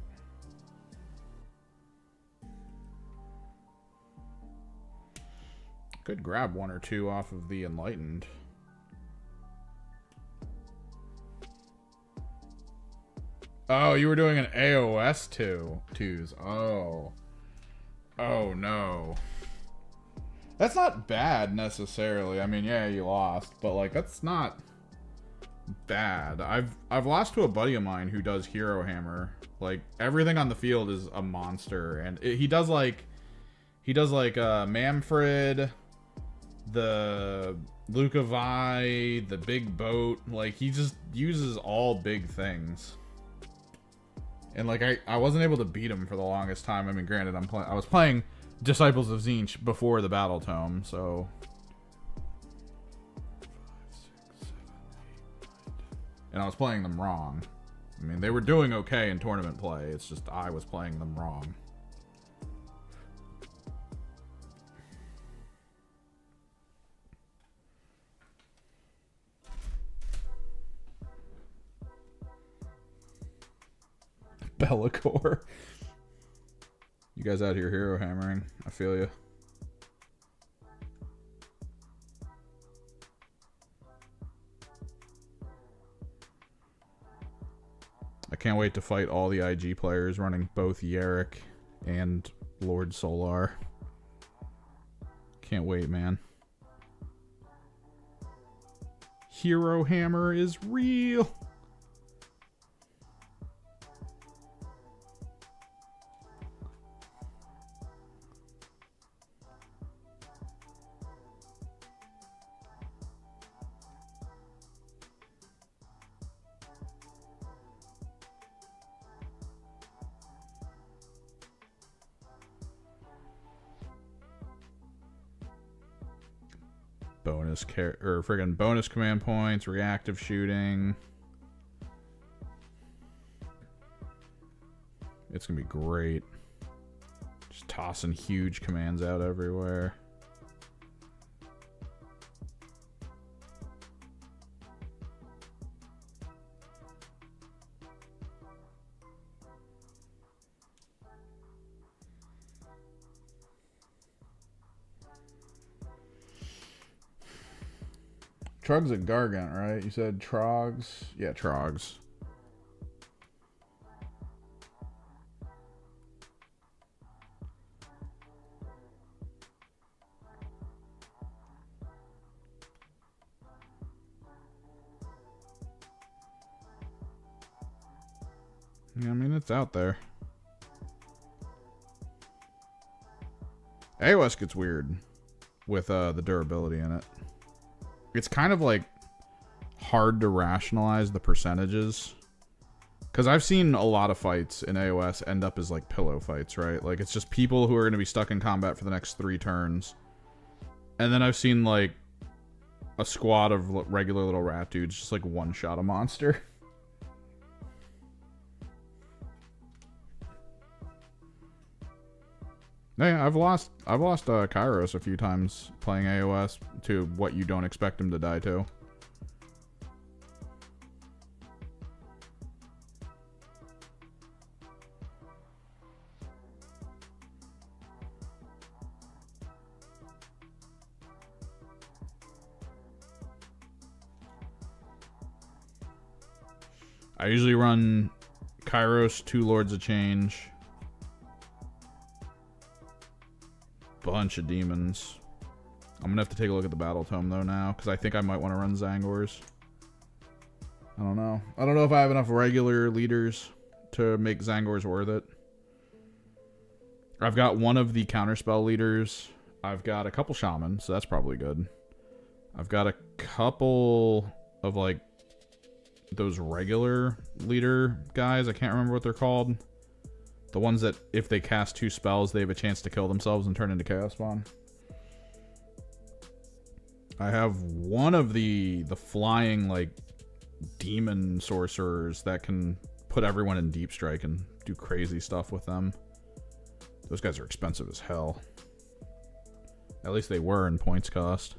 Could grab 1 or 2 off of the Enlightened. Oh, you were doing an AOS 2s. Oh. Oh, no. That's not bad, necessarily. I mean, yeah, you lost, but, like, that's not bad. I've lost to a buddy of mine who does Hero Hammer. Like, everything on the field is a monster, and he does Manfred, the Luca-Vi, the big boat. Like, he just uses all big things. And like I wasn't able to beat him for the longest time. I mean, granted, I was playing Disciples of Tzeentch before the Battle Tome, so. 5, 6, 7, 8, 9, 10. And I was playing them wrong. I mean, they were doing okay in tournament play. It's just I was playing them wrong. Be'lakor. You guys out here hero hammering. I feel you. I can't wait to fight all the IG players running both Yarick and Lord Solar. Can't wait, man. Hero Hammer is real. Bonus command points, reactive shooting. It's gonna be great. Just tossing huge commands out everywhere. Trug's a Gargant, right? You said Trogs? Yeah, Trogs. Yeah, I mean, it's out there. AOS gets weird with the durability in it. It's kind of like hard to rationalize the percentages. Because I've seen a lot of fights in AOS end up as like pillow fights, right? Like it's just people who are going to be stuck in combat for the next 3 turns. And then I've seen like a squad of regular little rat dudes just like one-shot a monster. Yeah, I've lost Kairos a few times playing AOS to what you don't expect him to die to. I usually run Kairos, 2 Lords of Change, bunch of demons. I'm gonna have to take a look at the battle tome though now, because I think I might want to run Zangors. I don't know. I don't know if I have enough regular leaders to make Zangors worth it. I've got one of the counterspell leaders. I've got a couple shamans, so that's probably good. I've got a couple of like those regular leader guys. I can't remember what they're called. The ones that if they cast 2 spells, they have a chance to kill themselves and turn into Chaos Spawn. I have one of the flying like demon sorcerers that can put everyone in deep strike and do crazy stuff with them. Those guys are expensive as hell. At least they were in points cost.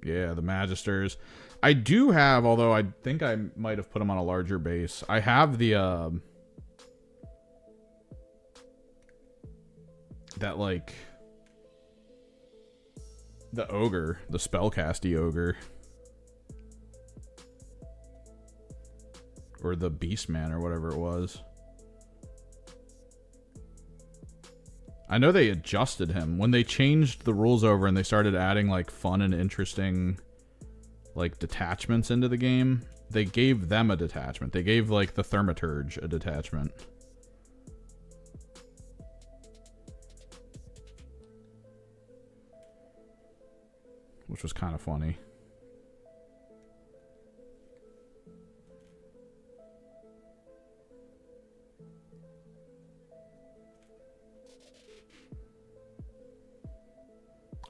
Yeah, the Magisters. I do have, although I think I might have put them on a larger base. I have the that like the ogre, the spellcasty ogre, or the Beastman or whatever it was. I know they adjusted him when they changed the rules over and they started adding like fun and interesting like detachments into the game. They gave them a detachment. They gave like the Thaumaturge a detachment. Which was kind of funny.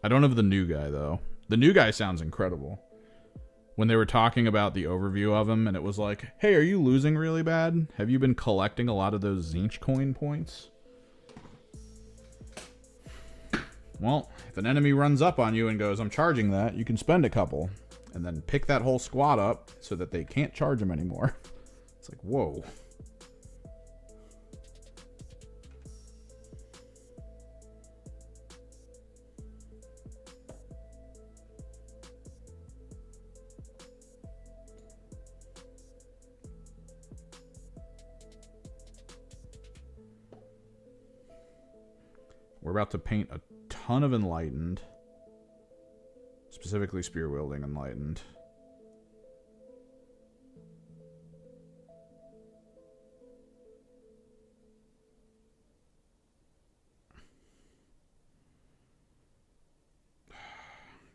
I don't have the new guy, though. The new guy sounds incredible. When they were talking about the overview of him, and it was like, hey, are you losing really bad? Have you been collecting a lot of those Tzeentch coin points? Well, if an enemy runs up on you and goes, I'm charging that, you can spend a couple. And then pick that whole squad up so that they can't charge him anymore. It's like, whoa. We're about to paint a ton of Enlightened. Specifically spear-wielding Enlightened.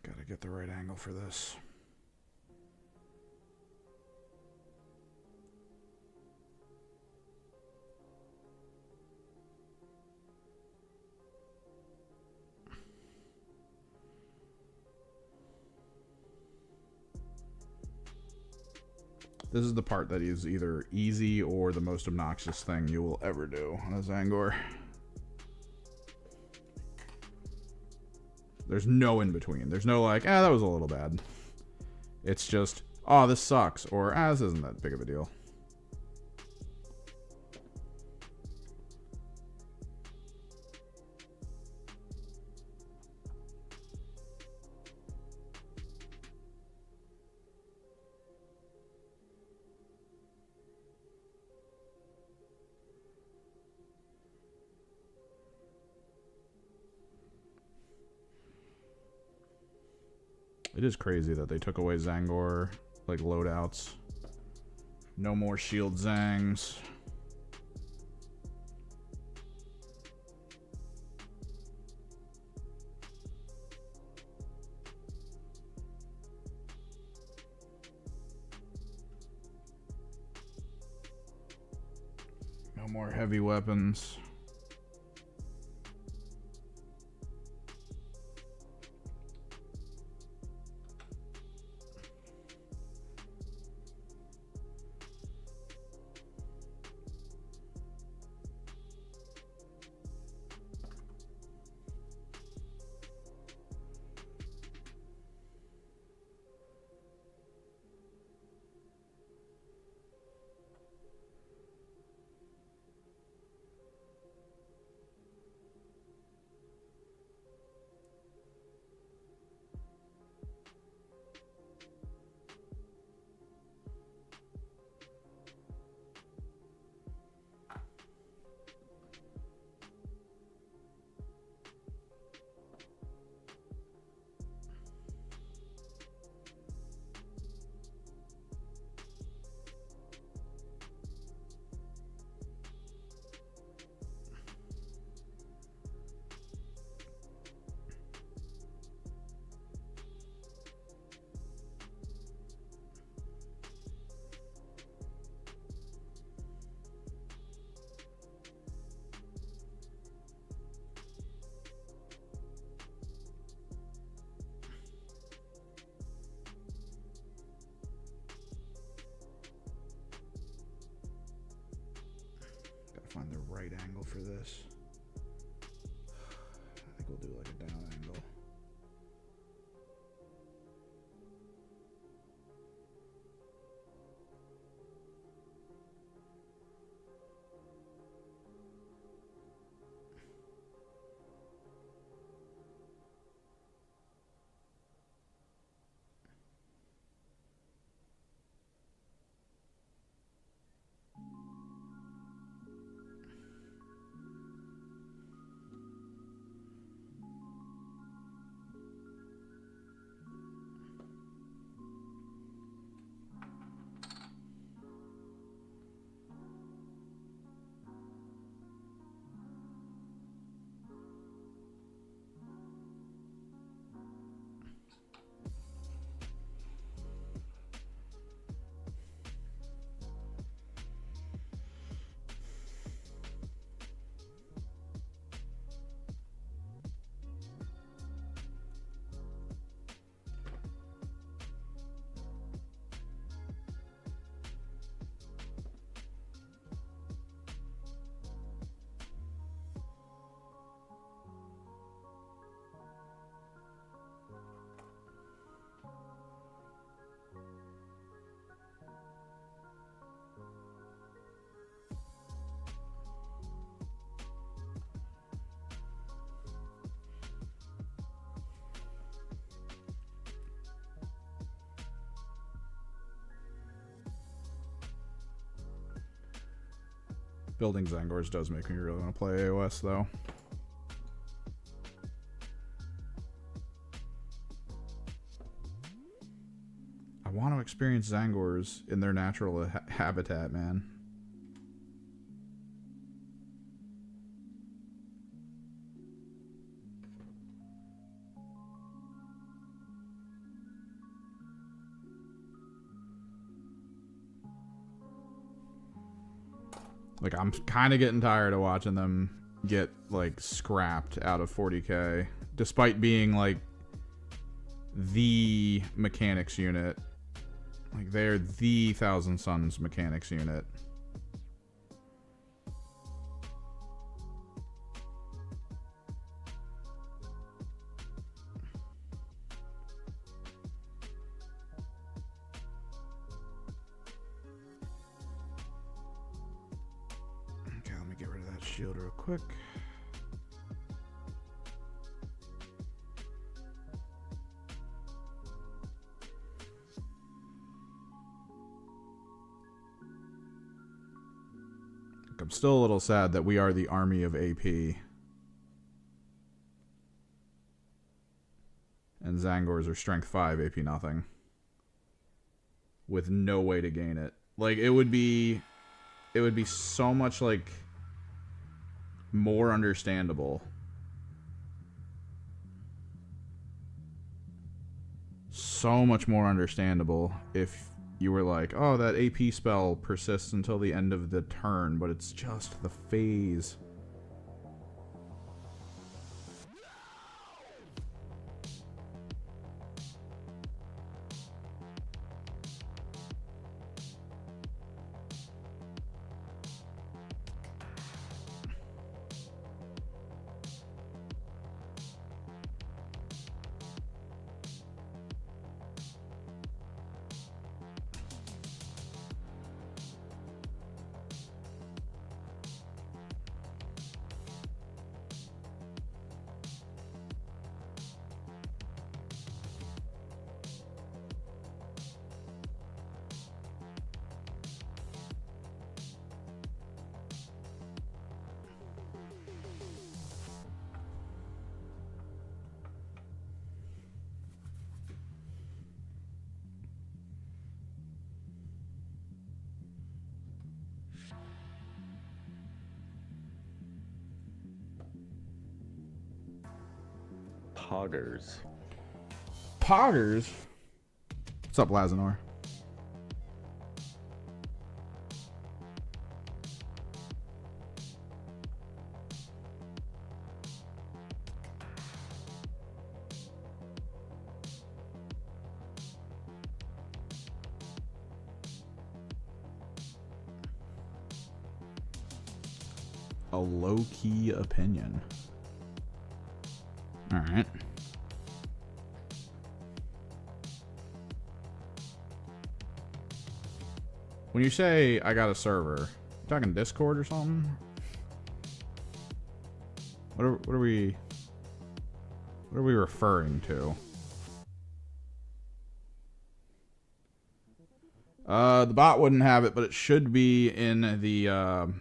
Gotta get the right angle for this. This is the part that is either easy or the most obnoxious thing you will ever do on a Zangor. There's no in between. There's no like, that was a little bad. It's just, oh, this sucks, or this isn't that big of a deal. It is crazy that they took away Zangor, like, loadouts. No more shield Zangs. No more heavy weapons. Find the right angle for this. I think we'll do like a down angle. Building Zangors does make me really want to play AOS, though. I want to experience Zangors in their natural habitat, man. Like, I'm kind of getting tired of watching them get, like, scrapped out of 40k, despite being, like, the mechanics unit. Like, they're the Thousand Suns mechanics unit. Okay, let me get rid of that shield real quick. I'm still a little sad that we are the army of AP. And Zangors are strength 5, AP nothing. With no way to gain it. Like, it would be so much, like, more understandable. So much more understandable if you were like, oh, that AP spell persists until the end of the turn, but it's just the phase. Poggers. Poggers? What's up, Lazanor? A low-key opinion. Alright. When you say I got a server, you talking Discord or something? What are we referring to? The bot wouldn't have it, but it should be in the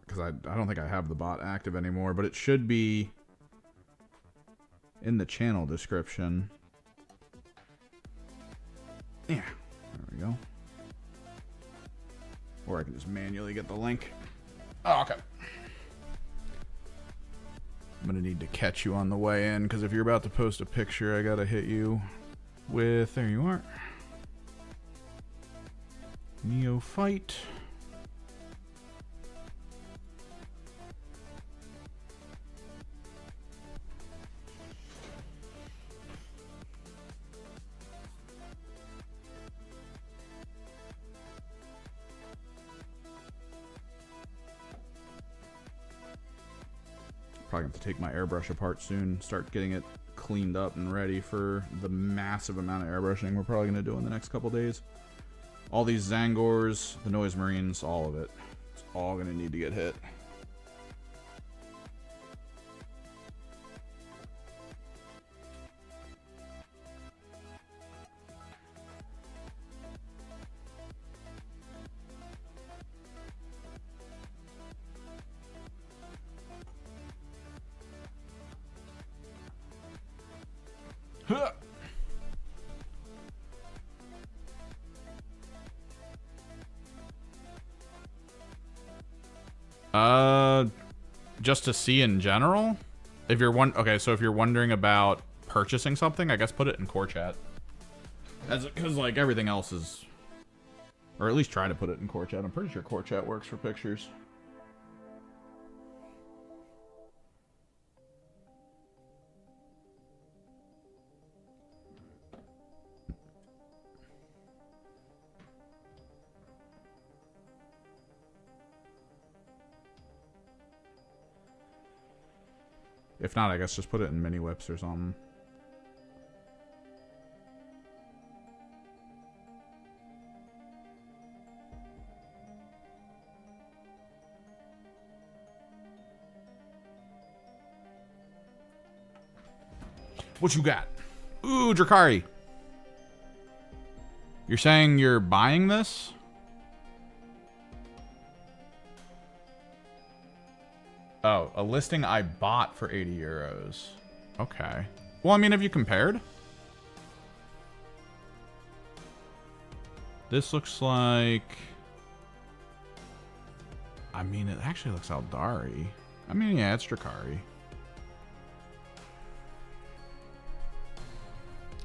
because I don't think I have the bot active anymore, but it should be in the channel description. Yeah, there we go. Or I can just manually get the link. Oh, okay. I'm gonna need to catch you on the way in, because if you're about to post a picture, I gotta hit you with, there you are, Neophyte. Probably have to take my airbrush apart soon, start getting it cleaned up and ready for the massive amount of airbrushing we're probably going to do in the next couple days. All these Zangors, the Noise Marines, all of it. It's all going to need to get hit. Just to see in general? If you're so if you're wondering about purchasing something, I guess put it in core chat. Because like everything else is, or at least try to put it in core chat. I'm pretty sure core chat works for pictures. If not, I guess just put it in mini whips or something. What you got? Ooh, Drakari. You're saying you're buying this? Oh, a listing I bought for 80 euros. Okay. Well, I mean, have you compared? This looks like... I mean, it actually looks Aeldari. I mean, yeah, it's Drakari.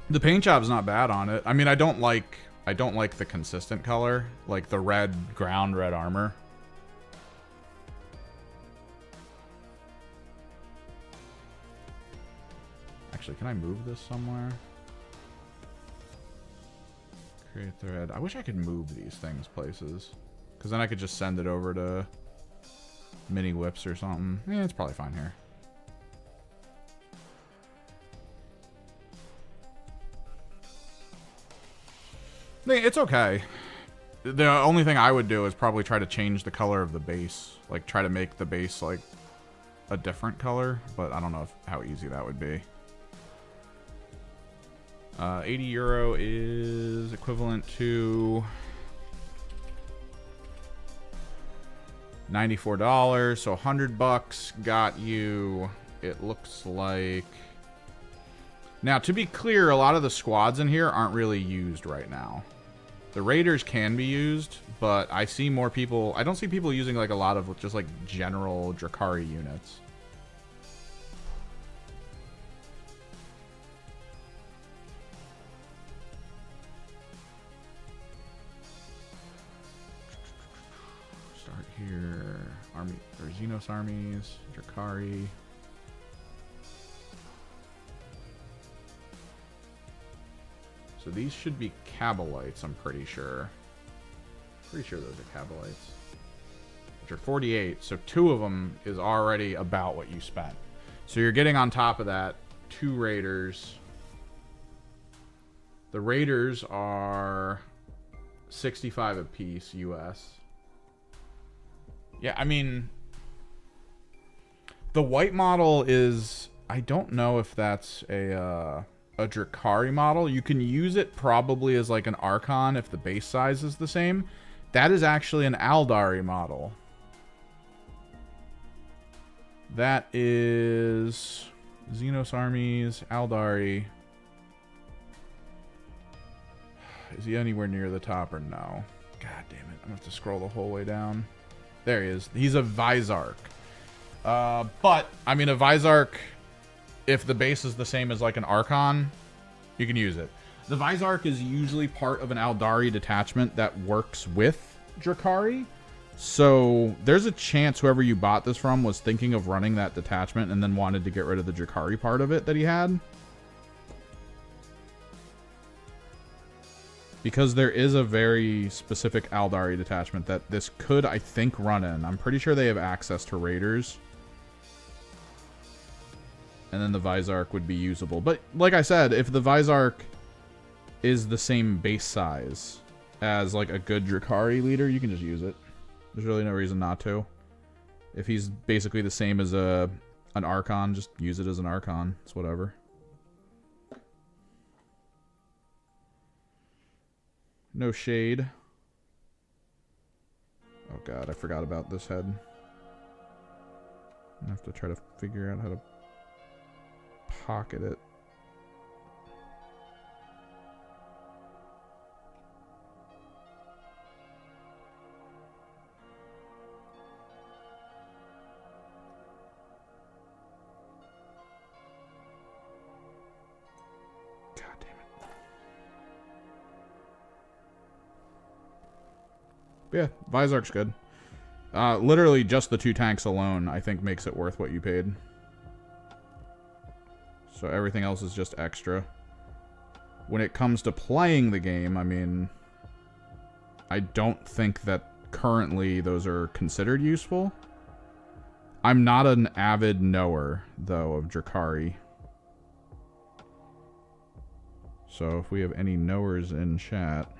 The paint job's not bad on it. I mean, I don't like the consistent color, like the red ground red armor. Actually, can I move this somewhere? Create thread. I wish I could move these things places, because then I could just send it over to mini whips or something. Yeah, it's probably fine here. It's okay. The only thing I would do is probably try to change the color of the base. Like, try to make the base, like, a different color. But I don't know how easy that would be. 80 euro is equivalent to $94. So 100 bucks got you, it looks like... Now, to be clear, a lot of the squads in here aren't really used right now. The raiders can be used, but I see more people... I don't see people using like a lot of just like general Drakari units. Start here. Army or Xenos armies, Drakari. So these should be Kabalites, I'm pretty sure. Pretty sure those are Kabalites. Which are 48, so 2 of them is already about what you spent. So you're getting on top of that 2 raiders. The raiders are 65 apiece US. Yeah, I mean... The white model is... I don't know if that's a Drakari model. You can use it probably as like an Archon if the base size is the same. That is actually an Aeldari model. That is Xenos armies, Aeldari. Is he anywhere near the top or no? God damn it. I'm gonna have to scroll the whole way down. There he is. He's a Vizark. But, I mean, a Vizark... If the base is the same as like an Archon, you can use it. The Vizark is usually part of an Aeldari detachment that works with Drakari. So there's a chance whoever you bought this from was thinking of running that detachment and then wanted to get rid of the Drakari part of it that he had. Because there is a very specific Aeldari detachment that this could, I think, run in. I'm pretty sure they have access to raiders. And then the Vizark would be usable. But like I said, if the Vizark is the same base size as like a good Drakari leader, you can just use it. There's really no reason not to. If he's basically the same as an Archon, just use it as an Archon. It's whatever. No shade. Oh god, I forgot about this head. I have to try to figure out how to pocket it. God damn it. But yeah, Vizark's good. Literally just the 2 tanks alone, I think, makes it worth what you paid. So everything else is just extra. When it comes to playing the game, I mean, I don't think that currently those are considered useful. I'm not an avid knower, though, of Drakari. So if we have any knowers in chat...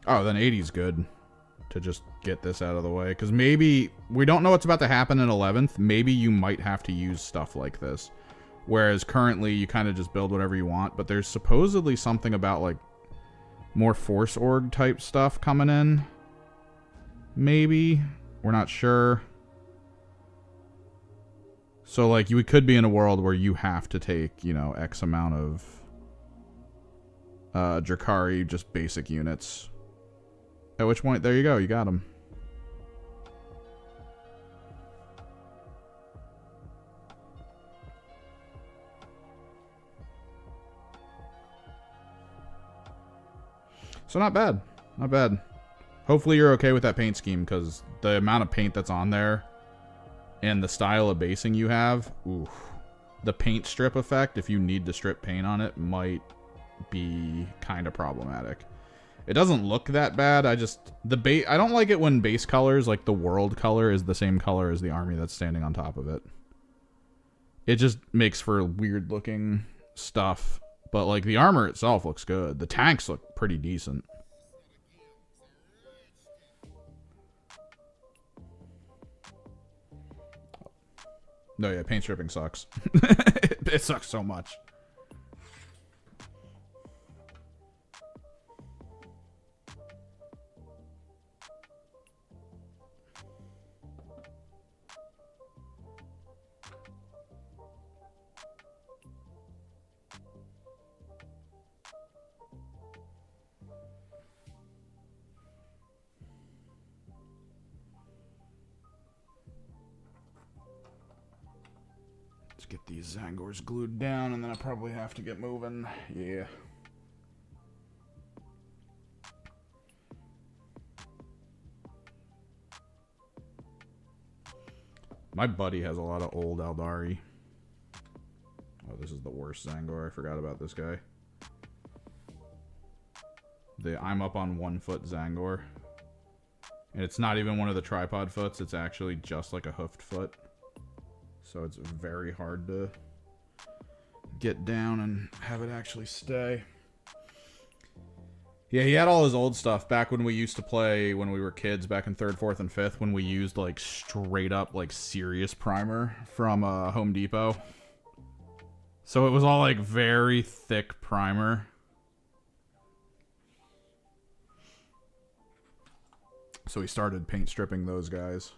Oh, then 80's good to just get this out of the way. Because maybe... We don't know what's about to happen in 11th. Maybe you might have to use stuff like this. Whereas currently, you kind of just build whatever you want. But there's supposedly something about, like, more Force Org type stuff coming in. Maybe. We're not sure. So, like, you could be in a world where you have to take, you know, X amount of Drakari, just basic units. At which point, there you go, you got him. So not bad. Not bad. Hopefully you're okay with that paint scheme, because the amount of paint that's on there and the style of basing you have, oof. The paint strip effect, if you need to strip paint on it, might be kind of problematic. It doesn't look that bad. I don't like it when base colors, like the world color, is the same color as the army that's standing on top of it. It just makes for weird looking stuff. But like the armor itself looks good. The tanks look pretty decent. No, yeah, paint stripping sucks. It sucks so much. Get these Zangors glued down, and then I probably have to get moving. Yeah. My buddy has a lot of old Aeldari. Oh, this is the worst Zangor. I forgot about this guy. I'm up on 1 foot Zangor. And it's not even one of the tripod foots. It's actually just like a hoofed foot. So it's very hard to get down and have it actually stay. Yeah, he had all his old stuff back when we used to play when we were kids, back in 3rd, 4th, and 5th, when we used like straight up like serious primer from Home Depot. So it was all like very thick primer. So he started paint stripping those guys.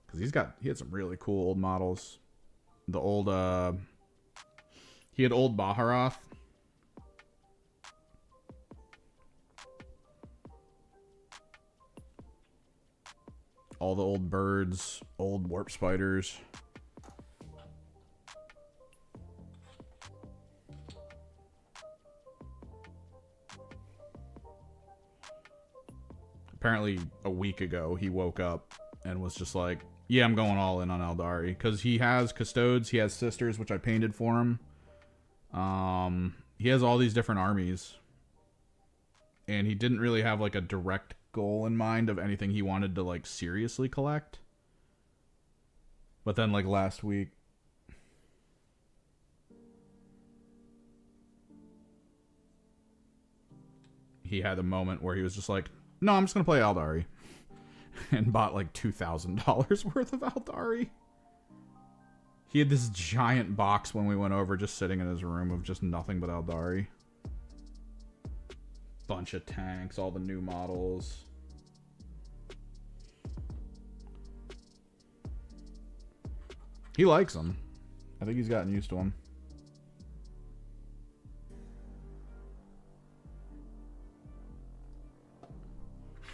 Because he had some really cool old models. The old, he had old Baharoth. All the old birds, old warp spiders. Apparently, a week ago, he woke up and was just like, yeah, I'm going all in on Aeldari. Because he has Custodes, he has Sisters, which I painted for him. He has all these different armies. And he didn't really have, like, a direct goal in mind of anything he wanted to, like, seriously collect. But then, like, last week... he had a moment where he was just like, no, I'm just going to play Aeldari. And bought like $2,000 worth of Aeldari. He had this giant box when we went over, just sitting in his room, of just nothing but Aeldari. Bunch of tanks, all the new models. He likes them. I think he's gotten used to them.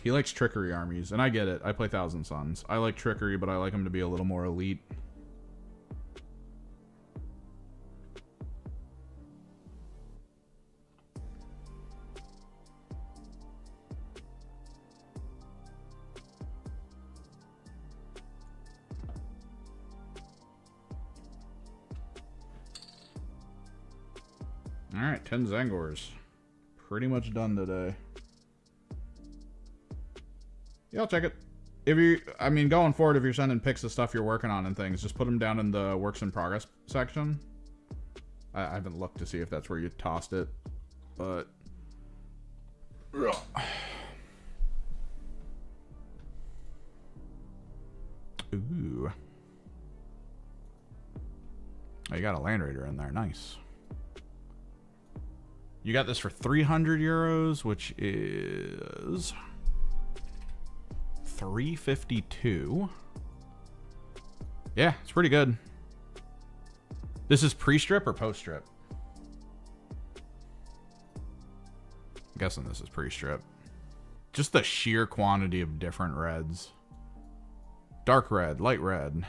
He likes trickery armies, and I get it. I play Thousand Sons. I like trickery, but I like him to be a little more elite. Alright, 10 Zangors. Pretty much done today. Yeah, I'll check it. If you, I mean, going forward, if you're sending pics of stuff you're working on and things, just put them down in the works in progress section. I haven't looked to see if that's where you tossed it, but... Ooh. Oh, you got a Land Raider in there. Nice. You got this for 300 euros, which is 352. Yeah, it's pretty good. This is pre-strip or post-strip? I'm guessing this is pre-strip. Just the sheer quantity of different reds. Dark red, light red.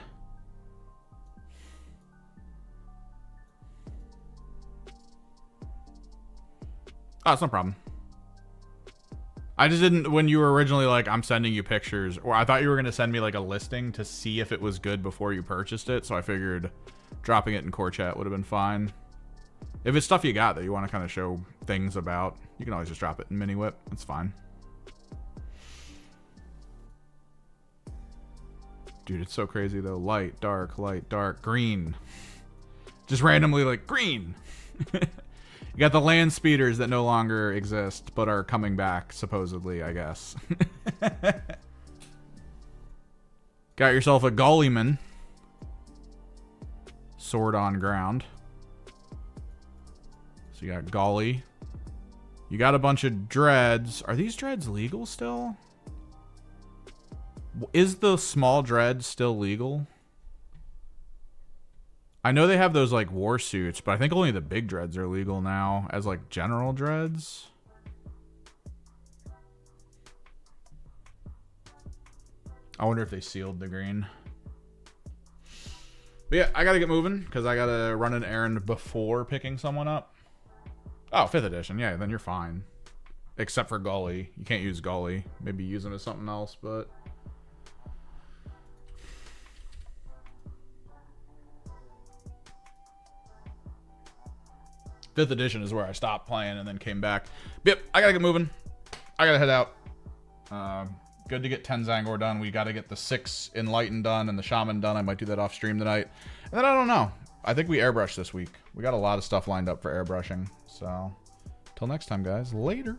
Oh, it's no problem. I just didn't, when you were originally like, I'm sending you pictures, or I thought you were going to send me like a listing to see if it was good before you purchased it. So I figured dropping it in core chat would have been fine. If it's stuff you got that you want to kind of show things about, you can always just drop it in Mini Whip. It's fine. Dude, it's so crazy though. Light, dark, green. Just randomly like green. You got the land speeders that no longer exist, but are coming back, supposedly, I guess. Got yourself a Gullyman. Sword on ground. So you got Golly. You got a bunch of dreads. Are these dreads legal still? Is the small dread still legal? I know they have those like war suits, but I think only the big dreads are legal now as like general dreads. I wonder if they sealed the green. But yeah, I gotta get moving because I gotta run an errand before picking someone up. Oh, 5th edition. Yeah, then you're fine. Except for Gully. You can't use Gully. Maybe use him as something else, but... 5th edition is where I stopped playing and then came back. But yep, I gotta get moving. I gotta head out. Good to get 10 Zangor done. We gotta get the 6 Enlightened done and the Shaman done. I might do that off stream tonight. And then I don't know. I think we airbrush this week. We got a lot of stuff lined up for airbrushing. So, till next time, guys. Later.